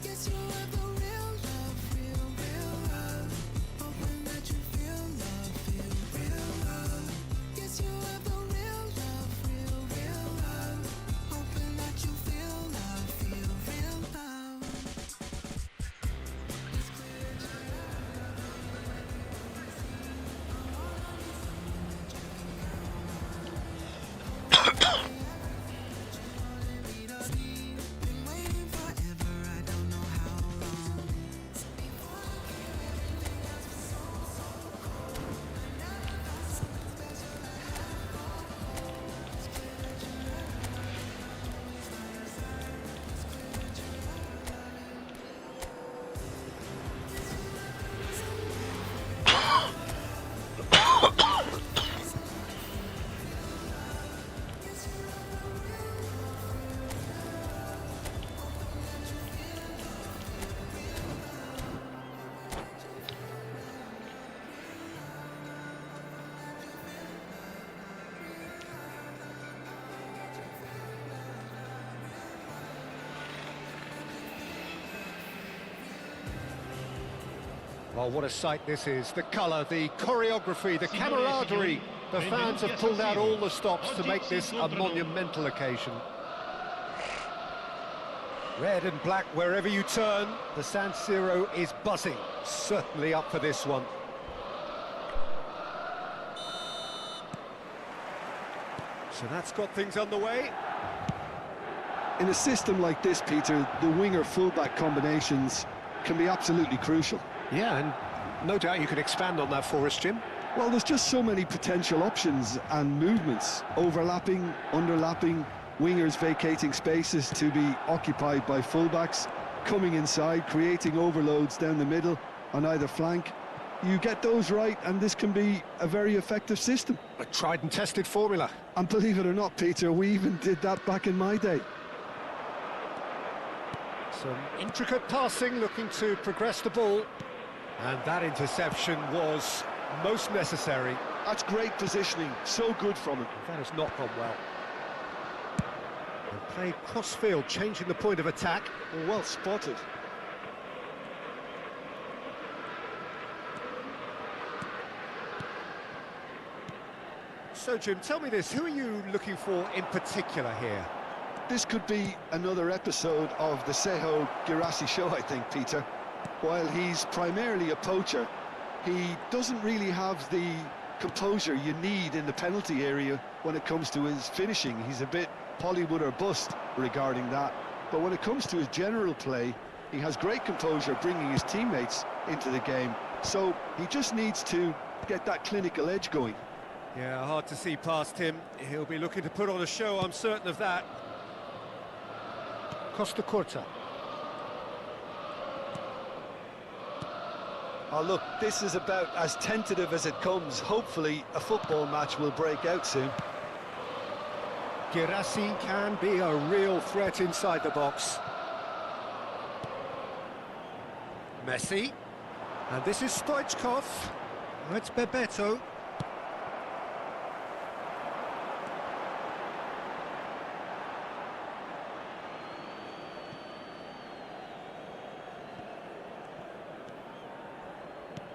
Guess you have the real love, real love. Hoping that you feel real love. Guess you have the real love, real love. Hoping that you feel real love. It's clear that you're ever been waiting forever, I don't know how long. Before I gave everything else was so cold. I never felt something special that had home. It's clear that you're ever loving, always by your side. It's clear that you're ever loving. Well, what a sight this is. The colour, the choreography, the camaraderie. The fans have pulled out all the stops to make this a monumental occasion. Red and black wherever you turn, the San Siro is buzzing. Certainly up for this one. So that's got things underway. In a system like this, Peter, the winger-fullback combinations can be absolutely crucial. Yeah, and no doubt you can expand on that for us, Jim. Well, there's just so many potential options and movements, overlapping, underlapping, wingers vacating spaces to be occupied by fullbacks, coming inside, creating overloads down the middle on either flank. You get those right, and this can be a very effective system. A tried and tested formula. And believe it or not, Peter, we even did that back in my day. Some intricate passing, looking to progress the ball. And that interception was most necessary. That's great positioning, so good from him. That has not gone well. And played cross-field, changing the point of attack. Well spotted. So, Jim, tell me this, who are you looking for in particular here? This could be another episode of the Seho Girassi show, I think, Peter. While he's primarily a poacher, he doesn't really have the composure you need in the penalty area when it comes to his finishing. He's a bit Hollywood or bust regarding that. But when it comes to his general play, he has great composure bringing his teammates into the game. So he just needs to get that clinical edge going. Yeah, hard to see past him. He'll be looking to put on a show, I'm certain of that. Costa Curta. Oh, look, this is about as tentative as it comes. Hopefully, a football match will break out soon. Girassi can be a real threat inside the box. Messi. And this is Stoichkov. It's Bebeto.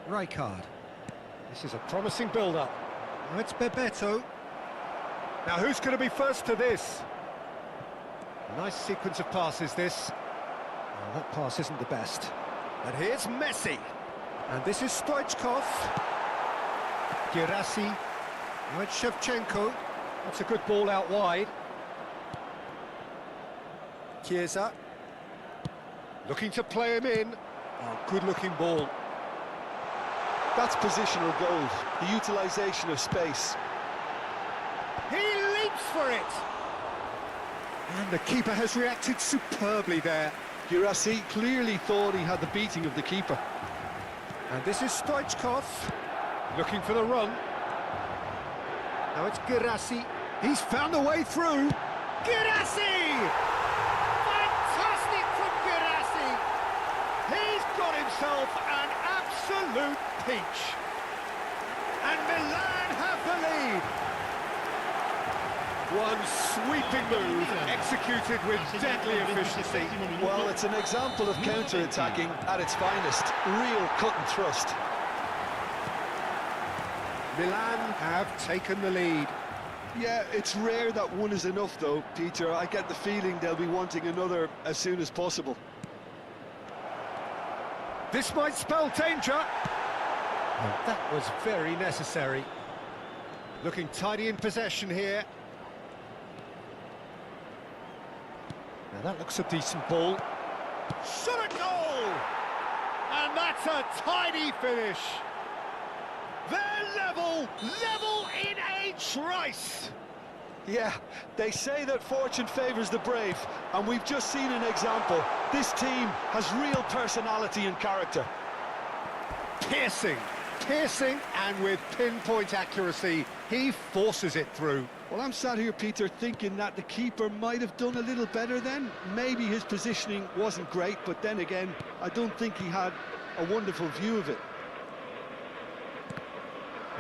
Rijkaard. This is a promising build-up. It's Bebeto. Now who's going to be first to this? A nice sequence of passes, this. Oh, that pass isn't the best. And here's Messi. And this is Stoichkov. Girassi. Now it's Shevchenko. That's a good ball out wide. Chiesa. Looking to play him in. Oh, good-looking ball. That's positional goal, the utilisation of space. He leaps for it! And the keeper has reacted superbly there. Girassi clearly thought he had the beating of the keeper. And this is Stoichkov, looking for the run. Now it's Girassi. He's found a way through. Girassi! Fantastic from Girassi! He's got himself an absolute peach. And Milan have the lead. One sweeping move, executed with deadly efficiency. Well, it's an example of counter-attacking at its finest. Real cut and thrust. Milan have taken the lead. Yeah, it's rare that one is enough though, Peter. I get the feeling they'll be wanting another as soon as possible. This might spell danger. And that was very necessary. Looking tidy in possession here. Now that looks a decent ball. Shot a goal! And that's a tidy finish. They're level in a trice. Yeah, they say that fortune favours the brave, and we've just seen an example. This team has real personality and character. Piercing, and with pinpoint accuracy, he forces it through. Well, I'm sat here, Peter, thinking that the keeper might have done a little better then. Maybe his positioning wasn't great, but then again, I don't think he had a wonderful view of it.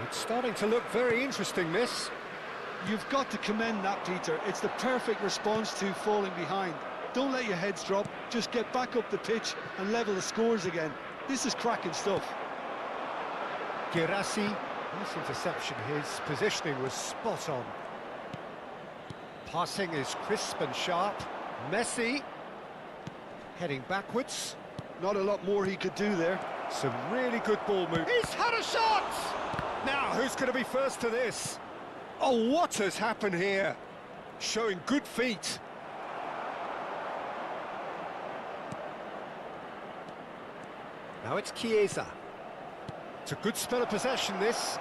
It's starting to look very interesting, this. You've got to commend that, Peter. It's the perfect response to falling behind. Don't let your heads drop, just get back up the pitch and level the scores again. This is cracking stuff. Girassi, nice interception, his positioning was spot on. Passing is crisp and sharp. Messi, heading backwards. Not a lot more he could do there. Some really good ball move. He's had a shot! Now, who's going to be first to this? Oh, what has happened here? Showing good feet. Now it's Chiesa. It's a good spell of possession, this.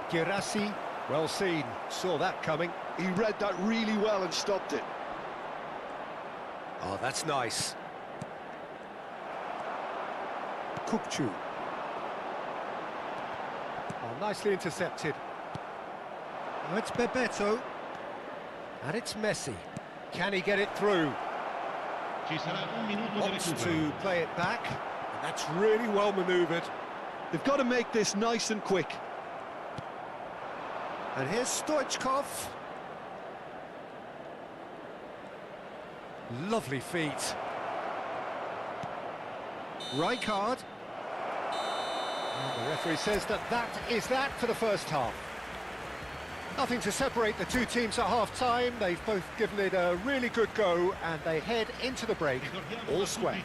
Girassi, well seen. Saw that coming. He read that really well and stopped it. Oh, that's nice. Kupchu. Oh, nicely intercepted. Now it's Bebeto. And it's Messi. Can he get it through? Opts to play it back. And that's really well manoeuvred. They've got to make this nice and quick. And here's Stoichkov. Lovely feet. Rijkaard. And the referee says that is that for the first half. Nothing to separate the two teams at half-time. They've both given it a really good go, and they head into the break all square.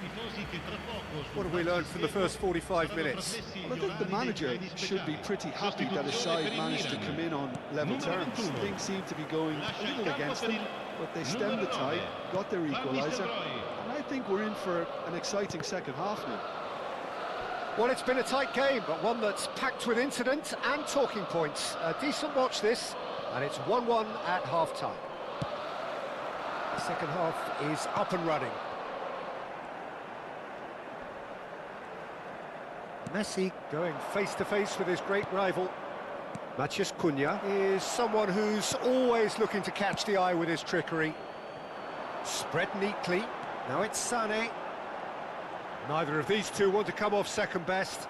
What have we learned from the first 45 minutes? Well, I think the manager should be pretty happy that his side managed to come in on level terms. Things seem to be going a little against them, but they stemmed the tide, got their equaliser, and I think we're in for an exciting second half now. Well, it's been a tight game, but one that's packed with incident and talking points. A decent watch this, and it's 1-1 at half-time. The second half is up and running. Messi going face-to-face with his great rival. Matheus Cunha is someone who's always looking to catch the eye with his trickery. Spread neatly. Now it's Sané. Neither of these two want to come off second best.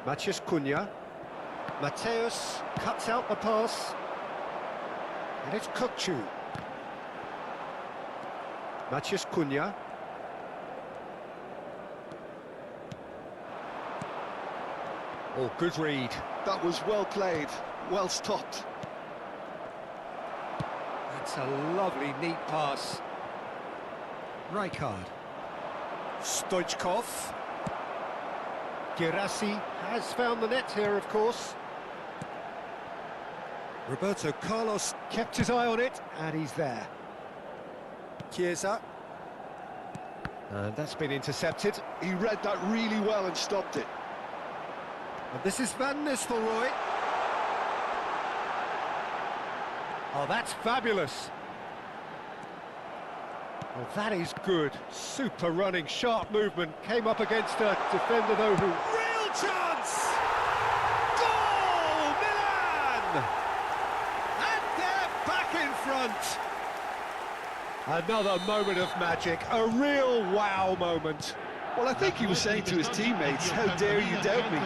Maciej Cunha. Mateus cuts out the pass. And it's Kukcu. Maciej Cunha. Oh, good read. That was well played, well stopped. That's a lovely, neat pass. Rijkaard. Stoichkov. Girassi has found the net here, of course. Roberto Carlos kept his eye on it, and he's there. Chiesa. And that's been intercepted. He read that really well and stopped it. And this is Van Nistelrooy. Oh, that's fabulous. Well, that is good. Super running, sharp movement. Came up against a defender, though, who... Real chance! Goal! Milan! And they're back in front. Another moment of magic. A real wow moment. Well, I think he was saying to his teammates, how dare you doubt me?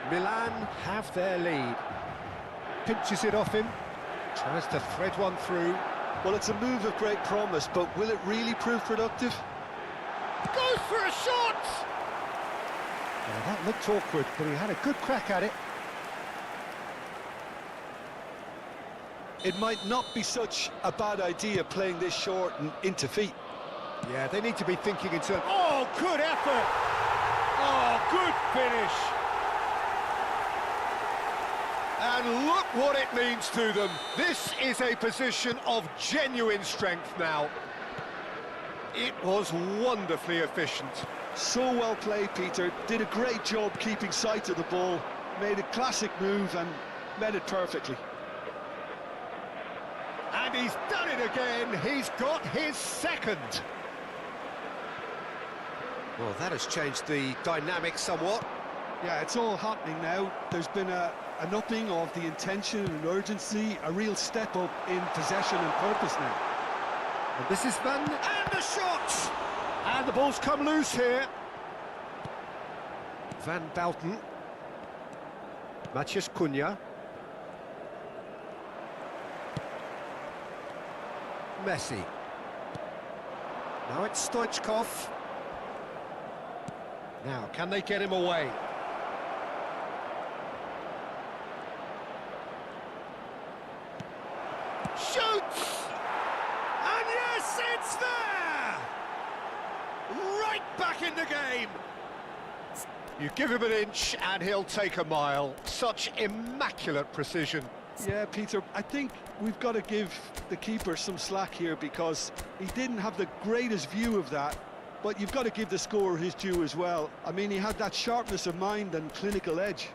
Milan have their lead. Pinches it off him. Tries to thread one through. Well, it's a move of great promise, but will it really prove productive? Goes for a shot! Well, that looked awkward, but he had a good crack at it. It might not be such a bad idea playing this short and into feet. Yeah, they need to be thinking in terms... Oh, good effort! Oh, good finish! And look what it means to them. This is a position of genuine strength now. It was wonderfully efficient. So well played, Peter. Did a great job keeping sight of the ball. Made a classic move and met it perfectly. And he's done it again. He's got his second. Well, that has changed the dynamic somewhat. Yeah, it's all happening now. There's been an upping of the intention and urgency, a real step up in possession and purpose now. And this is Van... And the shot! And the ball's come loose here. Van Bouten. Maciej Cunha. Messi. Now it's Stoichkov. Now, can they get him away? Shoots! And yes, it's there! Right back in the game! You give him an inch and he'll take a mile. Such immaculate precision. Yeah, Peter, I think we've got to give the keeper some slack here because he didn't have the greatest view of that, but you've got to give the scorer his due as well. I mean, he had that sharpness of mind and clinical edge.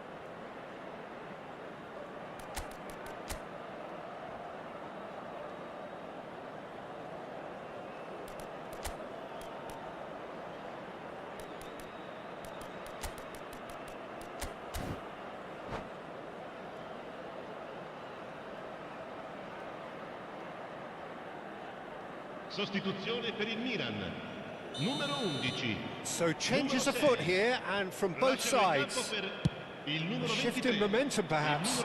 Sostituzione per il Milan. Numero 11. So changes afoot here and from both sides. Shift in momentum perhaps.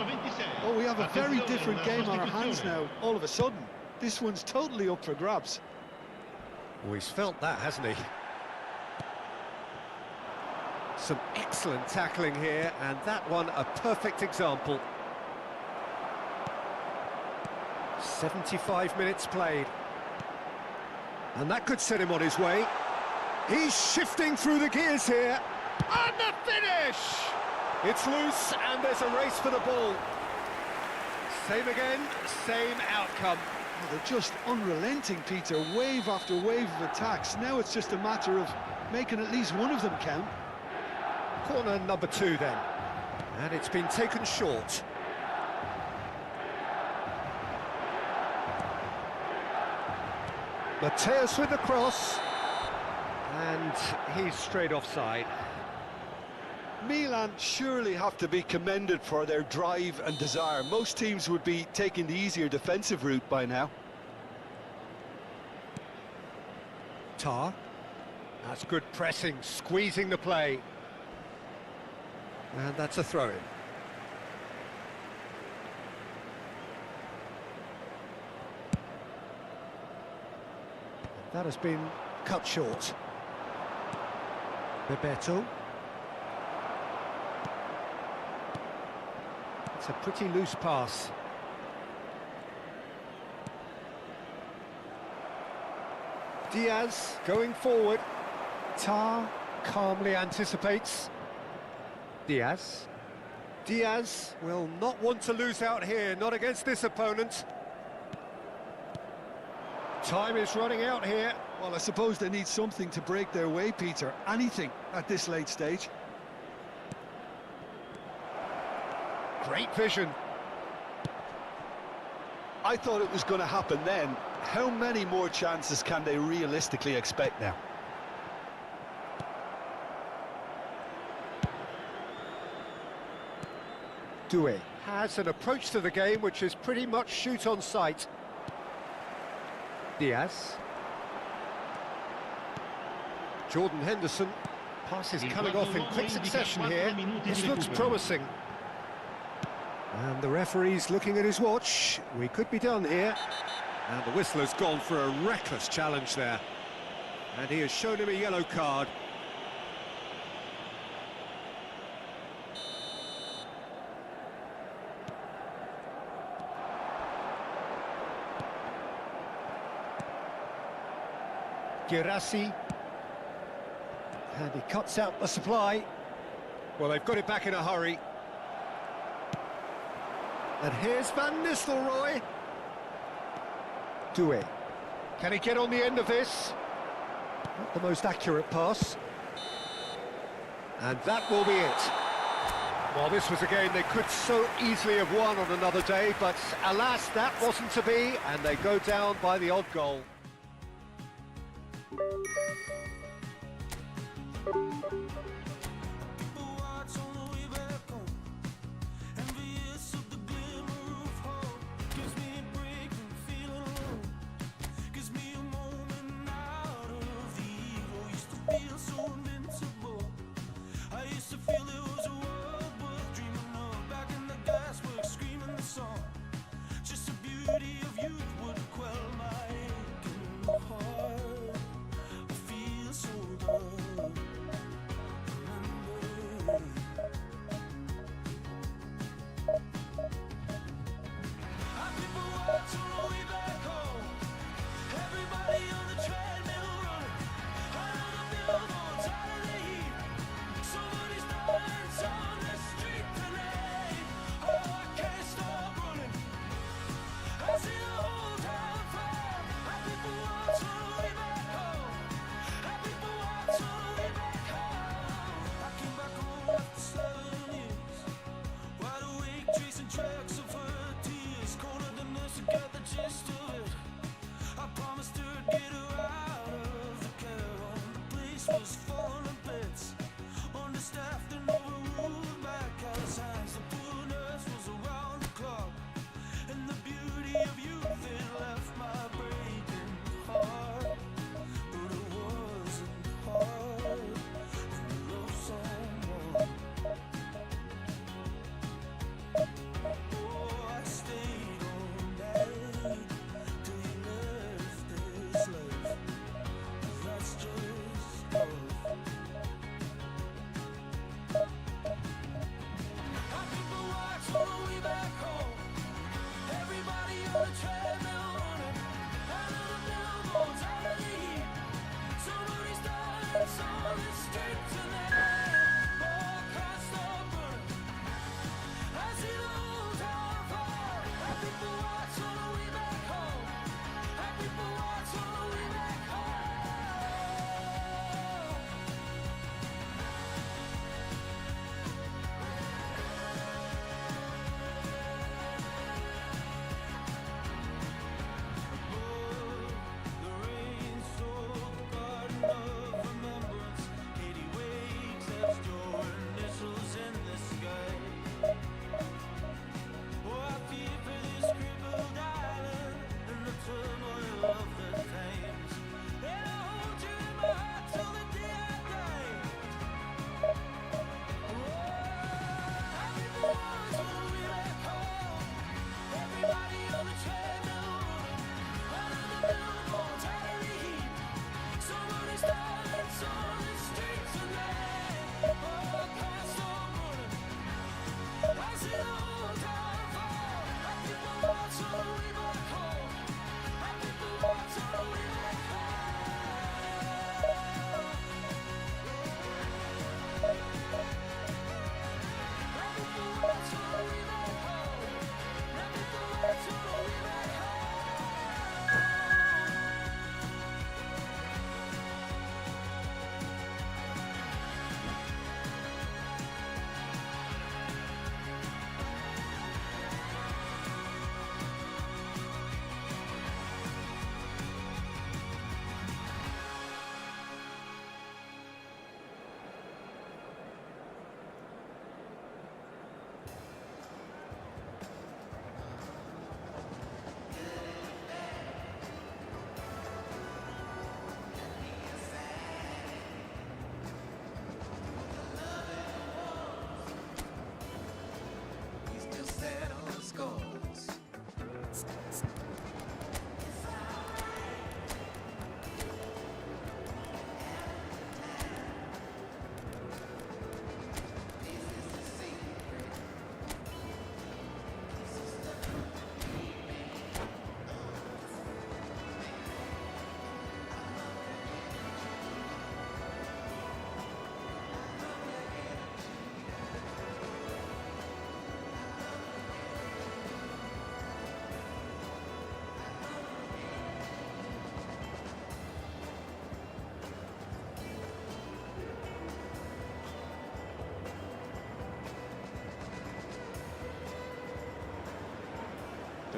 Oh, we have a very different game on our hands now, all of a sudden. This one's totally up for grabs. Oh, he's felt that, hasn't he? Some excellent tackling here, and that one a perfect example. 75 minutes played. And that could set him on his way. He's shifting through the gears here. And the finish! It's loose, and there's a race for the ball. Same again, same outcome. Oh, they're just unrelenting, Peter. Wave after wave of attacks. Now it's just a matter of making at least one of them count. Corner number 2 then. And it's been taken short. Mateus with the cross. And he's straight offside. Milan surely have to be commended for their drive and desire. Most teams would be taking the easier defensive route by now. Tar. That's good pressing, squeezing the play. And that's a throw-in. That has been cut short. Bebeto. It's a pretty loose pass. Diaz going forward. Tar calmly anticipates. Diaz. Diaz will not want to lose out here, not against this opponent. Time is running out here. Well, I suppose they need something to break their way, Peter. Anything at this late stage. Great vision. I thought it was going to happen then. How many more chances can they realistically expect now? Doué has an approach to the game which is pretty much shoot on sight. Diaz. Jordan Henderson. Passes coming off in quick succession here. This looks promising. And the referee's looking at his watch. We could be done here. And the whistler's gone for a reckless challenge there. And he has shown him a yellow card. Girassi. And he cuts out the supply. Well, they've got it back in a hurry. And here's Van Nistelrooy. Doué. Can he get on the end of this? Not the most accurate pass. And that will be it. Well, this was a game they could so easily have won on another day, but alas, that wasn't to be, and they go down by the odd goal.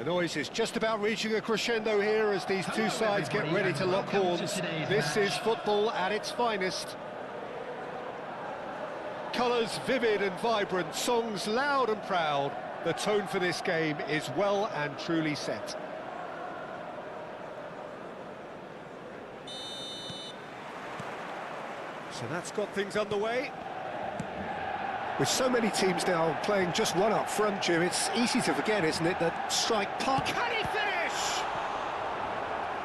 The noise is just about reaching a crescendo here as these two sides get ready to lock horns. This is football at its finest. Colours vivid and vibrant, songs loud and proud. The tone for this game is well and truly set. So that's got things underway. With so many teams now playing just one up front, Jim, it's easy to forget, isn't it, that strike part... Can he finish?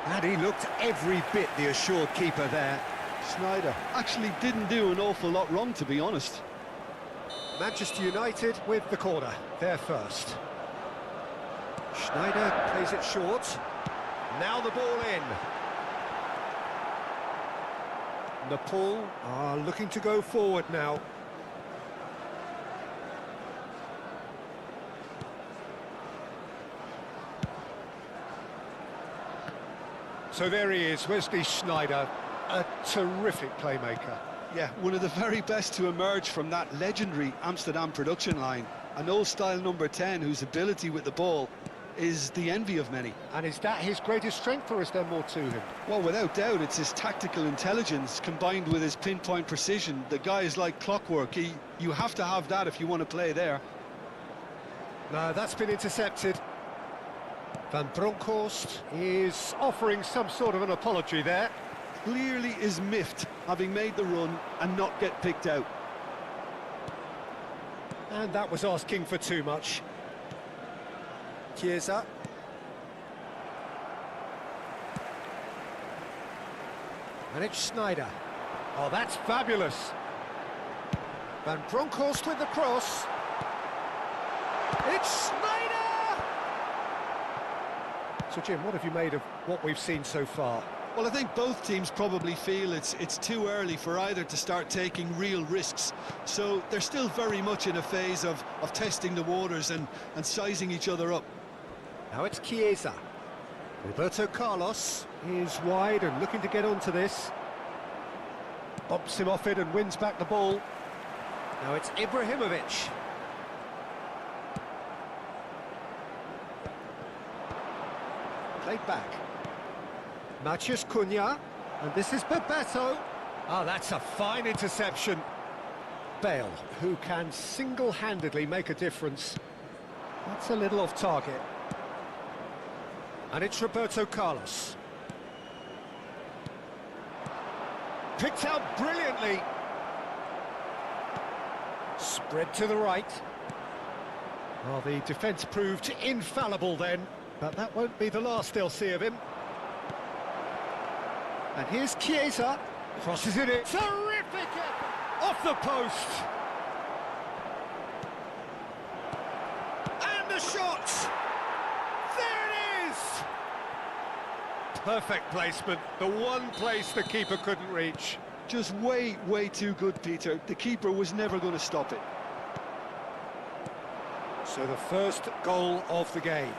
And he looked every bit the assured keeper there. Schneider actually didn't do an awful lot wrong, to be honest. Manchester United with the corner, there first. Schneider plays it short. Now the ball in. Nepal are looking to go forward now. So there he is, Wesley Schneider, a terrific playmaker. Yeah, one of the very best to emerge from that legendary Amsterdam production line. An old-style number 10 whose ability with the ball is the envy of many. And is that his greatest strength, or is there more to him? Well, without doubt, it's his tactical intelligence combined with his pinpoint precision. The guy is like clockwork. You have to have that if you want to play there. No, that's been intercepted. Van Bronckhorst is offering some sort of an apology there. Clearly is miffed, having made the run and not get picked out. And that was asking for too much. Chiesa. And it's Schneider. Oh, that's fabulous. Van Bronckhorst with the cross. It's Schneider! So, Jim, what have you made of what we've seen so far? Well, I think both teams probably feel it's too early for either to start taking real risks. So they're still very much in a phase of testing the waters and sizing each other up. Now it's Chiesa. Roberto Carlos is wide and looking to get onto this. Bumps him off it and wins back the ball. Now it's Ibrahimovic. Played back. Matheus Cunha, and this is Bebeto. Oh, that's a fine interception. Bale, who can single-handedly make a difference. That's a little off target. And it's Roberto Carlos. Picked out brilliantly. Spread to the right. Well, the defence proved infallible then, but that won't be the last they'll see of him. And here's Chiesa, crosses it in. Terrific! Off the post! And the shot! There it is! Perfect placement, the one place the keeper couldn't reach. Just way too good, Peter. The keeper was never going to stop it. So the first goal of the game.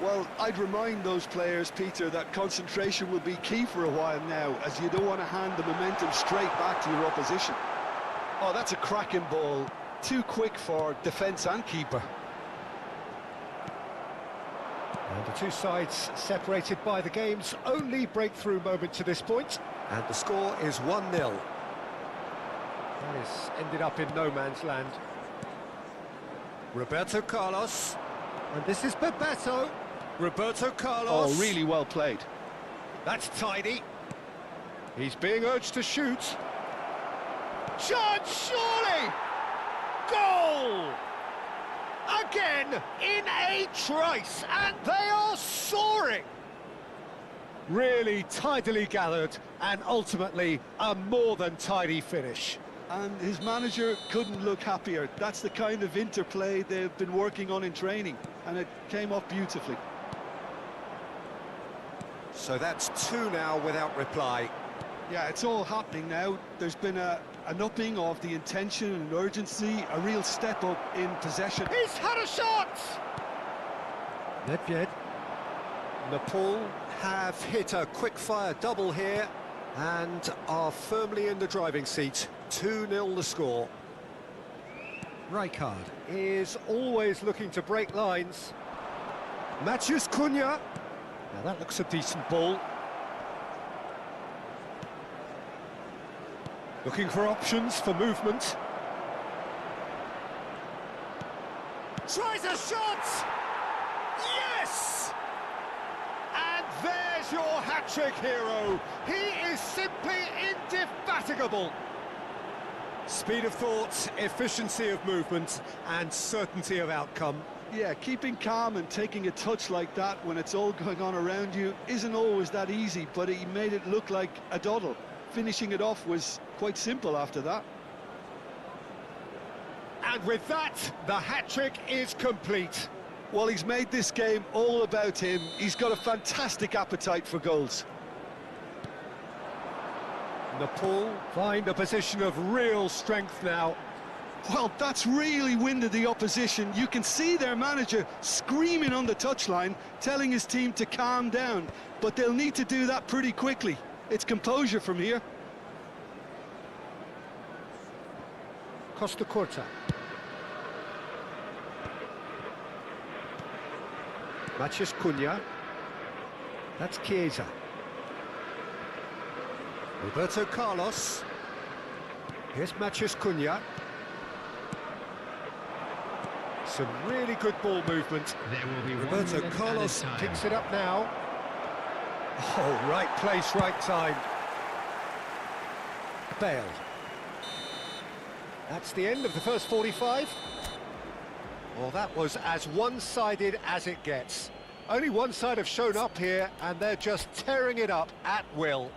Well, I'd remind those players, Peter, that concentration will be key for a while now, as you don't want to hand the momentum straight back to your opposition. Oh, that's a cracking ball. Too quick for defence and keeper. And the two sides separated by the game's only breakthrough moment to this point. And the score is 1-0. This ended up in no man's land. Roberto Carlos. And this is Bebeto. Roberto Carlos. Oh, really well played. That's tidy. He's being urged to shoot. Chance, surely! Goal! Again, in a trice, and they are soaring! Really tidily gathered, and ultimately a more than tidy finish. And his manager couldn't look happier. That's the kind of interplay they've been working on in training, and it came off beautifully. So that's two now without reply. Yeah, it's all happening now. There's been an upping of the intention and urgency, a real step up in possession. He's had a shot! Nedved. Nepal have hit a quick-fire double here and are firmly in the driving seat. 2-0 the score. Rijkaard is always looking to break lines. Matheus Cunha. Now that looks a decent ball. Looking for options for movement. Tries a shot! Yes! And there's your hat-trick hero. He is simply indefatigable. Speed of thought, efficiency of movement, and certainty of outcome. Yeah, keeping calm and taking a touch like that when it's all going on around you isn't always that easy, but he made it look like a doddle. Finishing it off was quite simple after that. And with that, the hat-trick is complete. Well, he's made this game all about him. He's got a fantastic appetite for goals. Nepal find a position of real strength now. Well, that's really winded the opposition. You can see their manager screaming on the touchline, telling his team to calm down. But they'll need to do that pretty quickly. It's composure from here. Costa Curta. Matheus Cunha. That's Chiesa. Roberto Carlos. Here's Matheus Cunha. Some really good ball movement. Roberto Carlos picks it up now. Oh, right place, right time. Bale. That's the end of the first 45. Well, that was as one-sided as it gets. Only one side have shown up here, and they're just tearing it up at will.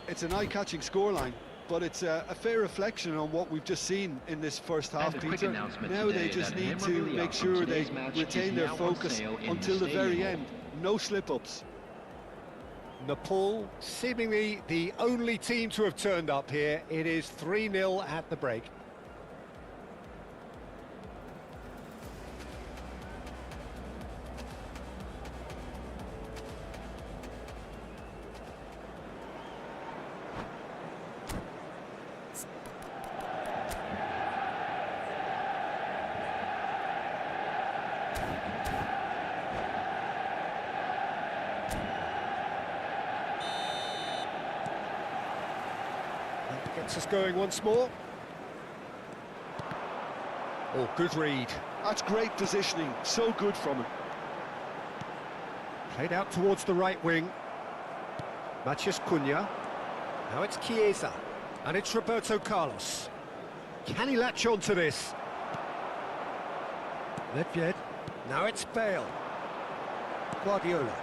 It's an eye-catching scoreline, but it's a fair reflection on what we've just seen in this first half, Peter. Now they just need to make sure they retain their focus until the very end. No slip-ups. Nepal, seemingly the only team to have turned up here. It is 3-0 at the break. Gets us going once more. Oh, good read. That's great positioning, so good from him. Played out towards the right wing. Matheus Cunha. Now it's Chiesa. And it's Roberto Carlos. Can he latch on to this? Nedved. Now it's Bale. Guardiola.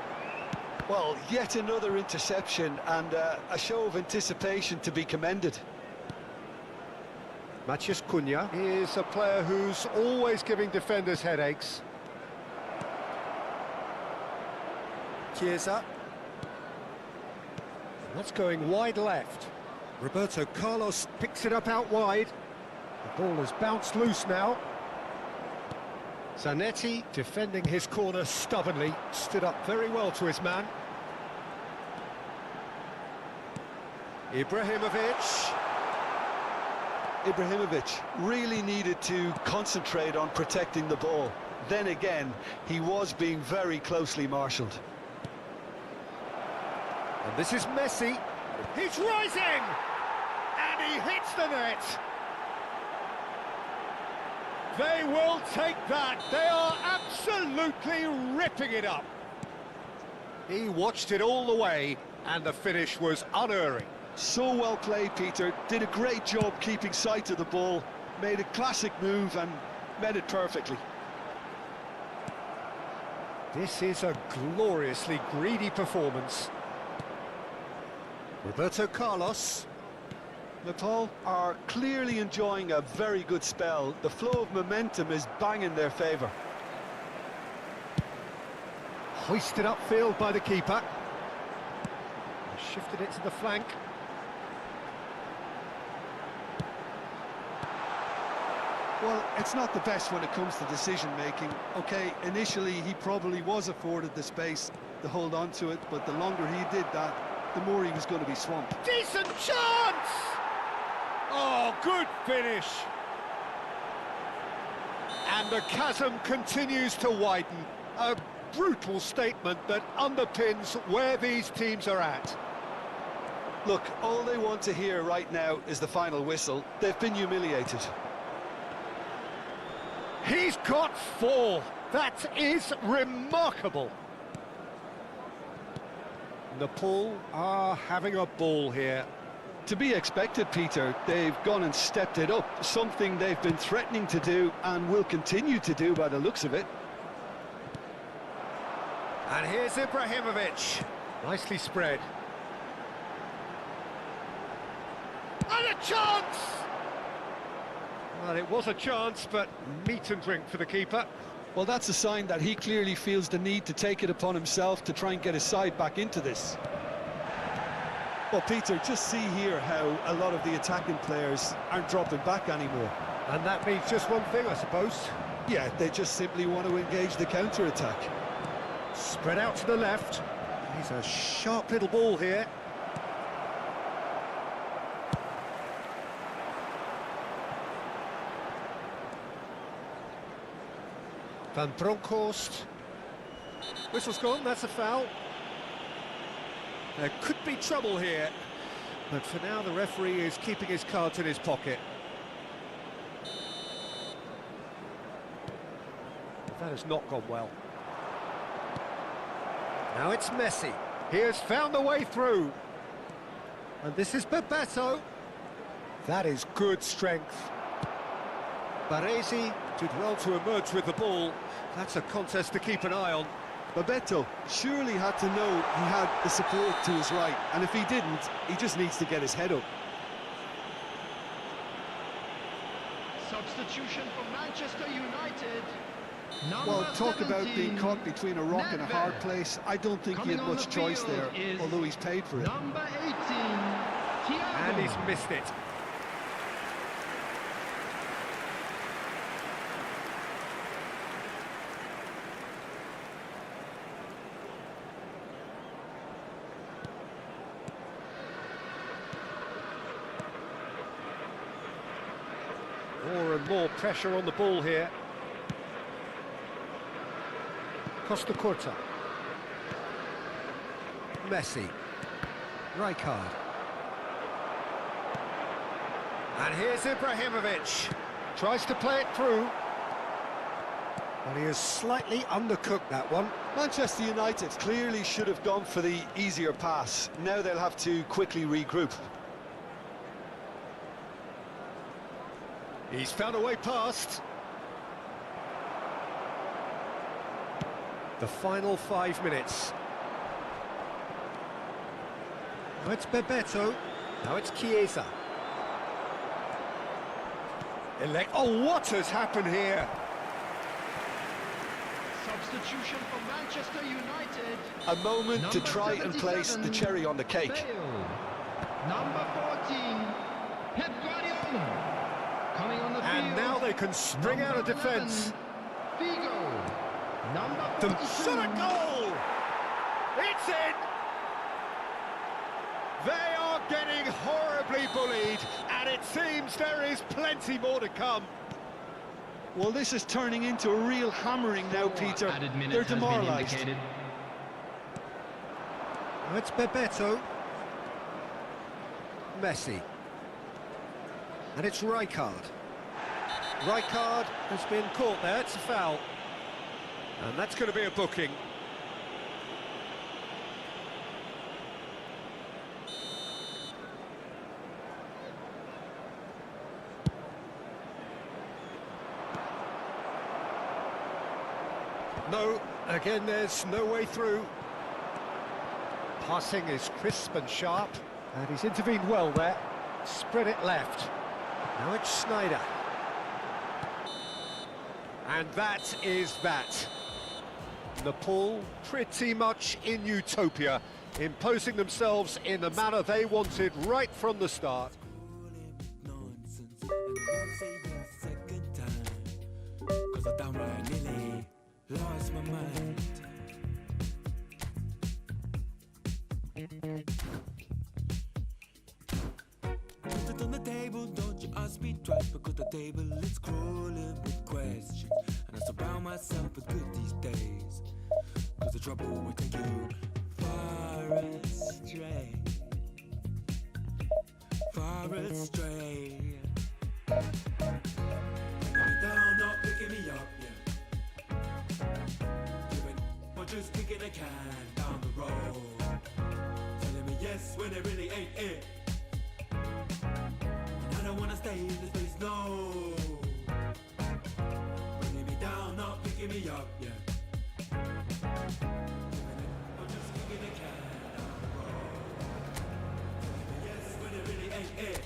Well, yet another interception and a show of anticipation to be commended. Matheus Cunha is a player who's always giving defenders headaches. Chiesa. That's going wide left. Roberto Carlos picks it up out wide. The ball has bounced loose now. Zanetti defending his corner stubbornly, stood up very well to his man. Ibrahimovic really needed to concentrate on protecting the ball. Then again, he was being very closely marshalled. And this is Messi. He's rising! And he hits the net! They will take that. They are absolutely ripping it up. He watched it all the way, and the finish was unerring. So well played, Peter. Did a great job keeping sight of the ball. Made a classic move and met it perfectly. This is a gloriously greedy performance. Roberto Carlos. Nepal are clearly enjoying a very good spell. The flow of momentum is bang in their favour. Hoisted upfield by the keeper. Shifted it to the flank. Well, it's not the best when it comes to decision-making. OK, initially he probably was afforded the space to hold on to it, but the longer he did that, the more he was going to be swamped. Decent chance! Oh, good finish. And the chasm continues to widen. A brutal statement that underpins where these teams are at. Look, all they want to hear right now is the final whistle. They've been humiliated. He's got 4. That is remarkable. Nepal are having a ball here. To be expected, Peter. They've gone and stepped it up, something they've been threatening to do and will continue to do by the looks of it. And here's Ibrahimovic. Nicely spread. And a chance! Well, it was a chance, but meat and drink for the keeper. Well, that's a sign that he clearly feels the need to take it upon himself to try and get his side back into this. Well, Peter, just see here how a lot of the attacking players aren't dropping back anymore. And that means just one thing, I suppose. Yeah, they just simply want to engage the counter-attack. Spread out to the left. He's a sharp little ball here. Van Bronckhorst. Whistle's gone, that's a foul. There could be trouble here, but for now the referee is keeping his cards in his pocket. That has not gone well. Now it's Messi. He has found the way through. And this is Bebeto. That is good strength. Baresi did well to emerge with the ball. That's a contest to keep an eye on. Bebeto surely had to know he had the support to his right, and if he didn't, he just needs to get his head up. Substitution for Manchester United. Well, talk about being caught between a rock and a hard place. I don't think he had much choice there, although he's paid for it. Number 18, Thiago. And he's missed it. More and more pressure on the ball here. Costa Curta. Messi. Rijkaard. And here's Ibrahimovic. Tries to play it through. But he has slightly undercooked that one. Manchester United clearly should have gone for the easier pass. Now they'll have to quickly regroup. He's found a way past. The final 5 minutes. Now it's Bebeto. Now it's Chiesa. Oh, what has happened here? Substitution for Manchester United. A moment to try and place the cherry on the cake. Bale. Number 14, Pep Guardiola. Coming on the field. And now they can spring out of defence. Figo. Number The 42. shot a goal! It's in! They are getting horribly bullied, and it seems there is plenty more to come. Well, this is turning into a real hammering now, Peter. They're demoralised. Now it's Bebeto. Messi. And it's Rijkaard. Rijkaard has been caught there, it's a foul. And that's going to be a booking. No, again there's no way through. Passing is crisp and sharp, and he's intervened well there. Spread it left. Now it's Snyder. And that is that. Nepal pretty much in utopia, imposing themselves in the manner they wanted right from the start. Lost my mind. Put it on the table, don't you ask me twice, because the table is crawling with questions, and I surround myself with good these days. trouble will take you far astray. Far astray. Picking me down, not picking me up, yeah. Giving or just kicking a can down the road. Telling me yes when it really ain't it. And I don't wanna stay in this place, no. Bringing me down, not picking me up, yeah. Or just kicking a can down the road. Telling me yes when it really ain't it.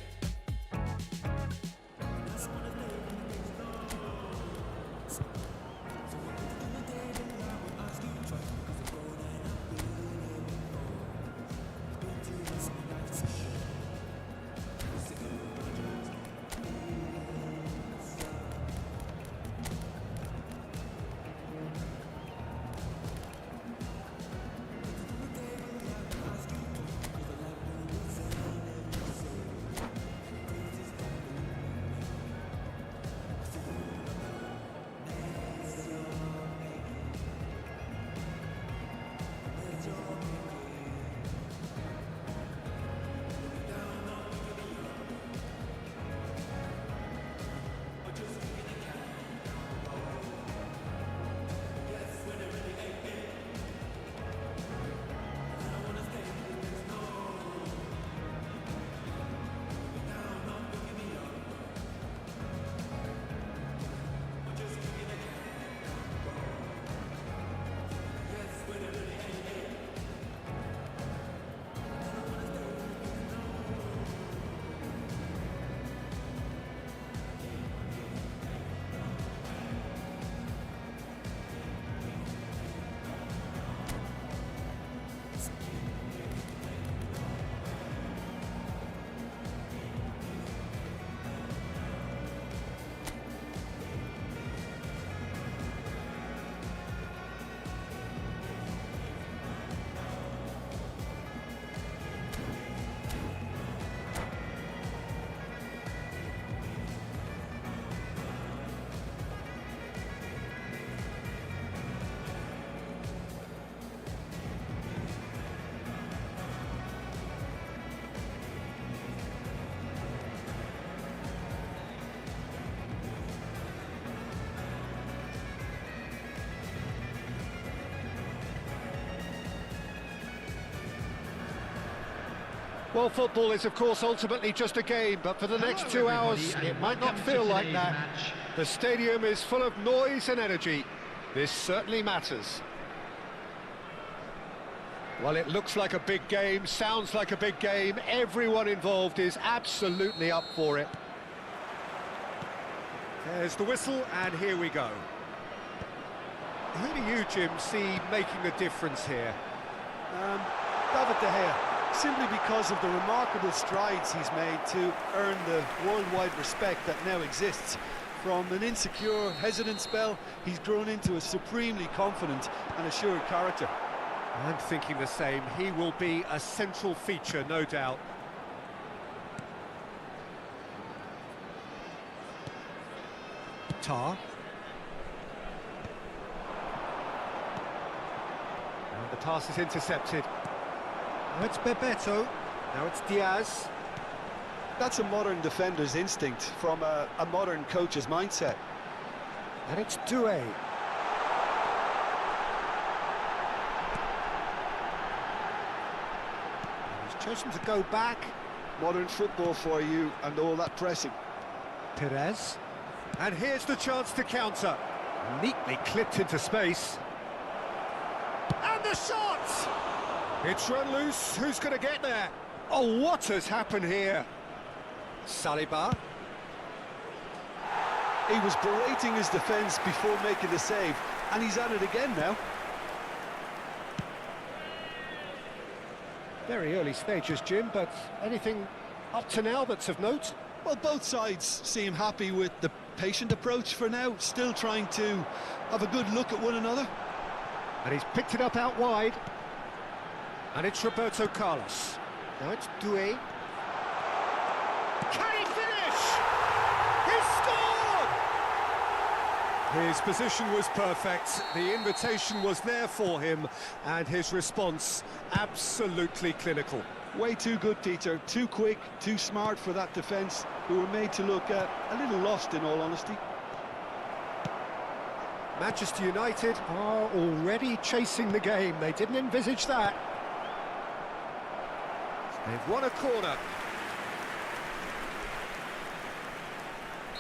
Well, football is, of course, ultimately just a game, but for the next 2 hours, it might not feel like that. The stadium is full of noise and energy. This certainly matters. Well, it looks like a big game, sounds like a big game. Everyone involved is absolutely up for it. There's the whistle, and here we go. Who do you, Jim, see making the difference here? David De Gea. Simply because of the remarkable strides he's made to earn the worldwide respect that now exists. From an insecure, hesitant spell, he's grown into a supremely confident and assured character. I'm thinking the same. He will be a central feature, no doubt. Tar. And the pass is intercepted. Now it's Bebeto, now it's Diaz. That's a modern defender's instinct from a modern coach's mindset. And it's Doué. He's chosen to go back. Modern football for you and all that pressing. Perez. And here's the chance to counter. Neatly clipped into space. And the shot! It's run loose, who's going to get there? Oh, what has happened here? Saliba. He was berating his defence before making the save, and he's at it again now. Very early stages, Jim, but anything up to now that's of note? Well, both sides seem happy with the patient approach for now, still trying to have a good look at one another. And he's picked it up out wide. And it's Roberto Carlos. Now it's Doué. Can he finish? He scored! His position was perfect, the invitation was there for him, and his response absolutely clinical. Way too good, Peter. Too quick, too smart for that defence, who were made to look a little lost, in all honesty. Manchester United are already chasing the game. They didn't envisage that. They've won a corner.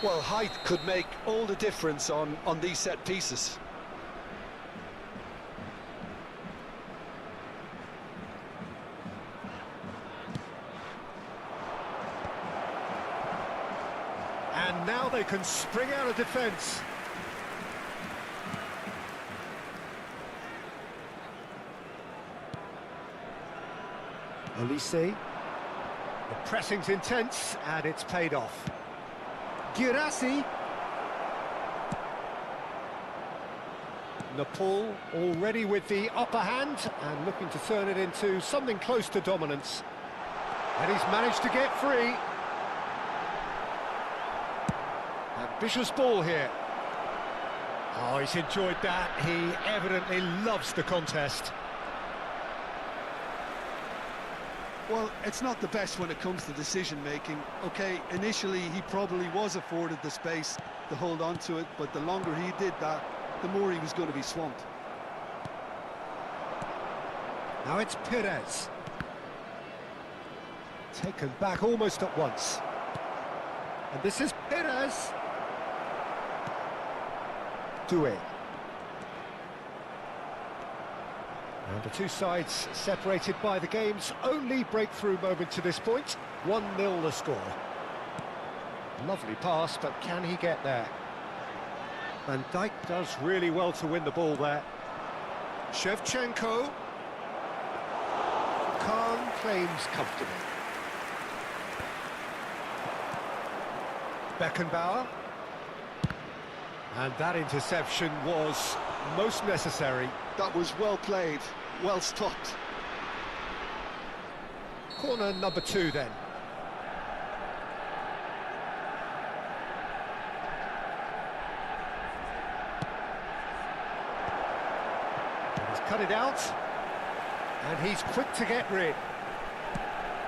Well, height could make all the difference on these set pieces. And now they can spring out of defence. Olise. The pressing's intense, and it's paid off. Girassi. Nepal already with the upper hand and looking to turn it into something close to dominance. And he's managed to get free. Ambitious ball here. Oh, he's enjoyed that. He evidently loves the contest. Well, it's not the best when it comes to decision-making. OK, initially he probably was afforded the space to hold on to it, but the longer he did that, the more he was going to be swamped. Now it's Perez. Taken back almost at once. And this is Perez. Doué. And the two sides separated by the game's only breakthrough moment to this point. 1-0 the score. Lovely pass, but can he get there? Van Dijk does really well to win the ball there. Shevchenko. Khan claims comfortably. Beckenbauer. And that interception was most necessary. That was well played, well stopped. Corner number 2 then. And he's cut it out. And he's quick to get rid.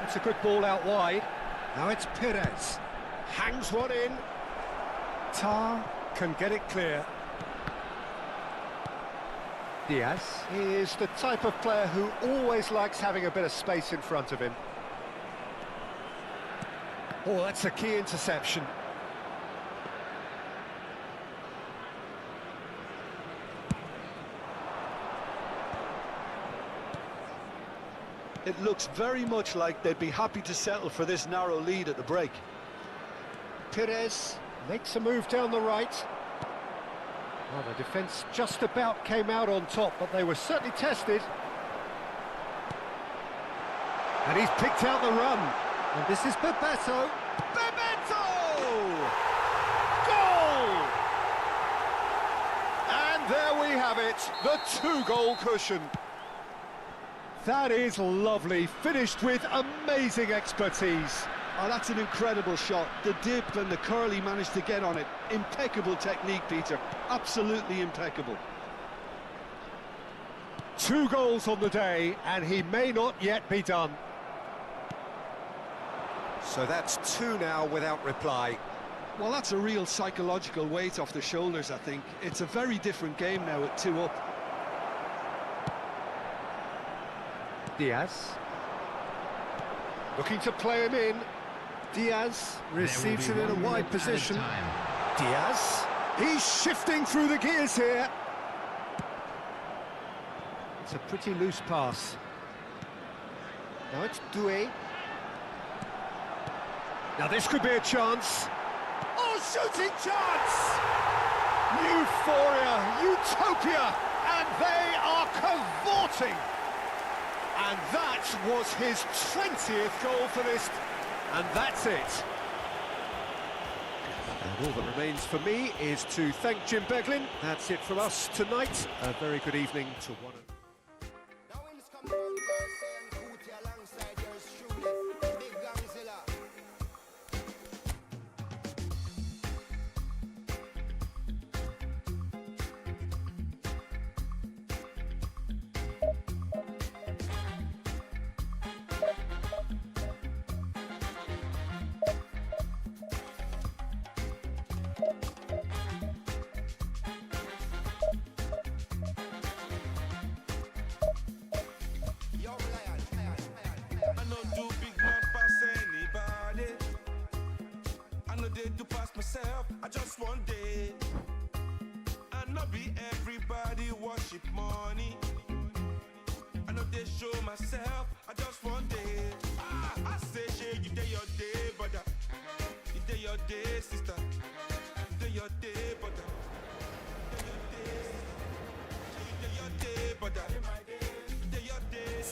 It's a good ball out wide. Now it's Perez. Hangs one in. Tar can get it clear. Diaz is the type of player who always likes having a bit of space in front of him. Oh, that's a key interception. It looks very much like they'd be happy to settle for this narrow lead at the break. Perez makes a move down the right. Well, the defence just about came out on top, but they were certainly tested. And he's picked out the run. And this is Bebeto. Bebeto! Goal! And there we have it, the 2-goal cushion. That is lovely, finished with amazing expertise. Oh, that's an incredible shot. The dip and the curl he managed to get on it. Impeccable technique, Peter. Absolutely impeccable. 2 goals on the day, and he may not yet be done. So that's 2 now without reply. Well, that's a real psychological weight off the shoulders, I think. It's a very different game now at 2 up. Diaz. Looking to play him in. Diaz receives it in a wide position. Diaz. He's shifting through the gears here. It's a pretty loose pass. Now it's Doué. Now this could be a chance. Oh, shooting chance! Euphoria, utopia, and they are cavorting. And that was his 20th goal for this, and that's it. And all that remains for me is to thank Jim Beglin. That's it from us tonight. A very good evening to one and be everybody worship money. I know they show myself, I just want day. I say, shey, you day your day, brother. You day your day, sister. You day your day, brother. You day your day, brother. You day your day.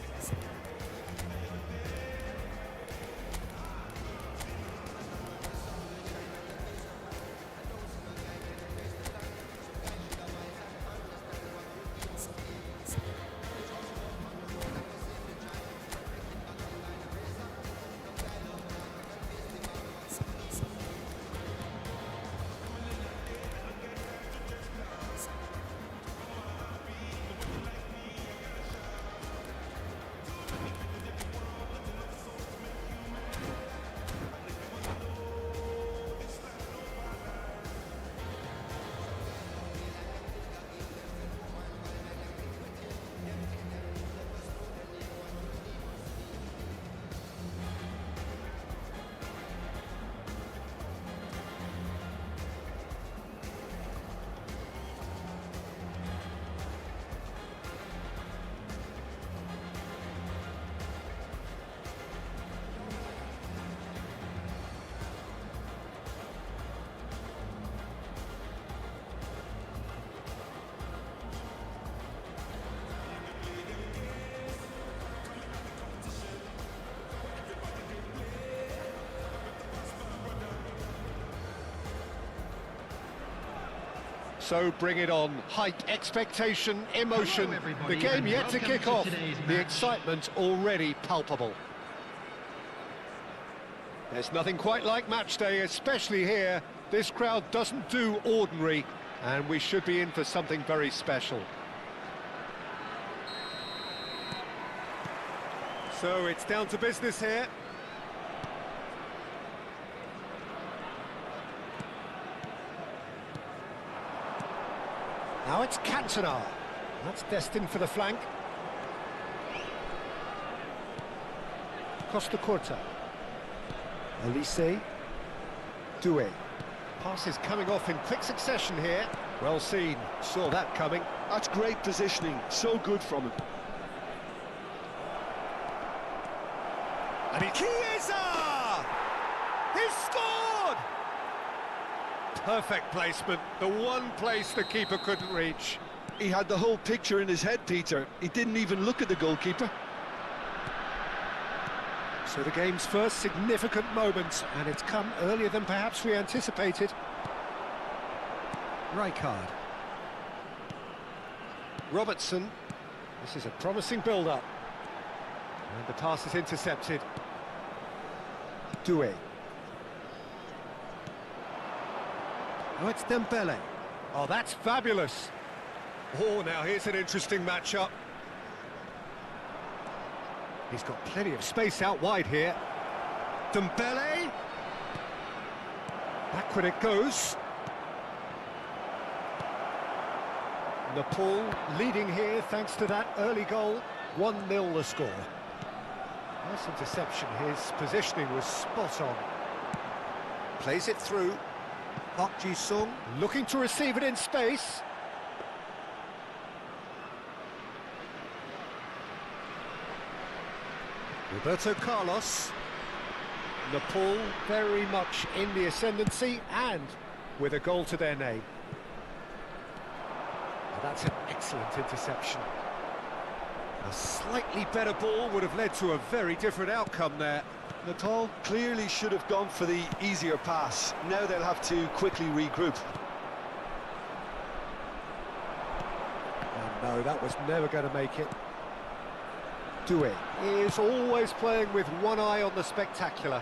So bring it on. Hype, expectation, emotion. The game yet to kick off. The excitement already palpable. There's nothing quite like match day, especially here. This crowd doesn't do ordinary, and we should be in for something very special. So it's down to business here. Now it's Cantona. That's destined for the flank. Costa Corta. Elise. Doué. Passes coming off in quick succession here. Well seen. Saw that coming. That's great positioning. So good from him. And Chiesa! He's scored! Perfect placement, the one place the keeper couldn't reach. He had the whole picture in his head, Peter. He didn't even look at the goalkeeper. So the game's first significant moment, and it's come earlier than perhaps we anticipated. Rijkaard. Robertson. This is a promising build-up. And the pass is intercepted. Doué. Oh, it's Dembele. Oh, that's fabulous. Oh, now here's an interesting matchup. He's got plenty of space out wide here. Dembele. Backward it goes. Nepal leading here thanks to that early goal. 1-0 the score. Nice interception. His positioning was spot on. Plays it through. Park Ji-sung looking to receive it in space. Roberto Carlos. Nepal very much in the ascendancy and with a goal to their name. Well, that's an excellent interception. A slightly better ball would have led to a very different outcome there. Nepal clearly should have gone for the easier pass. Now they'll have to quickly regroup. And no, that was never going to make it. Doué is always playing with one eye on the spectacular.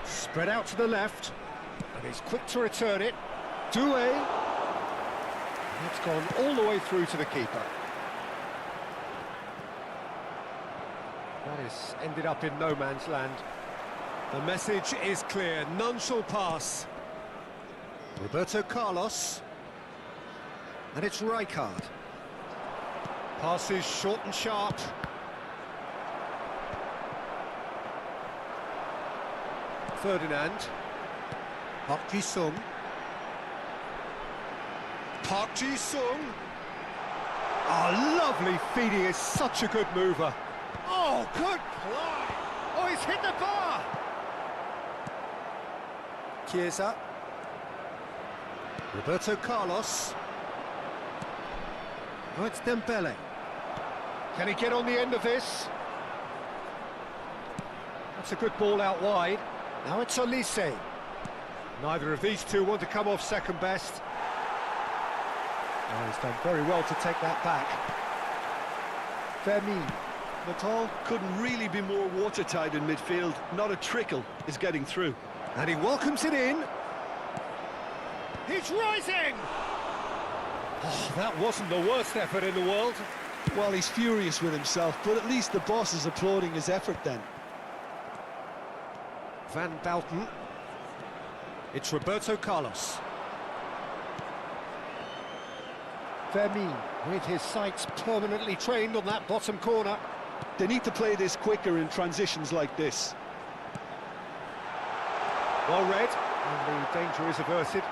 Spread out to the left, and he's quick to return it. Doué. That's gone all the way through to the keeper. That has ended up in no man's land. The message is clear, none shall pass. Roberto Carlos. And it's Rijkaard. Passes short and sharp. Ferdinand. Park Ji-sung. Park Ji-sung. Oh, lovely feed. He is such a good mover. Oh, good play. Oh, he's hit the bar. Chiesa. Roberto Carlos. Oh, it's Dembele. Can he get on the end of this? That's a good ball out wide. Now it's Olise. Neither of these two want to come off second best. Oh, he's done very well to take that back. Fermin. Natal couldn't really be more watertight in midfield. Not a trickle is getting through. And he welcomes it in. He's rising! Oh, that wasn't the worst effort in the world. Well, he's furious with himself, but at least the boss is applauding his effort then. Van Bouten. It's Roberto Carlos. Fermin, with his sights permanently trained on that bottom corner. They need to play this quicker in transitions like this. Well read, and the danger is averted.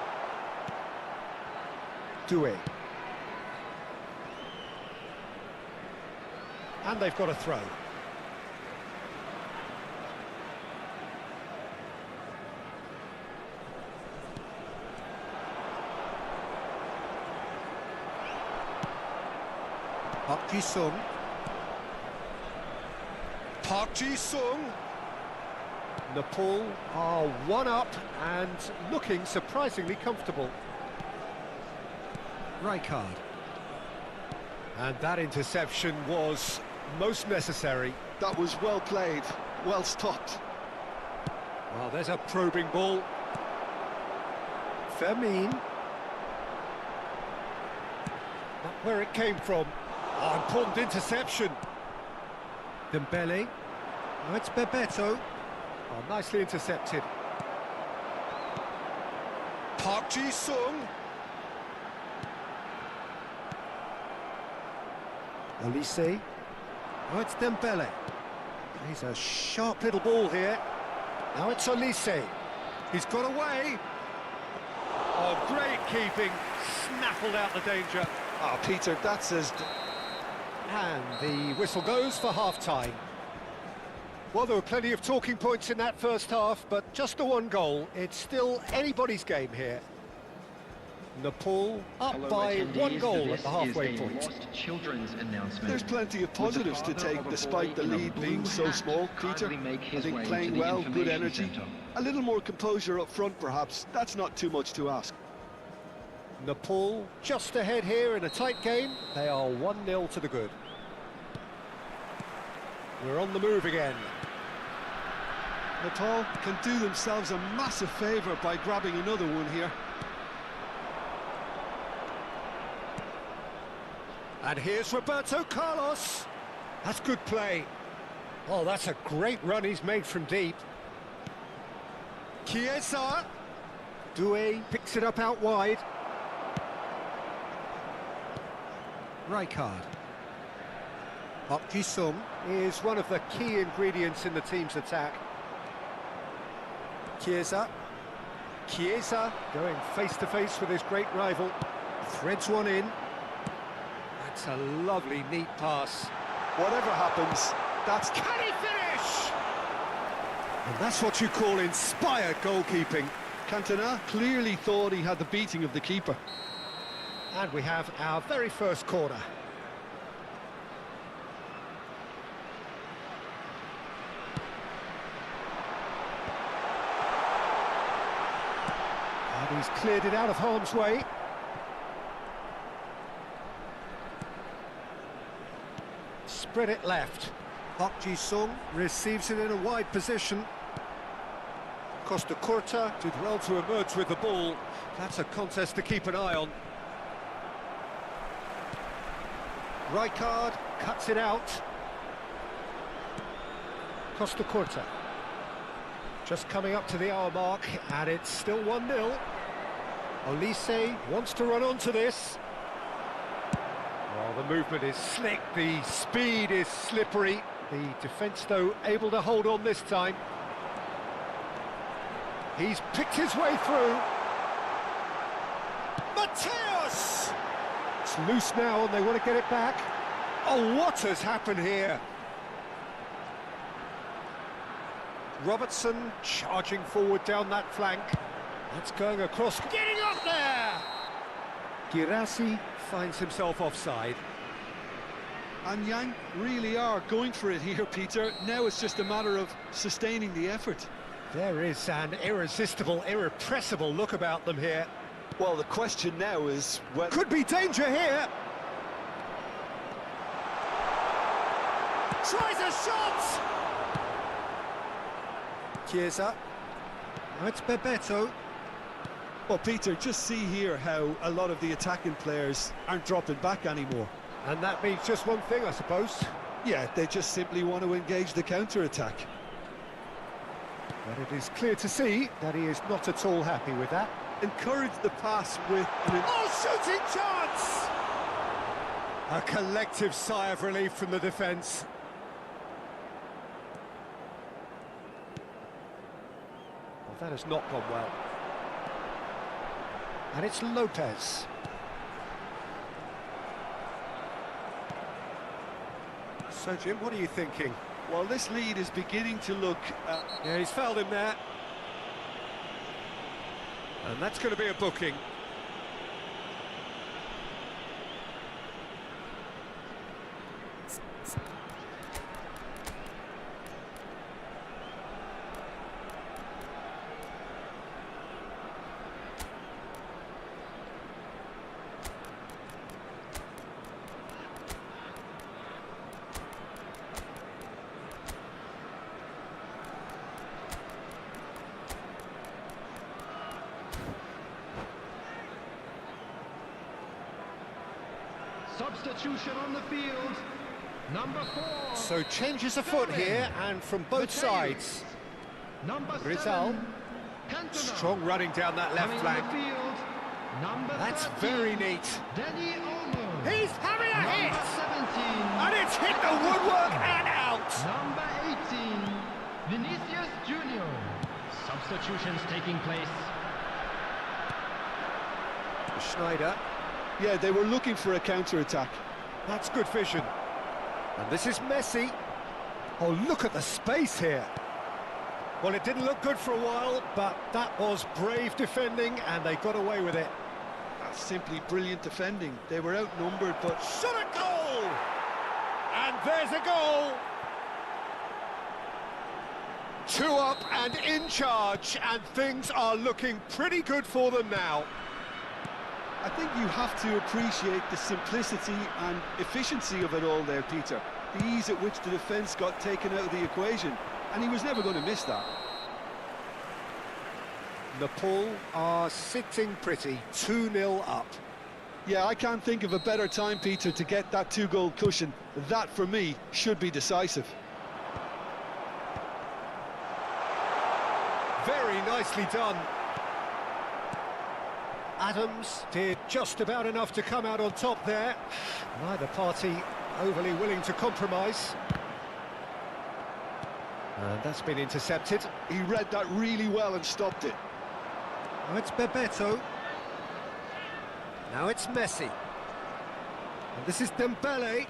Doué. And they've got a throw. Park Ji-sung. Park Ji-sung. Nepal are one up and looking surprisingly comfortable. Rijkaard. And that interception was most necessary. That was well played, well stopped. Well, there's a probing ball. Fermin. Not where it came from. Oh, important interception. Dembele. Oh, it's Bebeto. Oh, nicely intercepted. Park Ji-sung. Olise. Oh, it's Dembele. He's a sharp little ball here. Now it's Olise. He's got away. Oh, great keeping. Snaffled out the danger. Ah, Peter, that's as... And the whistle goes for half-time. Well, there were plenty of talking points in that first half, but just the one goal. It's still anybody's game here. Nepal up by one goal at the halfway point. There's plenty of positives to take despite the lead being so small, Peter. I think playing well, good energy. A little more composure up front, perhaps. That's not too much to ask. Nepal just ahead here in a tight game. They are 1-0 to the good. We're on the move again. Nepal can do themselves a massive favour by grabbing another one here. And here's Roberto Carlos. That's good play. Oh, that's a great run he's made from deep. Chiesa. Doué picks it up out wide. Rijkaard. Park Ji-sung is one of the key ingredients in the team's attack. Chiesa. Chiesa going face-to-face with his great rival. Threads one in. That's a lovely, neat pass. Whatever happens, that's... Can he finish? And that's what you call inspired goalkeeping. Cantona clearly thought he had the beating of the keeper. And we have our very first corner. And he's cleared it out of harm's way. Spread it left. Park Ji-sung receives it in a wide position. Costa Curta did well to emerge with the ball. That's a contest to keep an eye on. Rijkaard cuts it out. Costa Curta. Just coming up to the hour mark, and it's still 1-0. Olise wants to run onto this. Oh, the movement is slick, the speed is slippery. The defence, though, able to hold on this time. He's picked his way through. Mateus! It's loose now and they want to get it back. Oh, what has happened here? Robertson charging forward down that flank. That's going across, getting up there! Girassi finds himself offside. And Yang really are going for it here, Peter. Now it's just a matter of sustaining the effort. There is an irresistible, irrepressible look about them here. Well, the question now is whether... Could be danger here! Tries a shot! Chiesa. Now it's Bebeto. Well, Peter, just see here how a lot of the attacking players aren't dropping back anymore. And that means just one thing, I suppose. Yeah, they just simply want to engage the counter-attack. But it is clear to see that he is not at all happy with that. Encourage the pass with... Oh, shooting chance! A collective sigh of relief from the defence. Well, that has not gone well. And it's Lopez. So, Jim, what are you thinking? Well, this lead is beginning to look... Yeah, he's fouled him there. And that's going to be a booking. Substitution on the field. Number 4. So changes afoot here, and from both sides. Number Rizal. 7. Cantona. Strong running down that left Coming flank. on the field. Number That's 13. very neat. Danny Olmo. He's having a hit! Number 17. And it's hit the woodwork and out! Number 18. Vinicius Junior. Substitutions taking place. Schneider. Yeah, they were looking for a counter-attack. That's good vision. And this is Messi. Oh, look at the space here. Well, it didn't look good for a while, but that was brave defending, and they got away with it. That's simply brilliant defending. They were outnumbered, but... Shot a goal! And there's a goal! 2 up and in charge, and things are looking pretty good for them now. I think you have to appreciate the simplicity and efficiency of it all there, Peter. The ease at which the defence got taken out of the equation, and he was never going to miss that. Nepal are sitting pretty, 2-0 up. Yeah, I can't think of a better time, Peter, to get that 2-goal cushion. That, for me, should be decisive. Very nicely done. Adams did just about enough to come out on top there. Neither party overly willing to compromise. And that's been intercepted. He read that really well and stopped it. Now it's Bebeto. Now it's Messi. And this is Dembele.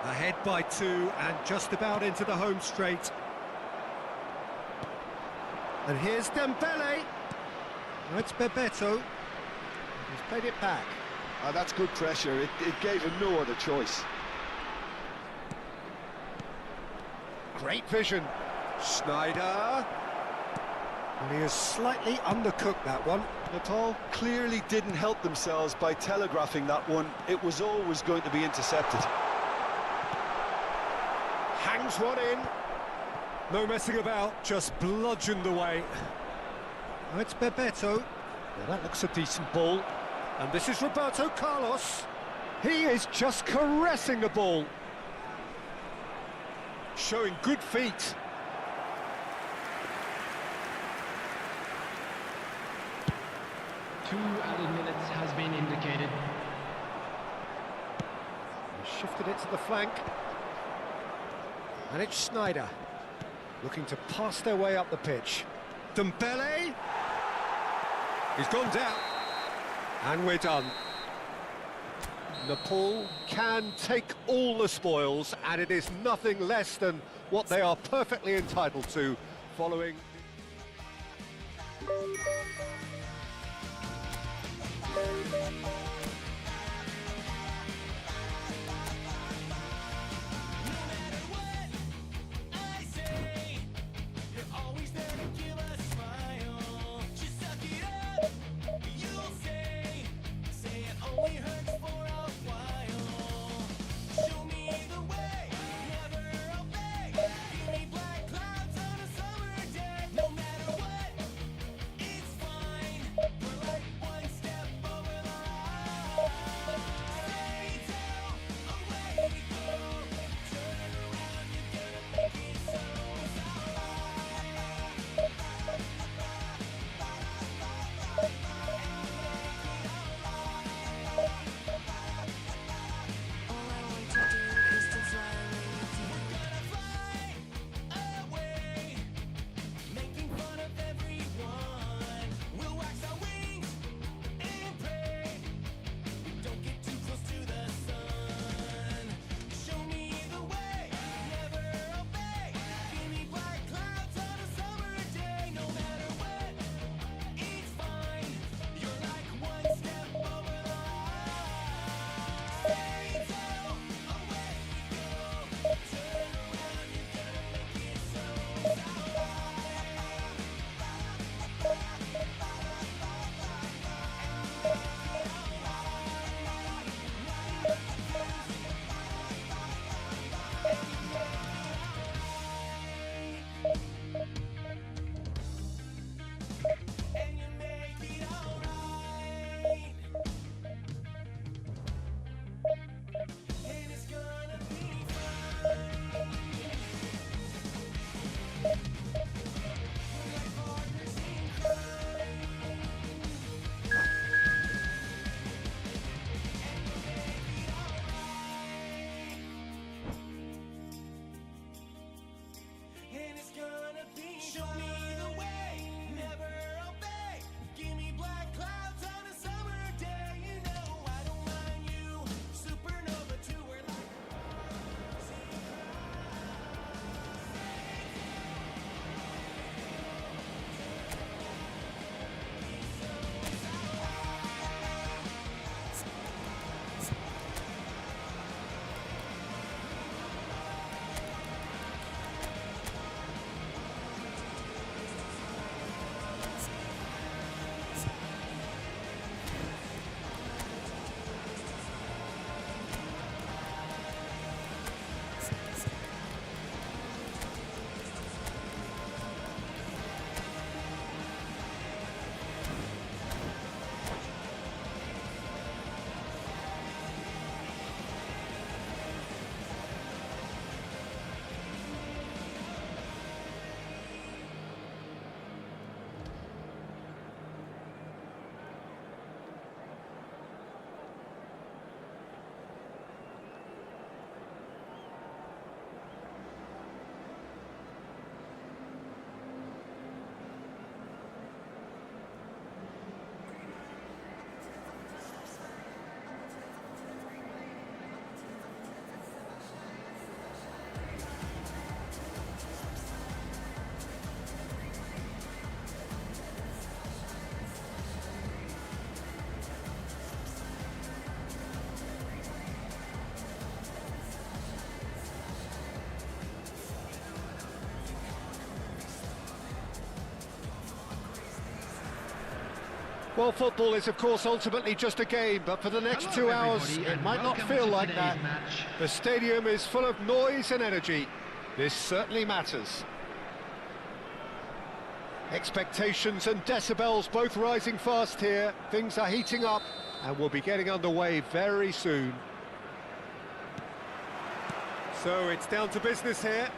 Ahead by 2 and just about into the home straight. And here's Dembele. Now it's Bebeto. He's played it back. That's good pressure. It gave him no other choice. Great vision. Schneider. And he has slightly undercooked that one. Nepal clearly didn't help themselves by telegraphing that one. It was always going to be intercepted. Hangs one in. No messing about, just bludgeoned away. Now it's Bebeto. Well, that looks a decent ball. And this is Roberto Carlos. He is just caressing the ball. Showing good feet. Two added minutes has been indicated. He shifted it to the flank. And it's Schneider. Looking to pass their way up the pitch. Dembele. He's gone down. And we're done. Nepal can take all the spoils, and it is nothing less than what they are perfectly entitled to following. Well, football is, of course, ultimately just a game, but for the next 2 hours, it might not feel like that. The stadium is full of noise and energy. This certainly matters. Expectations and decibels both rising fast here. Things are heating up, and we'll be getting underway very soon. So it's down to business here.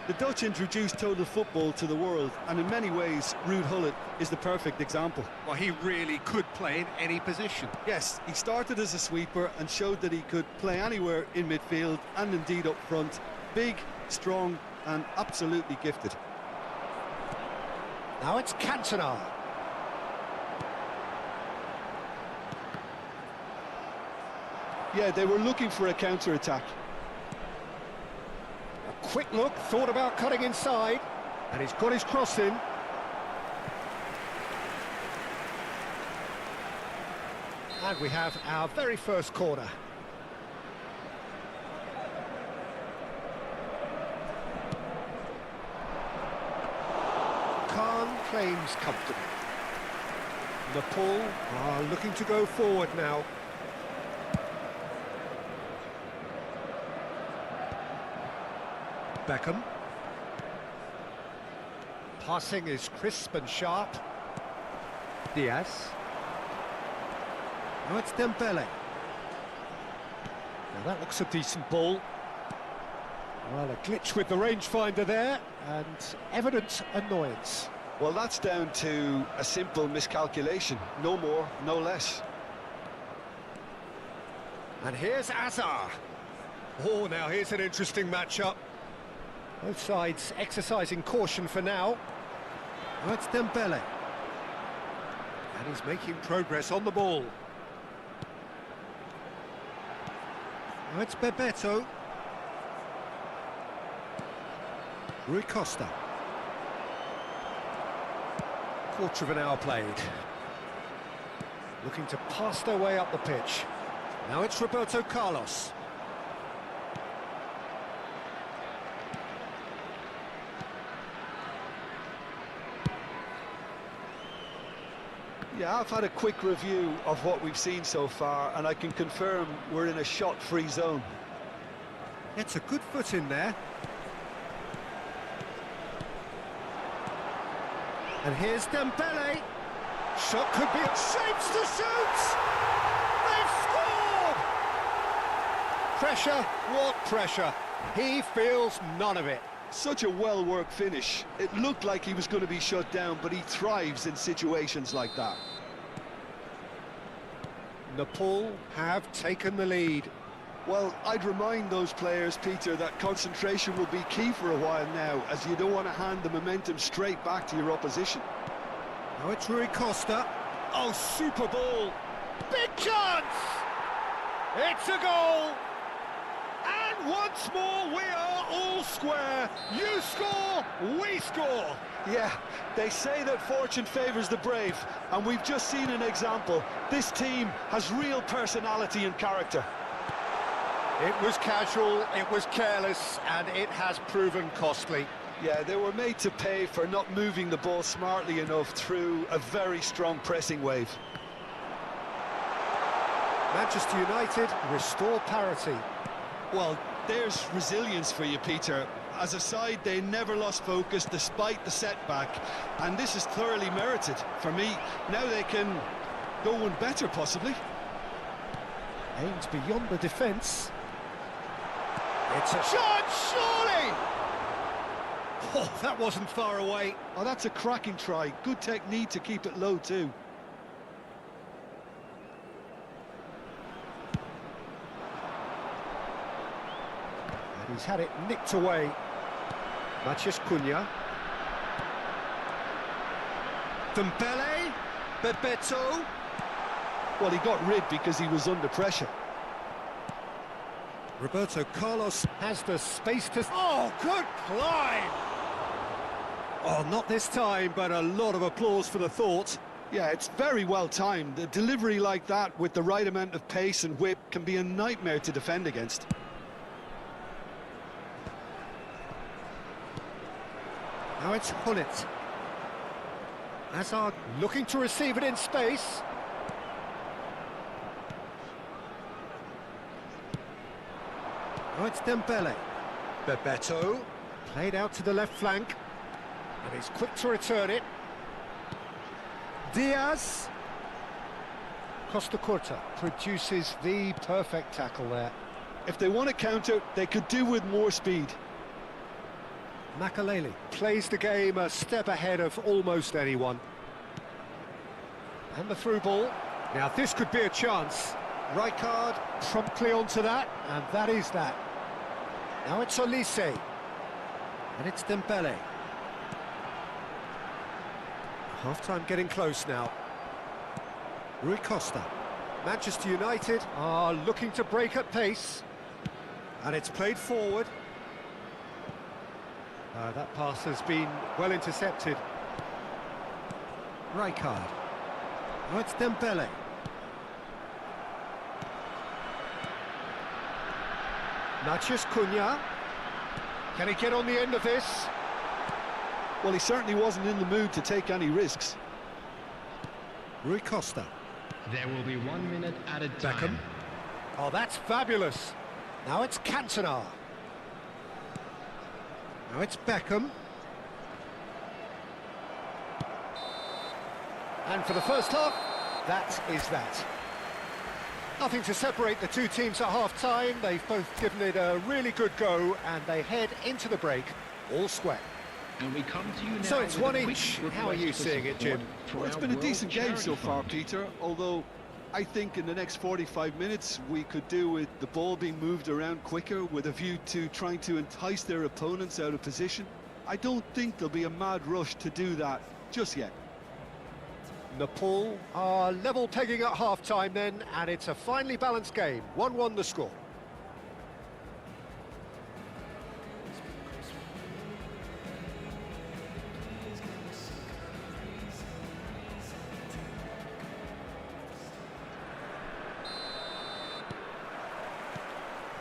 The Dutch introduced total football to the world, and in many ways, Ruud Gullit is the perfect example. Well, he really could play in any position. Yes, he started as a sweeper and showed that he could play anywhere in midfield and indeed up front. Big, strong, and absolutely gifted. Now it's Cantona. Yeah, they were looking for a counter-attack. A quick look, thought about cutting inside, and he's got his cross in. And we have our very first corner. Khan claims comfortably. Nepal are looking to go forward now. Beckham. Passing is crisp and sharp. Diaz. Now it's Dembele. Now that looks a decent ball. Well, a glitch with the rangefinder there, and evident annoyance. Well, that's down to a simple miscalculation. No more, no less. And here's Azar. Oh, now here's an interesting matchup. Both sides exercising caution for now. Now it's Dembele. And he's making progress on the ball. Now it's Bebeto. Rui Costa. Quarter of an hour played. Looking to pass their way up the pitch. Now it's Roberto Carlos. Yeah, I've had a quick review of what we've seen so far, and I can confirm we're in a shot-free zone. It's a good foot in there. And here's Dembele. Shot could be... Shapes to shoot! They've scored! Pressure, what pressure? He feels none of it. Such a well-worked finish. It looked like he was going to be shut down, but he thrives in situations like that. Nepal have taken the lead. Well, I'd remind those players, Peter, that concentration will be key for a while now, as you don't want to hand the momentum straight back to your opposition. Now it's Rui Costa. Oh, super ball. Big chance! It's a goal! And once more, we are all square. You score, we score. Yeah, they say that fortune favours the brave, and we've just seen an example. This team has real personality and character. It was casual, it was careless, and it has proven costly. Yeah, they were made to pay for not moving the ball smartly enough through a very strong pressing wave. Manchester United restore parity. Well, there's resilience for you, Peter. As a side, they never lost focus despite the setback, and this is thoroughly merited. For me, now they can go one better, possibly. Aims beyond the defence. It's a shot, surely! Oh, that wasn't far away. Oh, that's a cracking try. Good technique to keep it low, too. And he's had it nicked away. Matheus Cunha. Dembele. Bebeto. Well, he got rid because he was under pressure. Roberto Carlos has the space to... Oh, good climb! Oh, not this time, but a lot of applause for the thought. Yeah, it's very well timed. A delivery like that with the right amount of pace and whip can be a nightmare to defend against. Now it's Hullet. Hazard looking to receive it in space. Now it's Dembele. Bebeto. Played out to the left flank. And he's quick to return it. Diaz. Costa Curta produces the perfect tackle there. If they want to counter, they could do with more speed. Makaleli plays the game a step ahead of almost anyone. And the through ball. Now this could be a chance. Rijkaard promptly onto that, and that is that. Now it's Olise. And it's Dembele. Half-time getting close now. Rui Costa. Manchester United are looking to break at pace. And it's played forward. That pass has been well intercepted. Rijkaard. Oh, it's Dembele. Matheus Cunha. Can he get on the end of this? Well, he certainly wasn't in the mood to take any risks. Rui Costa. There will be 1 minute added Beckham. time. Oh, that's fabulous. Now it's Cantona. Now it's Beckham. And for the first half, that is that. Nothing to separate the two teams at half-time. They've both given it a really good go, and they head into the break all square. And we come to you now. So it's with a one quick each. request How are you for seeing it, support Jim? for Well, it's our been a World decent game Charity so far, Fund. Peter, although I think in the next 45 minutes we could do with the ball being moved around quicker with a view to trying to entice their opponents out of position. I don't think there'll be a mad rush to do that just yet. Nepal are level pegging at half-time then, and it's a finely balanced game. 1-1 the score.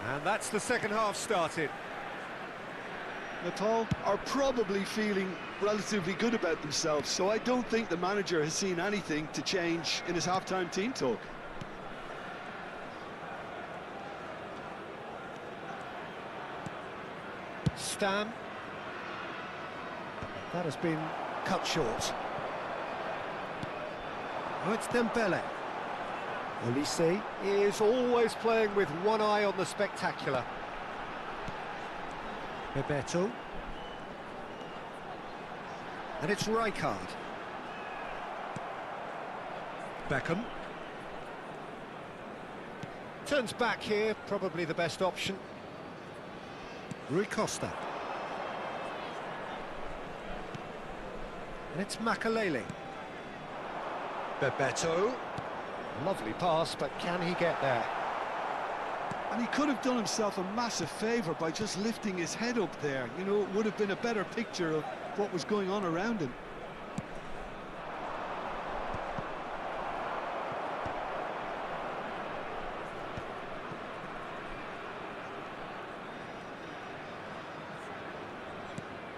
And that's the second half started. Nepal are probably feeling relatively good about themselves, so I don't think the manager has seen anything to change in his half-time team talk. Stam. That has been cut short. Oh, it's Dembele. Olise is always playing with one eye on the spectacular. Bebeto. And it's Rijkaard. Beckham. Turns back here, probably the best option. Rui Costa. And it's Makalele. Bebeto. Lovely pass, but can he get there? And he could have done himself a massive favour by just lifting his head up there. You know, it would have been a better picture of what was going on around him.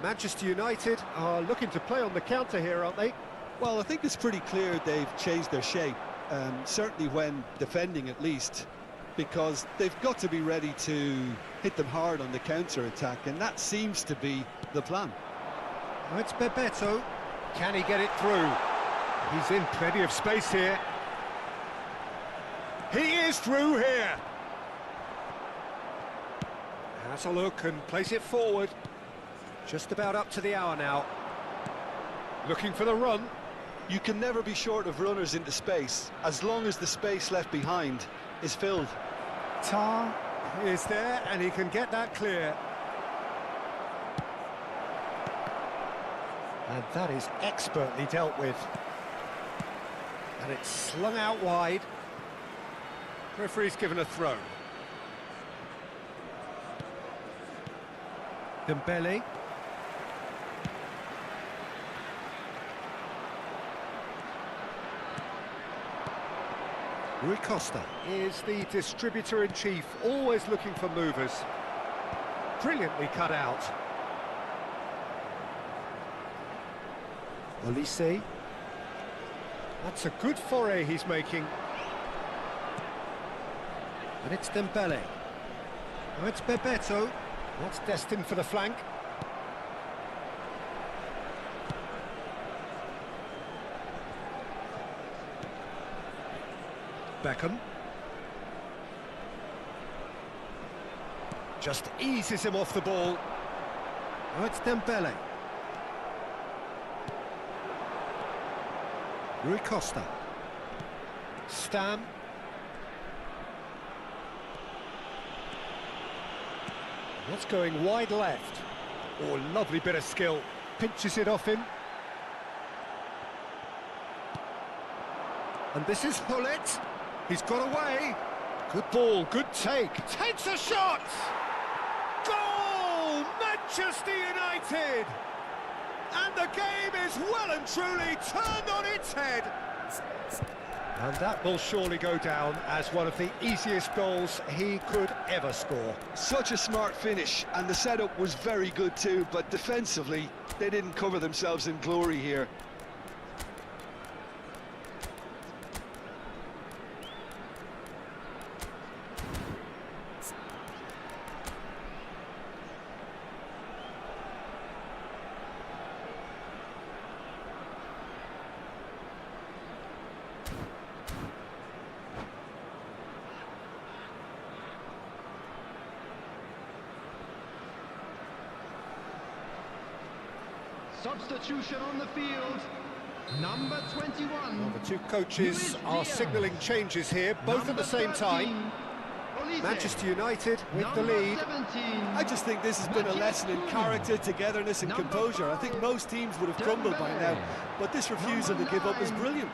Manchester United are looking to play on the counter here, aren't they? Well, I think it's pretty clear they've changed their shape, certainly when defending at least, because they've got to be ready to hit them hard on the counter-attack, and that seems to be the plan. Oh, it's Bebeto. Can he get it through? He's in plenty of space here. He is through here. Has a look and plays it forward. Just about up to the hour now. Looking for the run. You can never be short of runners into space, as long as the space left behind is filled. Tar is there, and he can get that clear. And that is expertly dealt with. And it's slung out wide. Referee's given a throw. Dembele. Rui Costa is the distributor-in-chief, always looking for movers. Brilliantly cut out. Olise. That's a good foray he's making. And it's Dembele. Oh, it's Bebeto. That's destined for the flank. Beckham. Just eases him off the ball. Oh, it's Dembele. Rui Costa. Stam. That's going wide left. Oh, lovely bit of skill. Pinches it off him. And this is Hullet. He's got away. Good ball, good take. Takes a shot! Goal! Manchester United! And the game is well and truly turned on its head. And that will surely go down as one of the easiest goals he could ever score. Such a smart finish, and the setup was very good too, but defensively, they didn't cover themselves in glory here. Substitution on the field. Number 21. Well, the two coaches are signalling changes here, both at the same time. Manchester United with the lead. I just think this has been a lesson in character, togetherness and composure. I think most teams would have crumbled by now, but this refusal to give up is brilliant.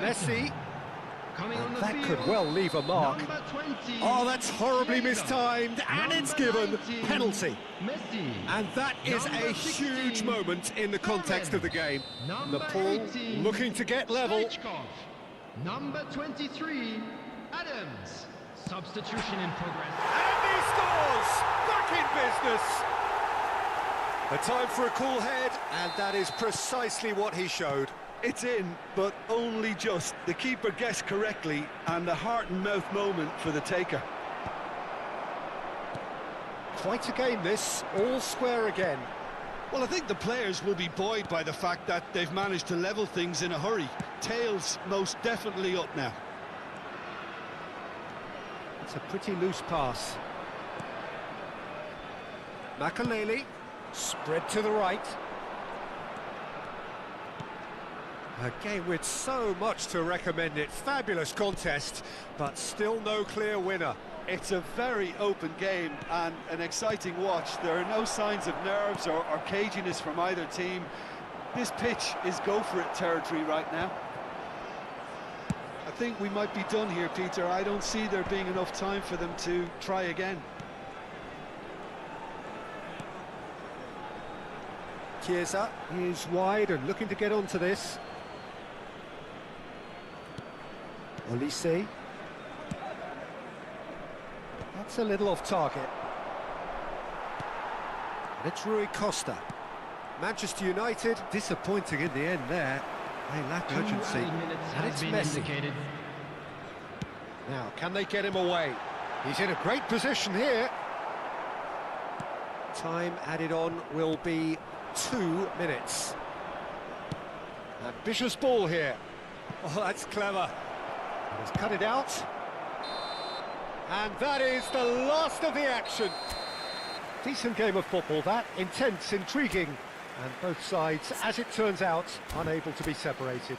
Messi. Coming on the That field. could well leave a mark. Number 20. Oh, that's horribly mistimed, and it's given penalty. Messi. And that is Number a huge 16, moment in the context of the game. Number Nepal 18, looking to get level. Stoichkov. Number 23, Adams. Substitution in progress. And he scores! Back in business! A time for a cool head, and that is precisely what he showed. It's in, but only just. The keeper guessed correctly, and a heart and mouth moment for the taker. Quite a game this, all square again. Well, I think the players will be buoyed by the fact that they've managed to level things in a hurry. Tails most definitely up now. It's a pretty loose pass. Makaleli, spread to the right. A game with so much to recommend it. Fabulous contest, but still no clear winner. It's a very open game and an exciting watch. There are no signs of nerves or caginess from either team. This pitch is go-for-it territory right now. I think we might be done here, Peter. I don't see there being enough time for them to try again. Chiesa is wide and looking to get onto this. Olise. That's a little off target. And it's Rui Costa. Manchester United disappointing in the end there. They lack urgency. And it's Messi. Now, can they get him away? He's in a great position here. Time added on will be 2 minutes. Ambitious ball here. Oh, that's clever. He's cut it out. And that is the last of the action. Decent game of football, that. Intense, intriguing. And both sides, as it turns out, unable to be separated.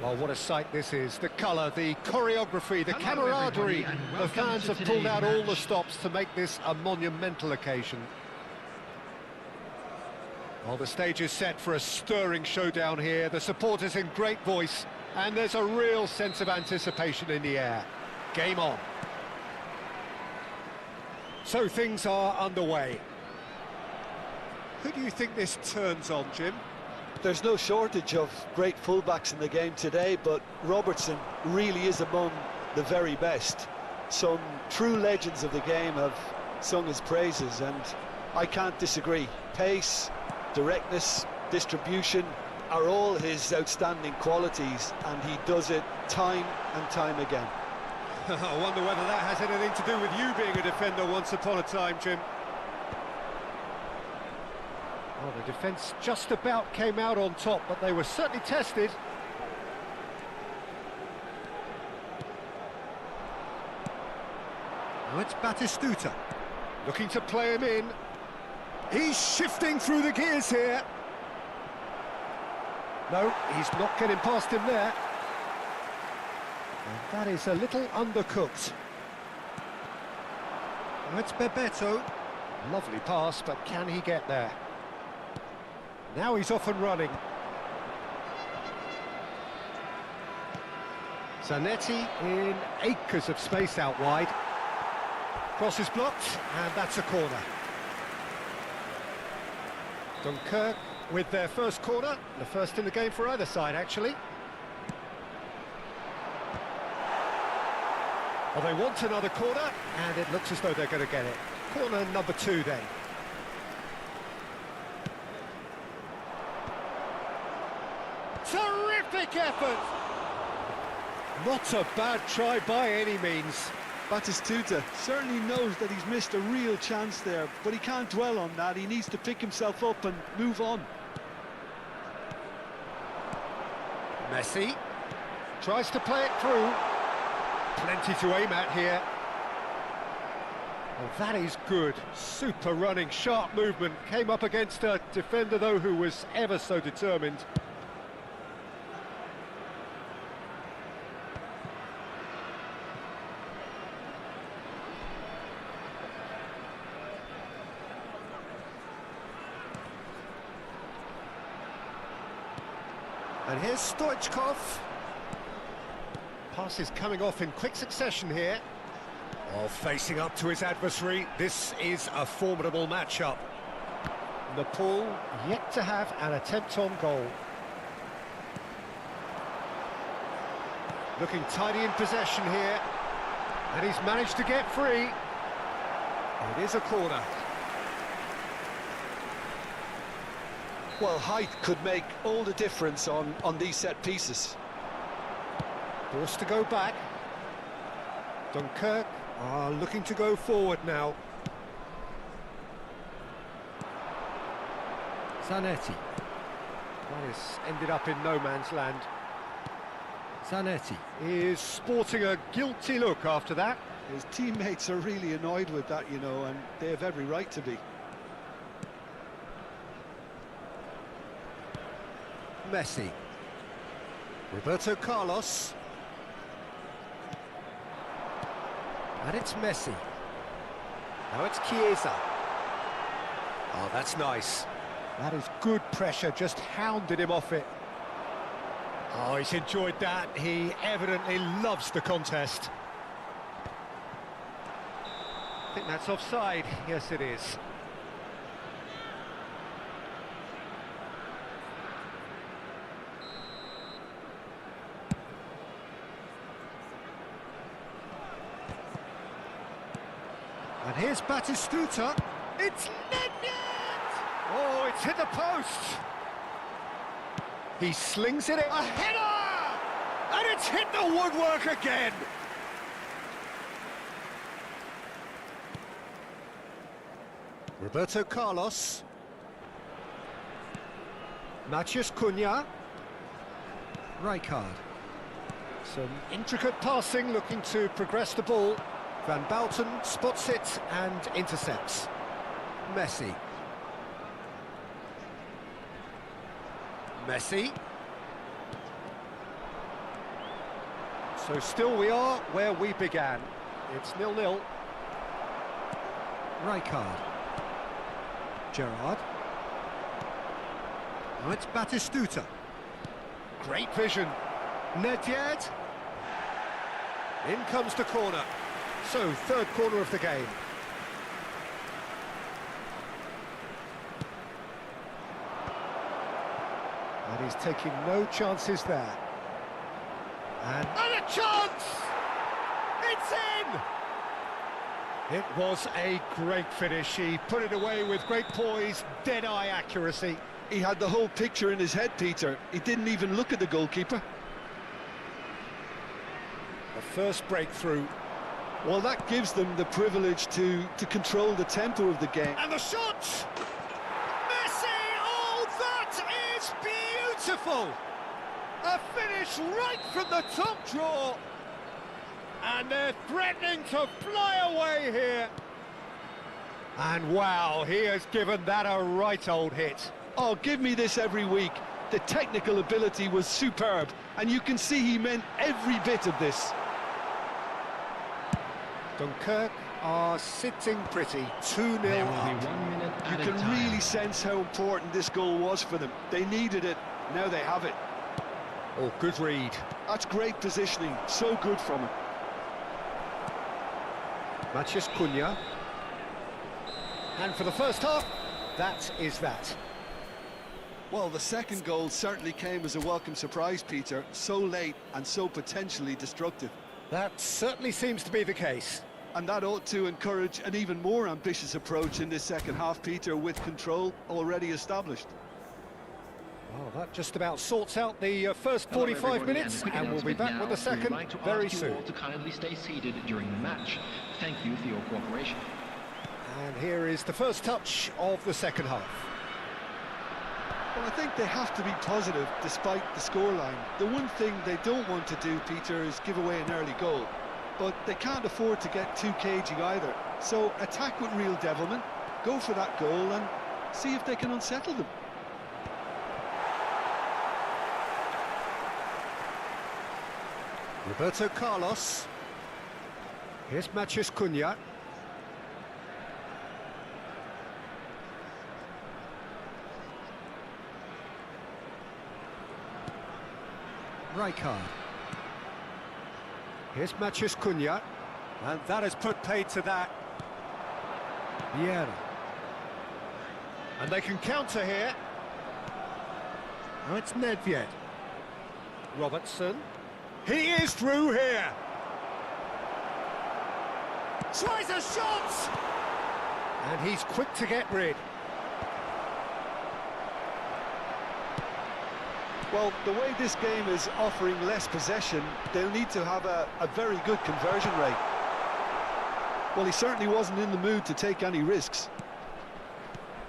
Well, what a sight this is. The colour, the choreography, the camaraderie. The fans have pulled out all the stops to make this a monumental occasion. Well, the stage is set for a stirring showdown here. The supporters in great voice, and there's a real sense of anticipation in the air. Game on. So things are underway. Who do you think this turns on, Jim? There's no shortage of great fullbacks in the game today, but Robertson really is among the very best. Some true legends of the game have sung his praises, and I can't disagree. Pace, directness, distribution are all his outstanding qualities, and he does it time and time again. I wonder whether that has anything to do with you being a defender once upon a time, Jim. Well, the defence just about came out on top, but they were certainly tested. Now it's Batistuta, looking to play him in. He's shifting through the gears here. No, he's not getting past him there. And that is a little undercooked. Now it's Bebeto. Lovely pass, but can he get there? Now he's off and running. Zanetti in acres of space out wide. Cross is blocked, and that's a corner. Dunkirk with their first corner, the first in the game for either side, actually. Well, they want another corner, and it looks as though they're going to get it. Corner number 2 then. Terrific effort! Not a bad try by any means. Batistuta certainly knows that he's missed a real chance there, but he can't dwell on that. He needs to pick himself up and move on. Messi tries to play it through. Plenty to aim at here. Well, that is good. Super running, sharp movement. Came up against a defender, though, who was ever so determined. And here's Stoichkov. Pass is coming off in quick succession here. Oh, facing up to his adversary. This is a formidable matchup. Nepal yet to have an attempt on goal. Looking tidy in possession here. And he's managed to get free. It is a corner. Well, height could make all the difference on these set pieces. Forced to go back. Dunkirk are looking to go forward now. Zanetti. That has ended up in no man's land. Zanetti is sporting a guilty look after that. His teammates are really annoyed with that, you know, and they have every right to be. Messi. Roberto Carlos. And it's Messi. Now it's Chiesa. Oh, that's nice. That is good pressure, just hounded him off it. Oh, he's enjoyed that. He evidently loves the contest. I think that's offside. Yes, it is. And here's Batistuta. It's net! Oh, it's hit the post. He slings it in. A header! And it's hit the woodwork again. Roberto Carlos. Matheus Cunha. Rijkaard. Some intricate passing, looking to progress the ball. Van Bouten spots it and intercepts. Messi. Messi. So still we are where we began. It's 0-0. Rijkaard. Gerrard. Now it's Batistuta. Great vision. Nedved. In comes the corner. So, third corner of the game. And he's taking no chances there. And a chance! It's in! It was a great finish. He put it away with great poise, dead-eye accuracy. He had the whole picture in his head, Peter. He didn't even look at the goalkeeper. The first breakthrough. Well, that gives them the privilege to control the tempo of the game. And the shot! Messi! Oh, that is beautiful! A finish right from the top draw. And they're threatening to fly away here. And wow, he has given that a right old hit. Oh, give me this every week. The technical ability was superb, and you can see he meant every bit of this. Dunkirk are sitting pretty, 2-0 up. You can really sense how important this goal was for them. They needed it, now they have it. Oh, good read. That's great positioning, so good from him. Matías Cunha. And for the first half, that is that. Well, the second goal certainly came as a welcome surprise, Peter. So late and so potentially destructive. That certainly seems to be the case. And that ought to encourage an even more ambitious approach in this second half, Peter, with control already established. Well, that just about sorts out the first 45 minutes, and we'll be back with the second very soon. To kindly stay seated during the match. Thank you for your cooperation. And here is the first touch of the second half. Well, I think they have to be positive despite the scoreline. The one thing they don't want to do, Peter, is give away an early goal. But they can't afford to get too cagey either. So attack with real devilment, go for that goal and see if they can unsettle them. Roberto Carlos. Here's Matías Cunha. Rijkaard. Here's Matías Cunha. And that has put paid to that. Vieira. And they can counter here. Now it's Nedved. Robertson. He is through here. Tries a shot! And he's quick to get rid. Well, the way this game is offering less possession, they'll need to have a very good conversion rate. Well, he certainly wasn't in the mood to take any risks.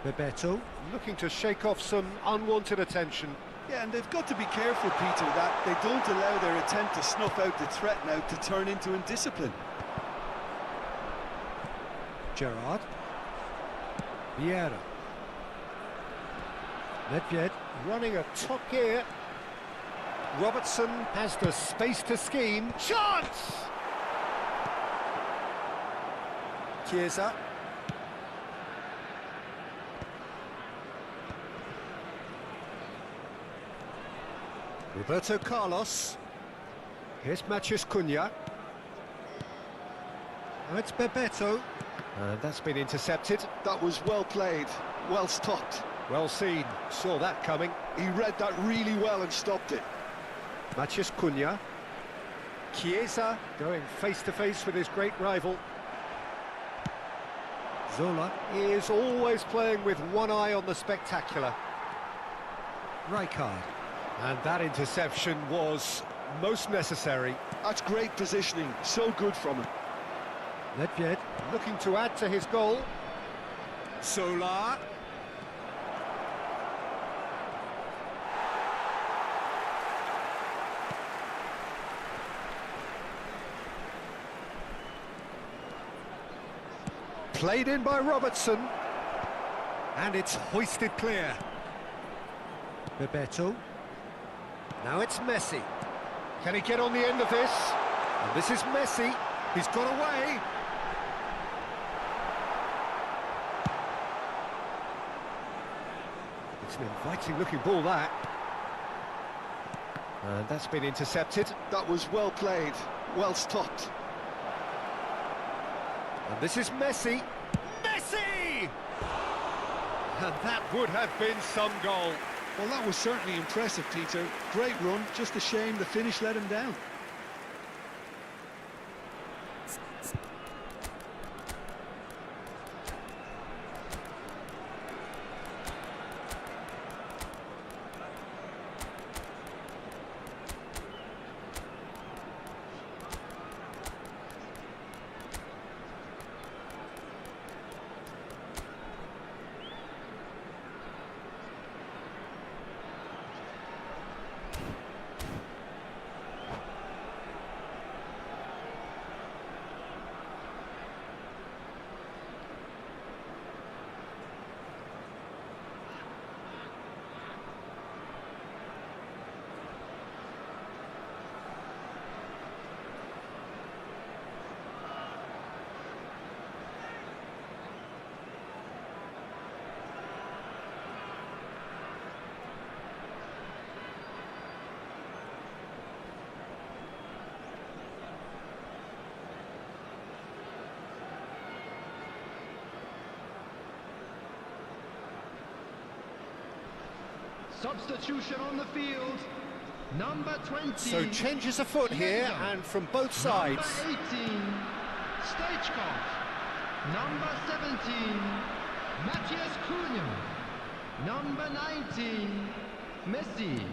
Bebeto looking to shake off some unwanted attention. Yeah, and they've got to be careful, Peter, that they don't allow their attempt to snuff out the threat now to turn into indiscipline. Gerrard. Vieira. Nedved running a top gear. Robertson has the space to scheme. Chance! Chiesa. Roberto Carlos. Here's Matías Cunha. Now it's Bebeto. That's been intercepted. That was well played, well stopped. Well seen, saw that coming. He read that really well and stopped it. Matías Cunha. Chiesa going face-to-face with his great rival. Zola is always playing with one eye on the spectacular. Rijkaard. And that interception was most necessary. That's great positioning, so good from him. Nedved looking to add to his goal. Solar. Played in by Robertson. And it's hoisted clear. Bebeto. Now it's Messi. Can he get on the end of this? And this is Messi. He's got away. It's an inviting looking ball, that. And that's been intercepted. That was well played, well stopped. And this is Messi. Messi! And that would have been some goal. Well, that was certainly impressive, Peter. Great run, just a shame the finish let him down. Substitution on the field. Number 20. So changes afoot here, and from both sides. Number 18, Stoichkov. Number 17, Matthias Cunha. Number 19, Messi.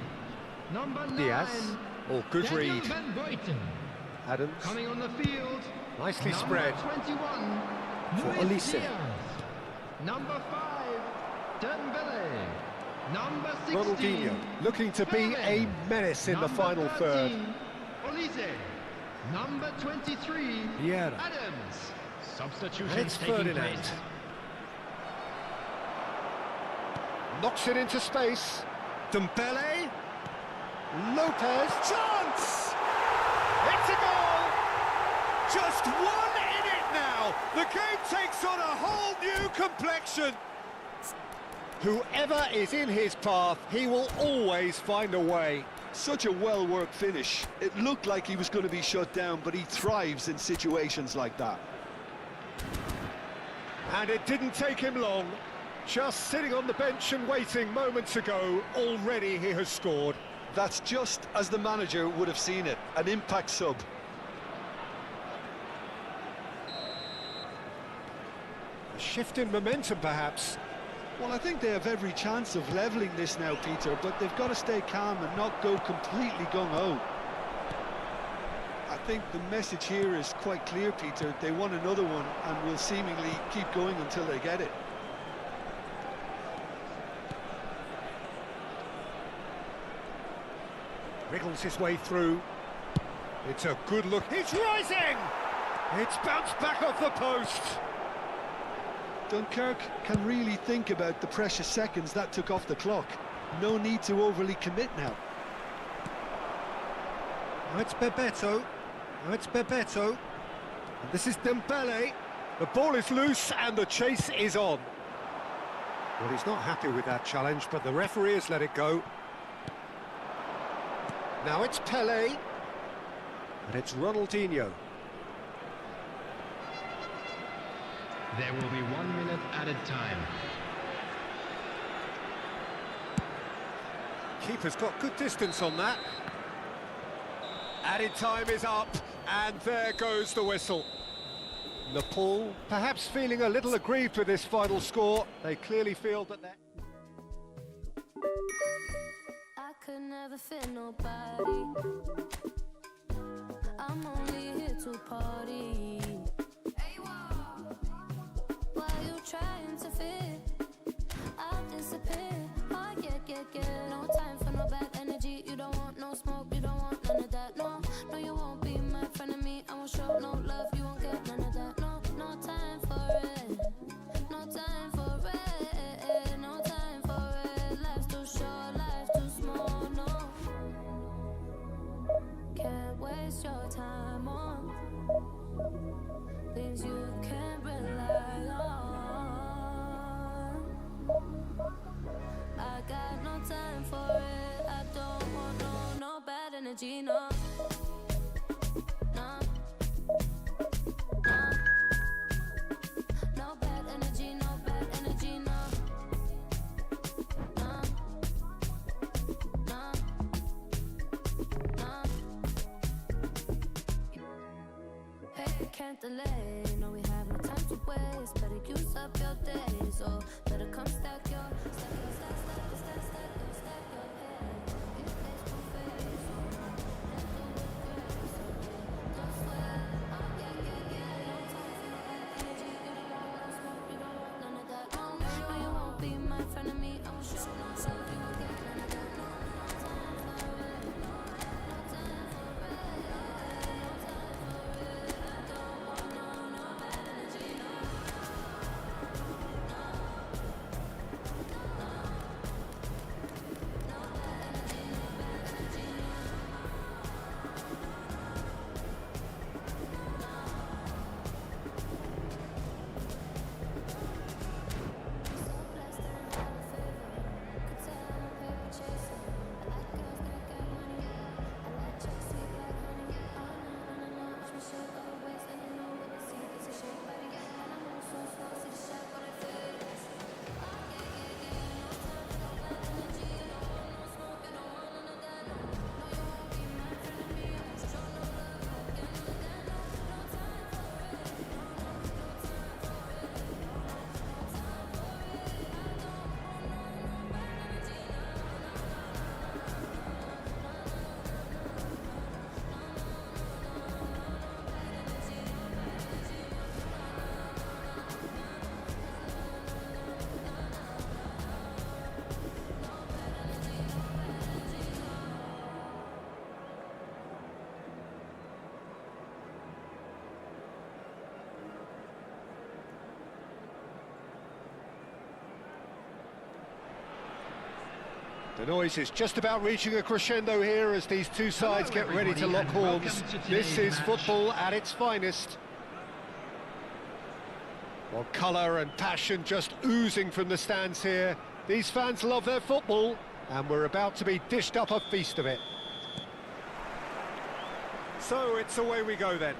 Number 9, Diaz. Oh, good Daniel read. Van Buiten. Adams. Coming on the field. Nicely number spread. 21, For Luis Olise. Diaz. Number 5, Dembele. Number 16, Ronaldinho looking to be a menace in the final third. Olise. Number 23, Vieira. Adams. Substitution And it's taking Ferdinand. place. Knocks it into space. Dembele. Lopez. Chance! It's a goal! Just one in it now. The game takes on a whole new complexion. Whoever is in his path, he will always find a way. Such a well-worked finish. It looked like he was going to be shut down, but he thrives in situations like that. And it didn't take him long. Just sitting on the bench and waiting moments ago, already he has scored. That's just as the manager would have seen it, an impact sub. A shift in momentum, perhaps. Well, I think they have every chance of levelling this now, Peter, but they've got to stay calm and not go completely gung-ho. I think the message here is quite clear, Peter. They want another one and will seemingly keep going until they get it. Wriggles his way through. It's a good look. He's rising! It's bounced back off the post. Dunkirk can really think about the precious seconds that took off the clock. No need to overly commit now. It's Bebeto. It's Bebeto. And this is Dembele. The ball is loose and the chase is on. Well, he's not happy with that challenge, but the referee has let it go. Now it's Pelé. And it's Ronaldinho. There will be 1 minute added time. Keeper's got good distance on that. Added time is up, and there goes the whistle. Nepal perhaps feeling a little aggrieved with this final score. They clearly feel that they're... I could never fit nobody. I'm only here to party. Why you trying to fit? I'll disappear. Oh yeah. No time for no bad energy. You don't want no smoke. You don't want none of that. No, you won't be my friend of me. I won't show no love. You won't get none of that. No time for it. No time for it. No time for it. Life's too short. Life too small. No, can't waste your time on energy, no. No. No. No bad energy, no bad energy, no. No. No. No. Hey, can't delay. No, we have no time to waste. Better use up your days, or better come stack your The noise is just about reaching a crescendo here as these two sides get ready to lock horns. This is football at its finest. Well, colour and passion just oozing from the stands here. These fans love their football, and we're about to be dished up a feast of it. So it's away we go then.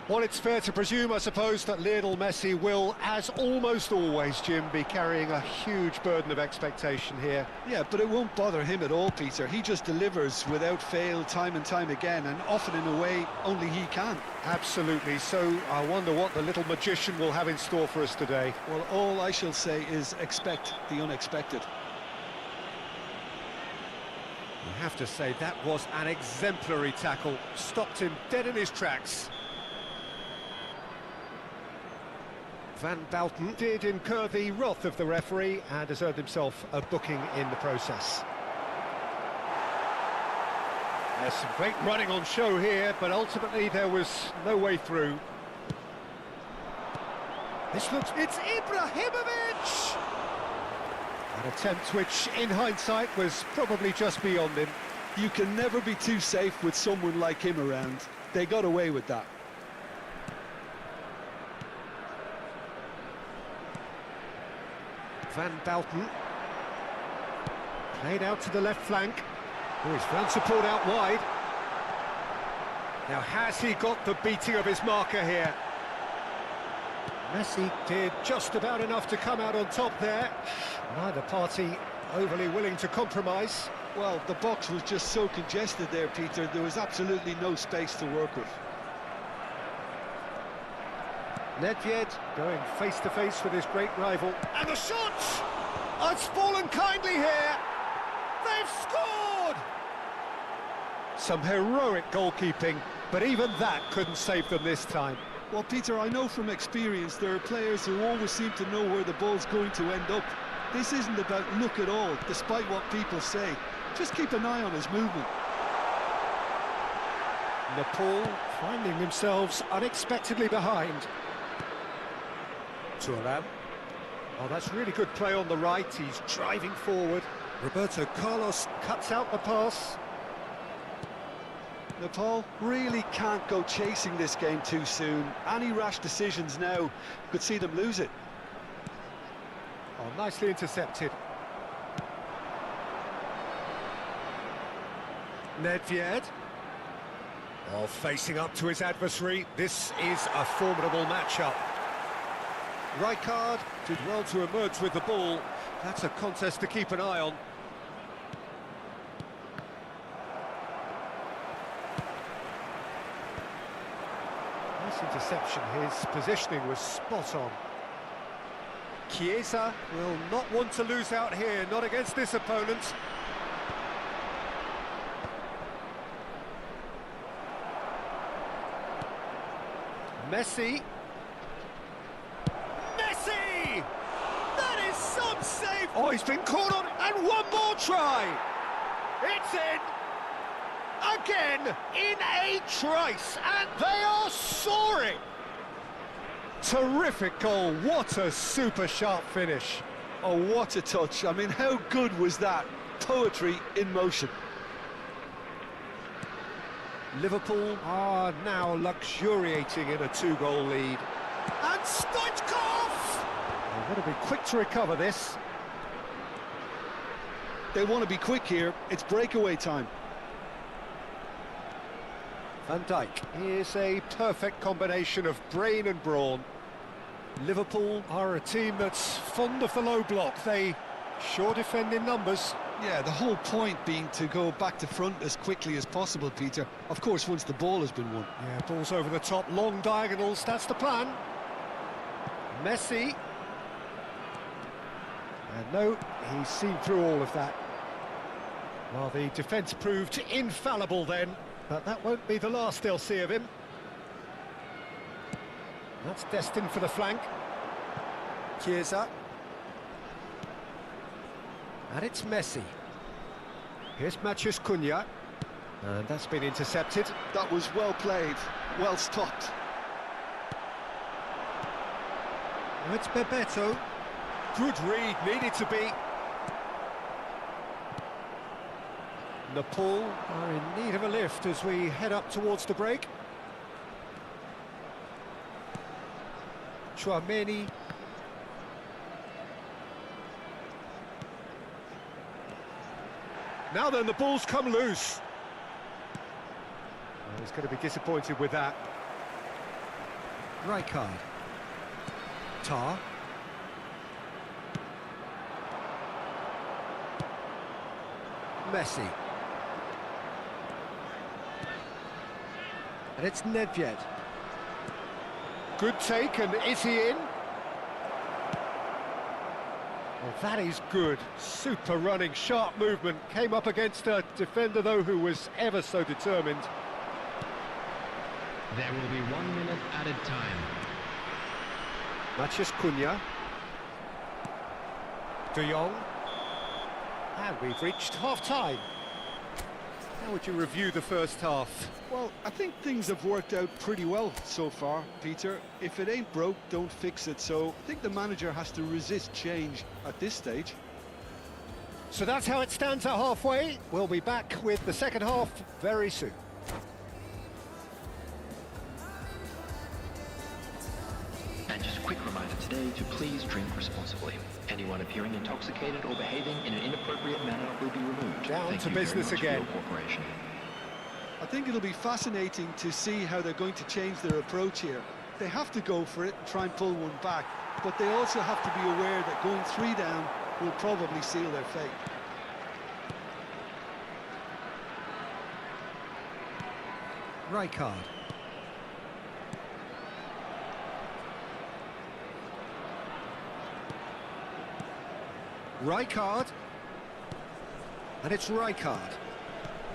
Well, it's fair to presume, I suppose, that Lionel Messi will, as almost always, Jim, be carrying a huge burden of expectation here. Yeah, but it won't bother him at all, Peter. He just delivers without fail time and time again, and often in a way only he can. Absolutely. So I wonder what the little magician will have in store for us today. Well, all I shall say is expect the unexpected. I have to say that was an exemplary tackle. Stopped him dead in his tracks. Van Bouten did incur the wrath of the referee and has earned himself a booking in the process. There's some great running on show here, but ultimately there was no way through. This looks... It's Ibrahimovic! An attempt which, in hindsight, was probably just beyond him. You can never be too safe with someone like him around. They got away with that. Van Bouten. Played out to the left flank. Oh, he's found support out wide. Now, has he got the beating of his marker here? Messi did just about enough to come out on top there. Neither party overly willing to compromise. Well, the box was just so congested there, Peter. There was absolutely no space to work with. Nedved going face-to-face with his great rival. And the shot! Oh, it's fallen kindly here! They've scored! Some heroic goalkeeping, but even that couldn't save them this time. Well, Peter, I know from experience there are players who always seem to know where the ball's going to end up. This isn't about luck at all, despite what people say. Just keep an eye on his movement. Nepal finding themselves unexpectedly behind. Thuram. Oh, that's really good play on the right. He's driving forward. Roberto Carlos cuts out the pass. Nepal really can't go chasing this game too soon. Any rash decisions now could see them lose it. Oh, nicely intercepted. Nedved. While facing up to his adversary, this is a formidable matchup. Rijkaard did well to emerge with the ball. That's a contest to keep an eye on. Nice interception, his positioning was spot on. Chiesa will not want to lose out here, not against this opponent. Messi. Messi! That is some save! Oh, he's been caught on, and one more try! It's in! Again, in a trice, and they are soaring! Terrific goal, what a super sharp finish. Oh, what a touch. I mean, how good was that? Poetry in motion. Liverpool are now luxuriating in a 2-goal lead. And Stoichkov! They've got to be quick to recover this. They want to be quick here. It's breakaway time. Van Dijk. Here's a perfect combination of brain and brawn. Liverpool are a team that's fond of the low block. They sure defend in numbers. Yeah, the whole point being to go back to front as quickly as possible, Peter. Of course, once the ball has been won. Yeah, balls over the top, long diagonals, that's the plan. Messi. And no, he's seen through all of that. Well, the defence proved infallible then, but that won't be the last they'll see of him. That's destined for the flank. Chiesa. And it's Messi. Here's Matheus Cunha. And that's been intercepted. That was well played, well stopped. And it's Bebeto. Good read, needed to be. Nepal are in need of a lift as we head up towards the break. Chouameni. Now then, the ball's come loose. Well, he's going to be disappointed with that. Rijkaard. Tar. Messi. And it's Nedved. Good take, and is he in? Well, that is good. Super running, sharp movement. Came up against a defender, though, who was ever so determined. There will be 1 minute added time. Matheus Cunha. De Jong. And we've reached half-time. How would you review the first half? Well, I think things have worked out pretty well so far, Peter. If it ain't broke, don't fix it. So I think the manager has to resist change at this stage. So that's how it stands at halfway. We'll be back with the second half very soon. And just a quick reminder today to please drink responsibly. Anyone appearing intoxicated or behaving in an inappropriate manner will be removed. Down Thank to you very business much again. For your cooperation. I think it'll be fascinating to see how they're going to change their approach here. They have to go for it and try and pull one back, but they also have to be aware that going 3 down will probably seal their fate. Rijkaard. Rijkaard. And it's Rijkaard.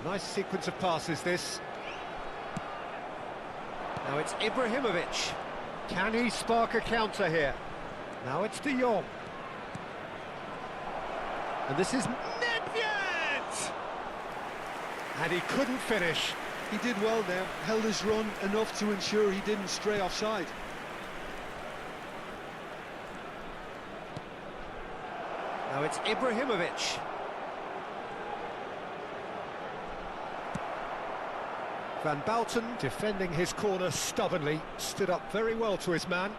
Nice sequence of passes, this. Now it's Ibrahimovic. Can he spark a counter here? Now it's De Jong. And this is Nedved! And he couldn't finish. He did well there, held his run enough to ensure he didn't stray offside. Now it's Ibrahimovic. Van Bouten, defending his corner stubbornly, stood up very well to his man.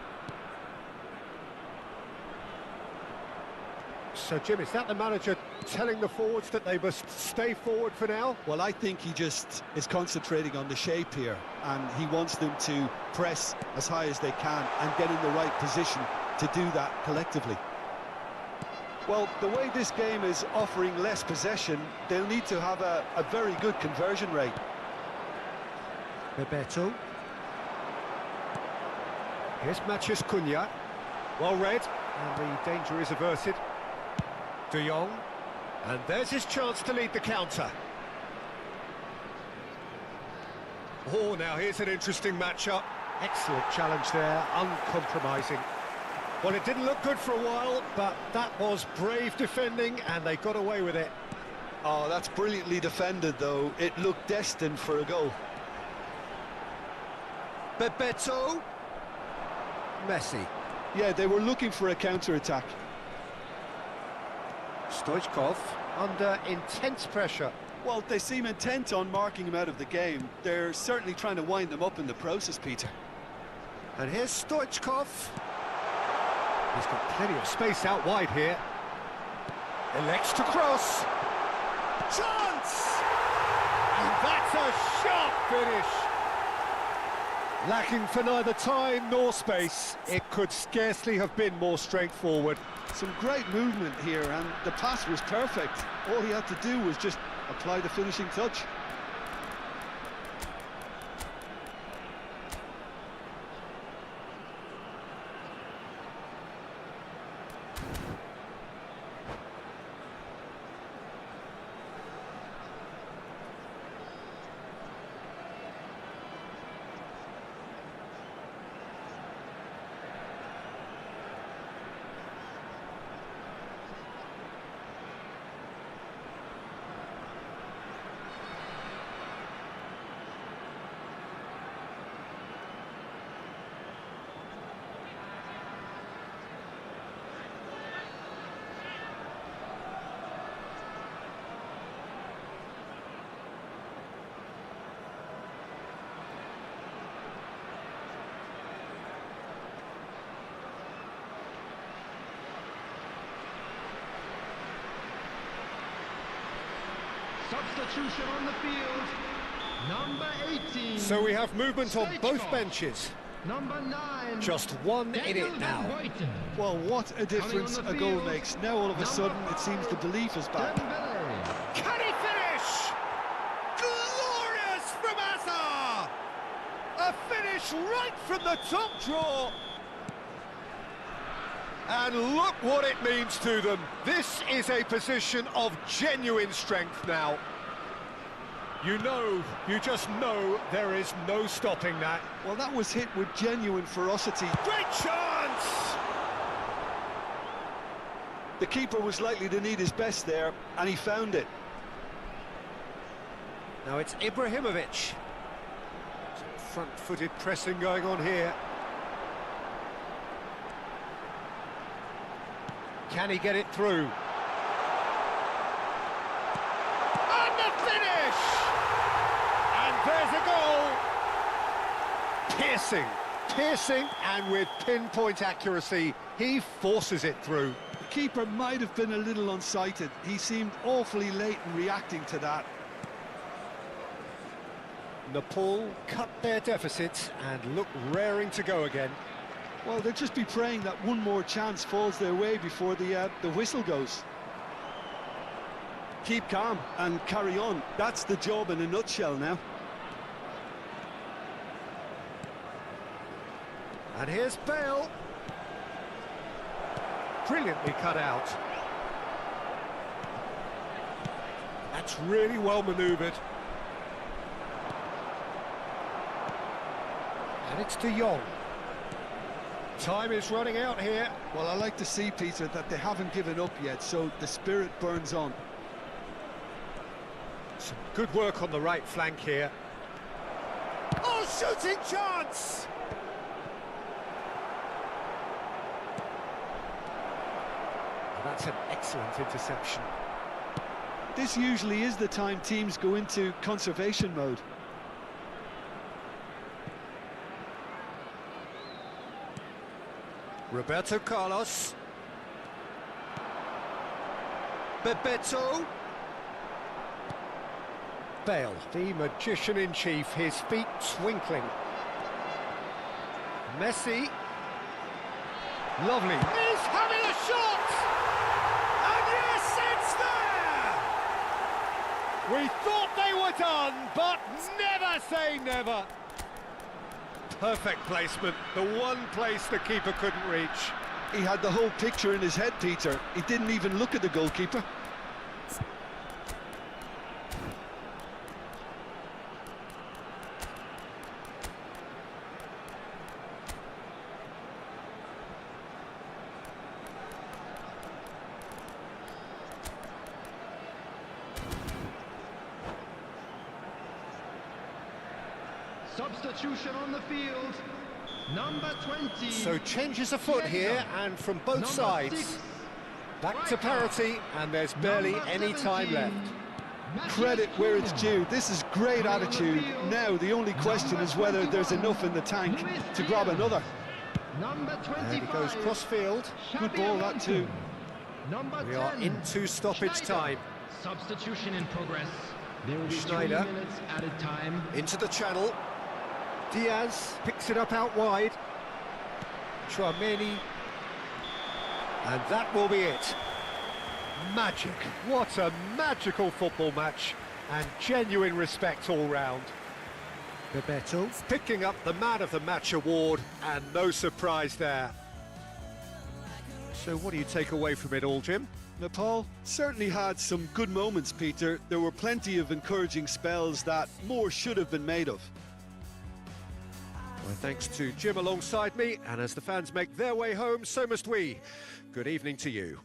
So, Jim, is that the manager telling the forwards that they must stay forward for now? Well, I think he just is concentrating on the shape here, and he wants them to press as high as they can and get in the right position to do that collectively. Well, the way this game is offering less possession, they'll need to have a very good conversion rate. Bebeto. Here's Matheus Cunha. Well read, and the danger is averted. De Jong. And there's his chance to lead the counter. Oh, now here's an interesting matchup. Excellent challenge there, uncompromising. Well, it didn't look good for a while, but that was brave defending, and they got away with it. Oh, that's brilliantly defended, though. It looked destined for a goal. Bebeto. Messi. Yeah, they were looking for a counter-attack. Stoichkov under intense pressure. Well, they seem intent on marking him out of the game. They're certainly trying to wind them up in the process, Peter. And here's Stoichkov. He's got plenty of space out wide here. Elects to cross. Chance! And that's a sharp finish. Lacking for neither time nor space. It could scarcely have been more straightforward. Some great movement here, and the pass was perfect. All he had to do was just apply the finishing touch. Substitution on the field. Number 18. So we have movement on both benches. Number 9. Just one in it now. Well, what a difference a goal makes. Now all of a sudden it seems the belief is back. Can he finish? Glorious from Azar! A finish right from the top draw. And look what it means to them. This is a position of genuine strength now. You just know there is no stopping that. Well, that was hit with genuine ferocity. Great chance! The keeper was likely to need his best there, and he found it. Now it's Ibrahimovic. Some front-footed pressing going on here. Can he get it through? And the finish! And there's a goal! Piercing, and with pinpoint accuracy, he forces it through. The keeper might have been a little unsighted. He seemed awfully late in reacting to that. Nepal cut their deficit and look raring to go again. Well, they'll just be praying that one more chance falls their way before the whistle goes. Keep calm and carry on. That's the job in a nutshell now. And here's Bale. Brilliantly cut out. That's really well manoeuvred. And it's De Jong. Time is running out here. Well, I like to see, Peter, that they haven't given up yet, so the spirit burns on. Some good work on the right flank here. Oh, shooting chance! That's an excellent interception. This usually is the time teams go into conservation mode. Roberto Carlos. Bebeto. Bale, the magician-in-chief, his feet twinkling. Messi. Lovely. He's having a shot! And yes, it's there! We thought they were done, but never say never. Perfect placement, the one place the keeper couldn't reach. He had the whole picture in his head, Peter. He didn't even look at the goalkeeper. Substitution on the field. Number 20. So changes afoot here, and from both Number sides. 6. Back to parity, and there's barely Number any time 17. left. Credit where it's due. This is great attitude. Now the only question is whether there's enough in the tank to grab another. Number 25. And it goes cross-field. Good ball, that too. Number We 10. are into stoppage time. Substitution in progress. There will be Schneider. 2 minutes added time. Into the channel. Diaz picks it up out wide. Chouameni. And that will be it. Magic. What a magical football match. And genuine respect all round. Bebeto picking up the Man of the Match award, and no surprise there. So what do you take away from it all, Jim? Nepal certainly had some good moments, Peter. There were plenty of encouraging spells that more should have been made of. Well, thanks to Jim alongside me, and as the fans make their way home, so must we. Good evening to you.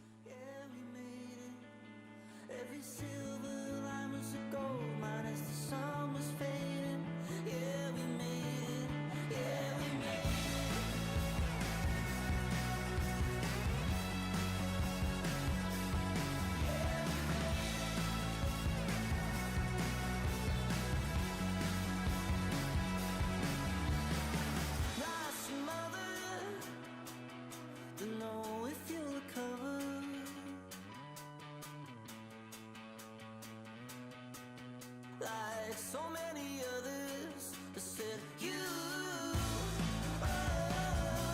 Like so many others said you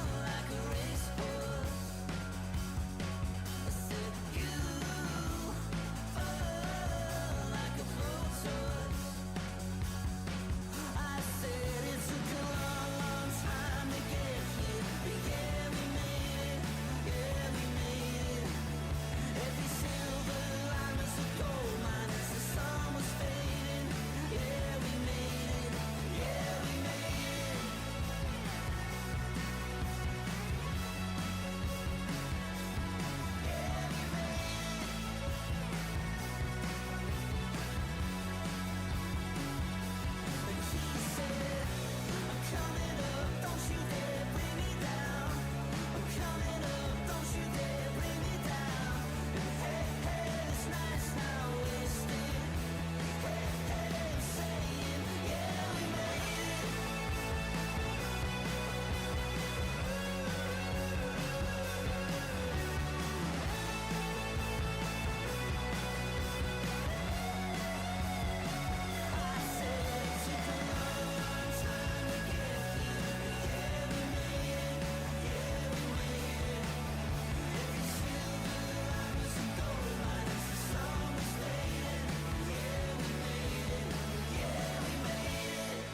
like a racehorse. I said you like a blowtorch. I said it took a long, long time to get here, but yeah we made it, yeah we made it. Every silver line was a gold mine as the sun was fading. Yeah, we made it. Yeah, we made it. And he said, I'm coming up, don't you dare bring me down. I'm coming up, don't you dare bring me down. And hey, hey, this night's not wasted. Hey, hey, I'm saying, yeah, we made it. I said it took a long, long time to get here, but yeah, we made it. Yeah, we made it. Every silver line was a gold mine as the sun was fading. Yeah, we made it. Yeah, we made it.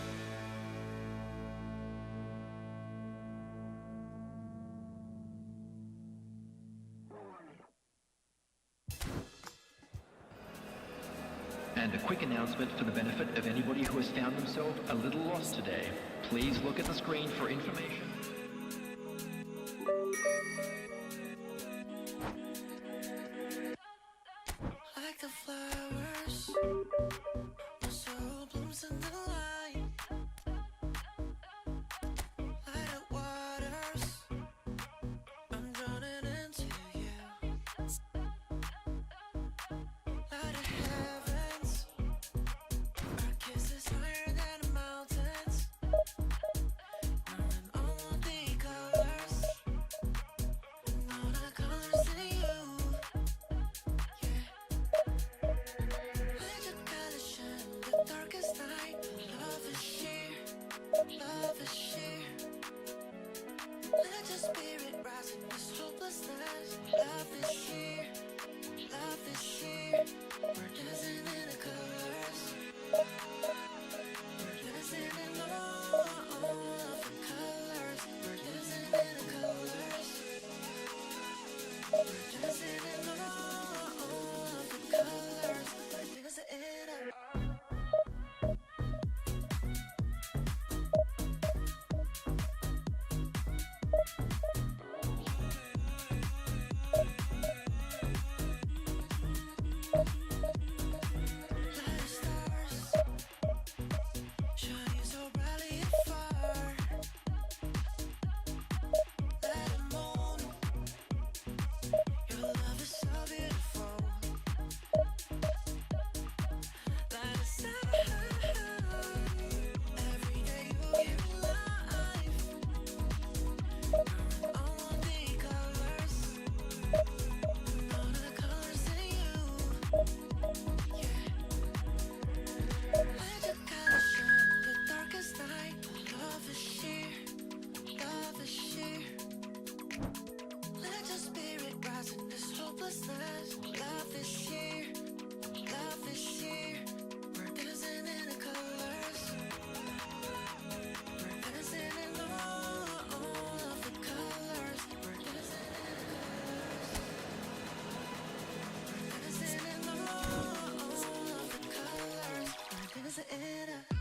And a quick announcement for the benefit of anybody who has found themselves a little lost today. Please look at the screen for information. Like the flowers, the soul blooms in the light. Light up waters, I'm drowning into you. Light of heavens, our kiss is higher than the mountains. Knowing all of the was the end of.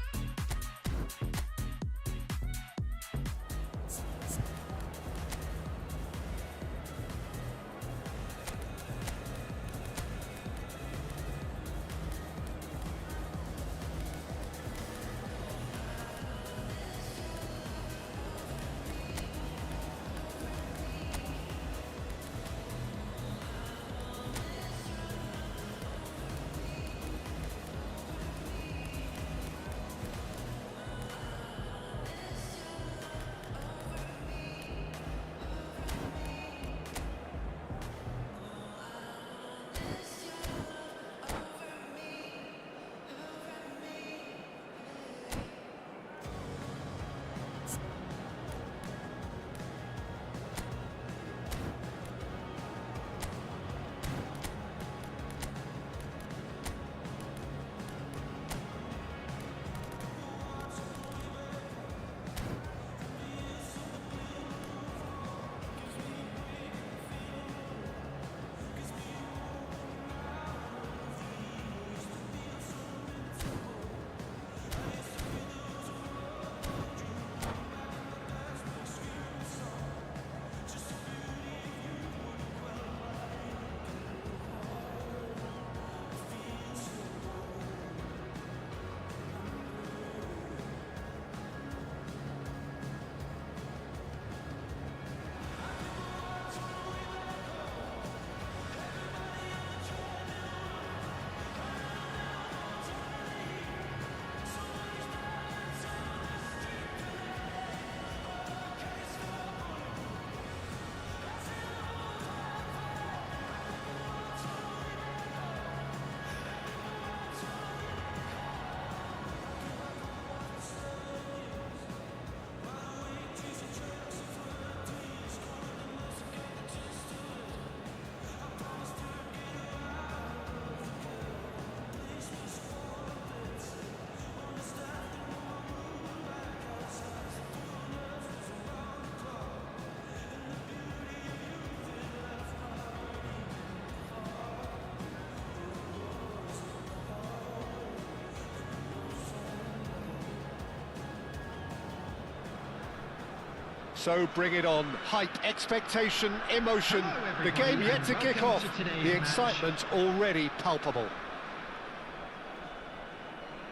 So bring it on. Hype, expectation, emotion. The game yet to kick off. The excitement already palpable.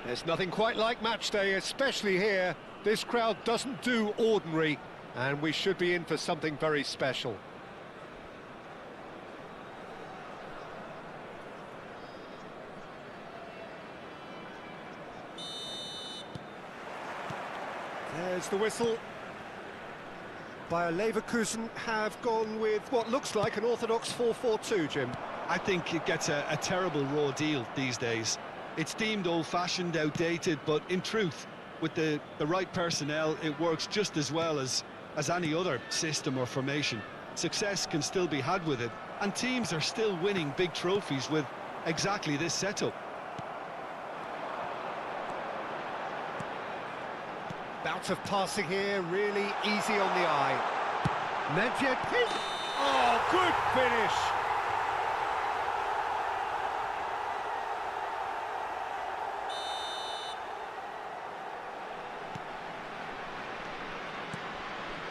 There's nothing quite like match day, especially here. This crowd doesn't do ordinary, and we should be in for something very special. There's the whistle. Bayer Leverkusen have gone with what looks like an orthodox 4-4-2, Jim. I think it gets a terrible raw deal these days. It's deemed old-fashioned, outdated, but in truth, with the right personnel, it works just as well as any other system or formation. Success can still be had with it, and teams are still winning big trophies with exactly this setup. Bout of passing here, really easy on the eye. Nedved, oh, good finish!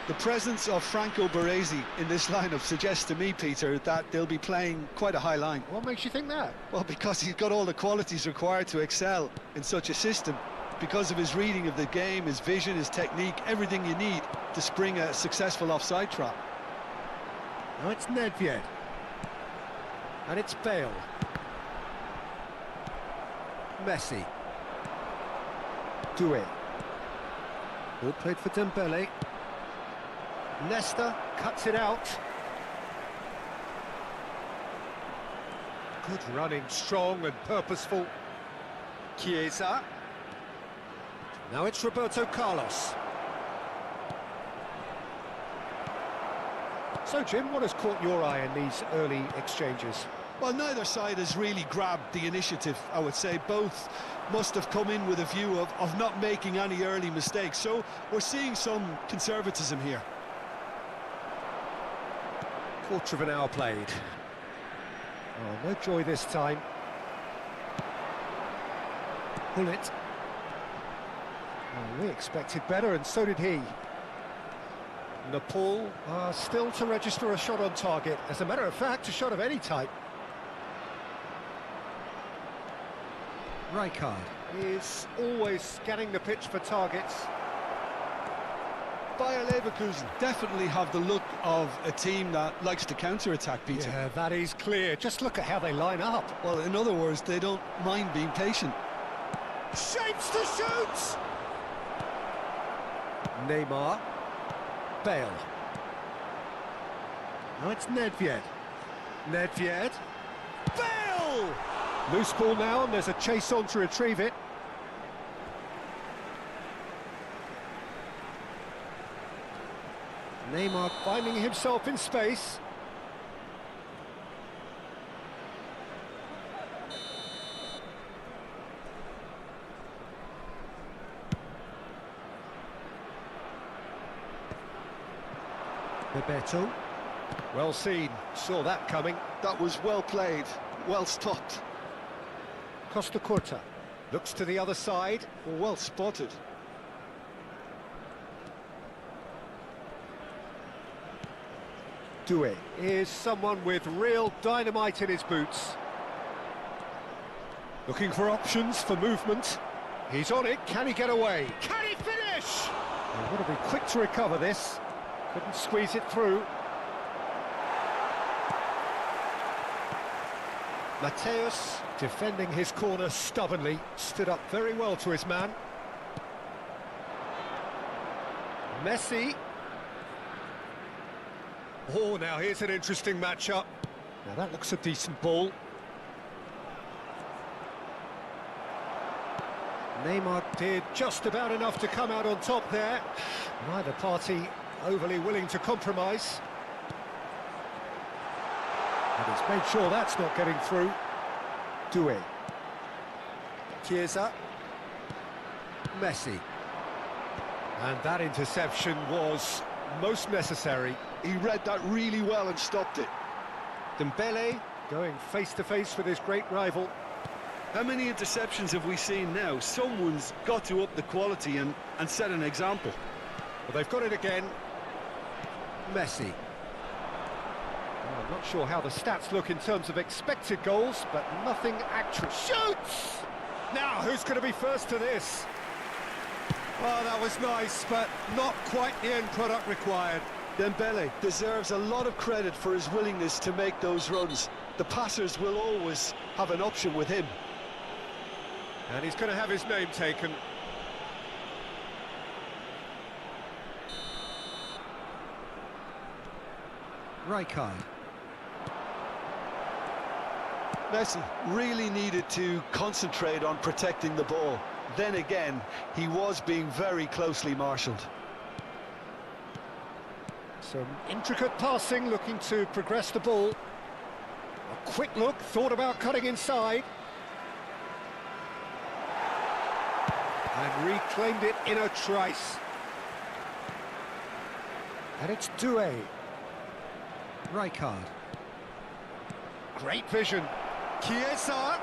The presence of Franco Baresi in this lineup suggests to me, Peter, that they'll be playing quite a high line. What makes you think that? Well, because he's got all the qualities required to excel in such a system. Because of his reading of the game, his vision, his technique, everything you need to spring a successful offside trap. Now it's Nedved. And it's Bale. Messi. Doué. Good played for Dembele. Nesta cuts it out. Good running, strong and purposeful. Chiesa. Now it's Roberto Carlos. So, Jim, what has caught your eye in these early exchanges? Well, neither side has really grabbed the initiative, I would say. Both must have come in with a view of not making any early mistakes. So we're seeing some conservatism here. Quarter of an hour played. Oh, no joy this time. Pull it. Well, we expected better, and so did he. Nepal are still to register a shot on target. As a matter of fact, a shot of any type. Rijkaard is always scanning the pitch for targets. Bayer Leverkusen definitely have the look of a team that likes to counter-attack, Peter. Yeah, that is clear. Just look at how they line up. Well, in other words, they don't mind being patient. Shapes to shoot! Neymar. Bale. Now it's Nedved. Nedved. Bale! Loose ball now, and there's a chase on to retrieve it. Neymar finding himself in space. Bebeto. Well seen, saw that coming. That was well played, well stopped. Costa Curta looks to the other side. Well spotted. Doué is someone with real dynamite in his boots. Looking for options for movement. He's on it, can he get away? Can he finish? They've got to be quick to recover this. Couldn't squeeze it through. Mateus, defending his corner stubbornly, stood up very well to his man. Messi. Oh, now here's an interesting matchup. Now that looks a decent ball. Neymar did just about enough to come out on top there. Neither party overly willing to compromise. And he's made sure that's not getting through. Doué. Chiesa. Messi. And that interception was most necessary. He read that really well and stopped it. Dembele going face-to-face with his great rival. How many interceptions have we seen now? Someone's got to up the quality and set an example. Well, they've got it again. Messi. Well, I'm not sure how the stats look in terms of expected goals, but nothing actual. Shoots! Now, who's going to be first to this? Well, that was nice, but not quite the end product required. Dembele deserves a lot of credit for his willingness to make those runs. The passers will always have an option with him. And he's going to have his name taken. Rijkaard. Messi really needed to concentrate on protecting the ball. Then again, he was being very closely marshalled. Some intricate passing, looking to progress the ball. A quick look, thought about cutting inside. And reclaimed it in a trice. And it's Doué. Rijkaard. Great vision. Chiesa.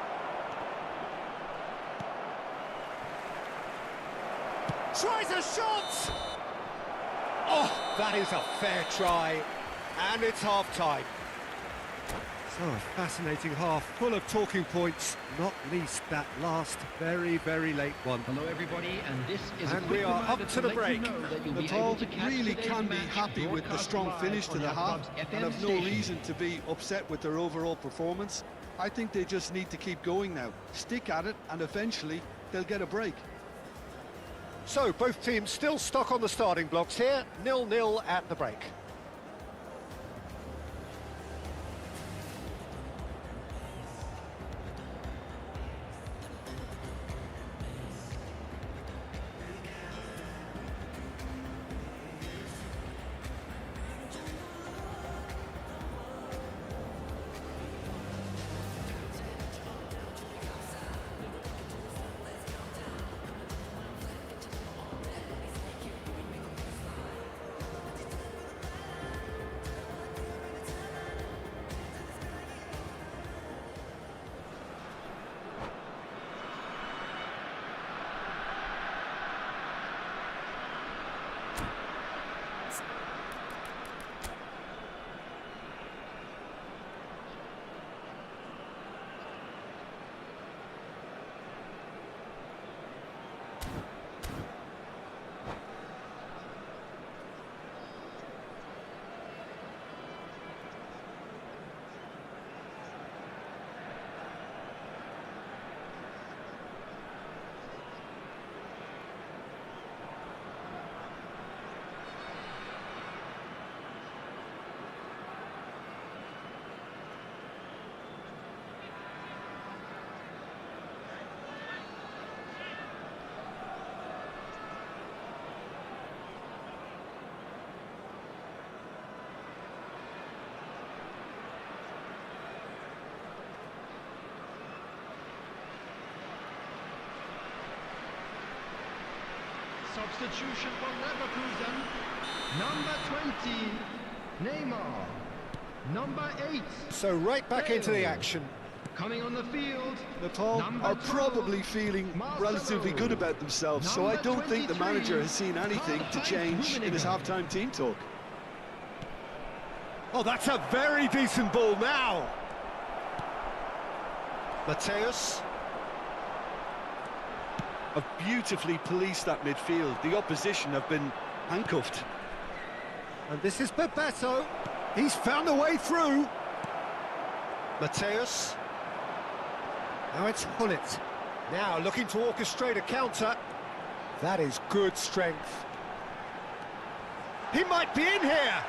Tries a shot! Oh, that is a fair try. And it's half-time. So a fascinating half, full of talking points, not least that last very, very late one. Hello everybody, and this is and we are up to the break. Nepal really can be happy with the strong finish to the half and have no reason to be upset with their overall performance. I think they just need to keep going now, stick at it, and eventually they'll get a break. So both teams still stuck on the starting blocks here, 0-0 at the break. Substitution for Leverkusen. Number 20, Neymar. Number 8. So right back into the action. Coming on the field. Nepal are probably feeling relatively good about themselves, so I don't think the manager has seen anything to change in his half-time team talk. Oh, that's a very decent ball now. Mateus. Have beautifully policed that midfield. The opposition have been handcuffed. And this is Bebeto. He's found a way through. Mateus. Now it's Hullet. Now looking to orchestrate a counter. That is good strength. He might be in here.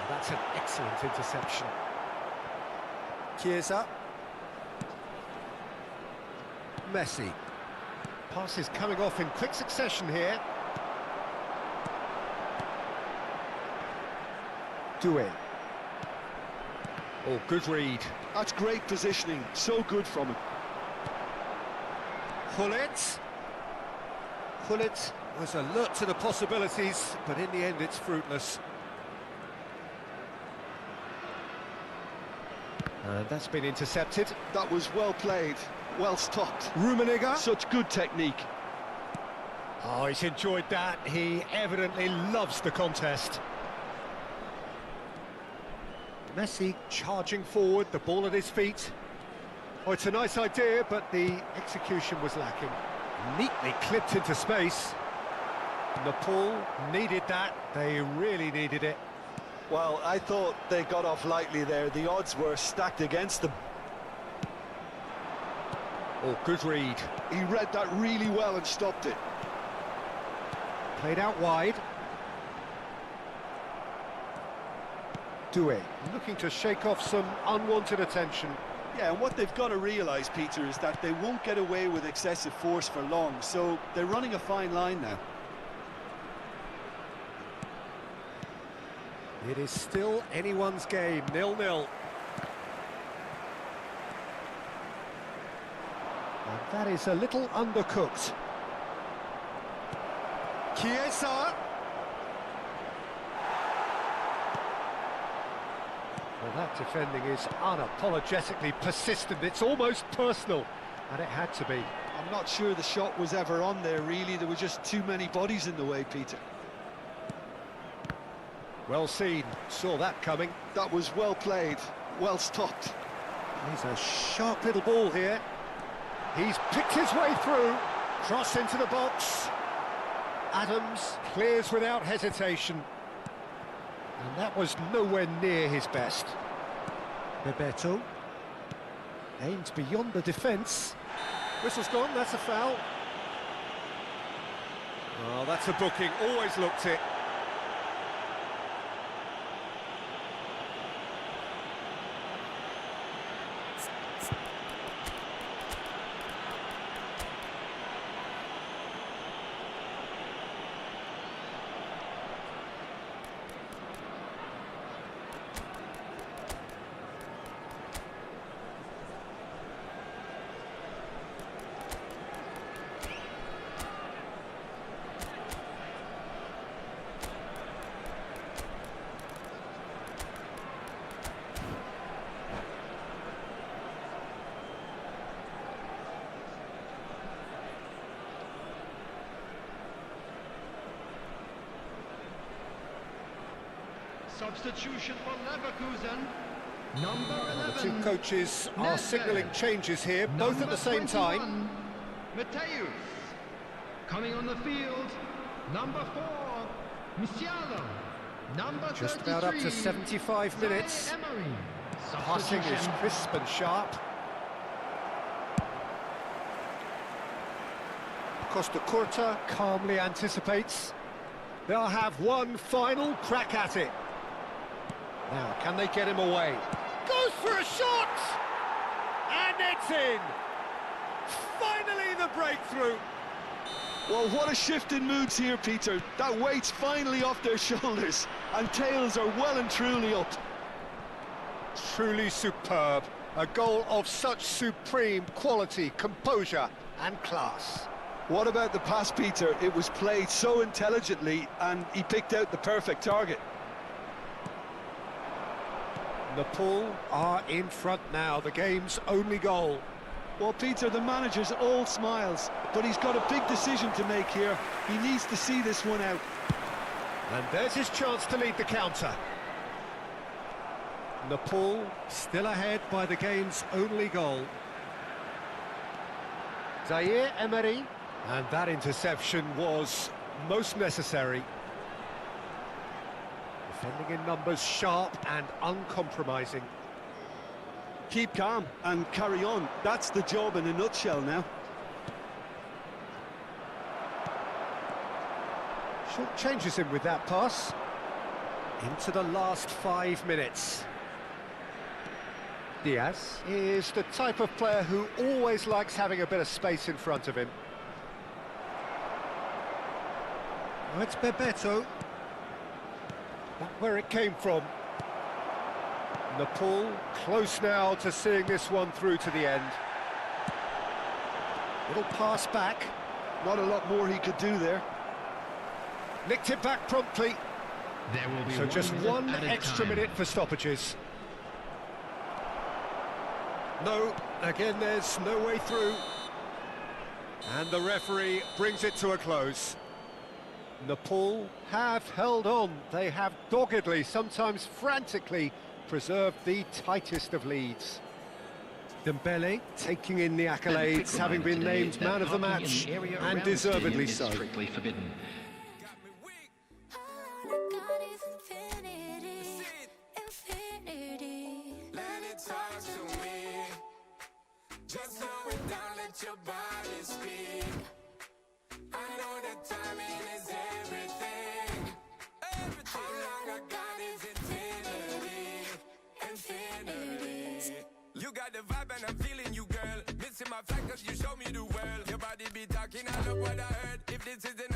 That's an excellent interception. Chiesa. Messi. Passes coming off in quick succession here. Doué. Oh, good read. That's great positioning. So good from him. Hullet. Hullet was alert to the possibilities, but in the end it's fruitless. And that's been intercepted. That was well played, well stopped. Rummenigge. Such good technique. Oh, he's enjoyed that. He evidently loves the contest. Messi charging forward, the ball at his feet. Oh, it's a nice idea, but the execution was lacking. Neatly clipped into space. Nepal needed that. They really needed it. Well, I thought they got off lightly there. The odds were stacked against them. Oh, good read. He read that really well and stopped it. Played out wide. Doué looking to shake off some unwanted attention. Yeah, and what they've got to realise, Peter, is that they won't get away with excessive force for long, so they're running a fine line now. It is still anyone's game, 0-0. And that is a little undercooked. Chiesa. Well, that defending is unapologetically persistent. It's almost personal, and it had to be. I'm not sure the shot was ever on there, really. There were just too many bodies in the way, Peter. Well seen. Saw that coming. That was well played, well stopped. He's a sharp little ball here. He's picked his way through. Cross into the box. Adams clears without hesitation. And that was nowhere near his best. Bebeto aims beyond the defence. Whistle's gone, that's a foul. Oh, that's a booking, always looked it. Substitution for Leverkusen. Number 11. The two coaches are signalling changes here, both at the same time. Mateus. Coming on the field. Number 4, Musiala. Number Just about up to 75 minutes. Passing is crisp and sharp. Costa Curta calmly anticipates. They'll have one final crack at it. Now, can they get him away? Goes for a shot! And it's in! Finally the breakthrough! Well, what a shift in moods here, Peter. That weight's finally off their shoulders, and tails are well and truly up. Truly superb. A goal of such supreme quality, composure and class. What about the pass, Peter? It was played so intelligently and he picked out the perfect target. Nepal are in front now, the game's only goal. Well, Peter, the manager's all smiles, but he's got a big decision to make here. He needs to see this one out. And there's his chance to lead the counter. Nepal still ahead by the game's only goal. Zaire Emery, and that interception was most necessary. Defending in numbers, sharp and uncompromising. Keep calm and carry on. That's the job in a nutshell now. Short changes him with that pass. Into the last 5 minutes. Diaz is the type of player who always likes having a bit of space in front of him. Oh, it's Bebeto. Back where it came from. Nepal close now to seeing this one through to the end. Little pass back. Not a lot more he could do there. Nicked it back promptly. There will be So just one minute extra time. minute for stoppages. No, again there's no way through. And the referee brings it to a close. Nepal have held on. They have doggedly, sometimes frantically, preserved the tightest of leads. Dembele taking in the accolades, having been named man of the match, and deservedly so. Strictly forbidden. Just slow it down, let your body speak. I know that timing is everything. How long I got is infinity. You got the vibe and I'm feeling you, girl. Missing my flight cause you show me the world. Your body be talking, I love what I heard. If this is the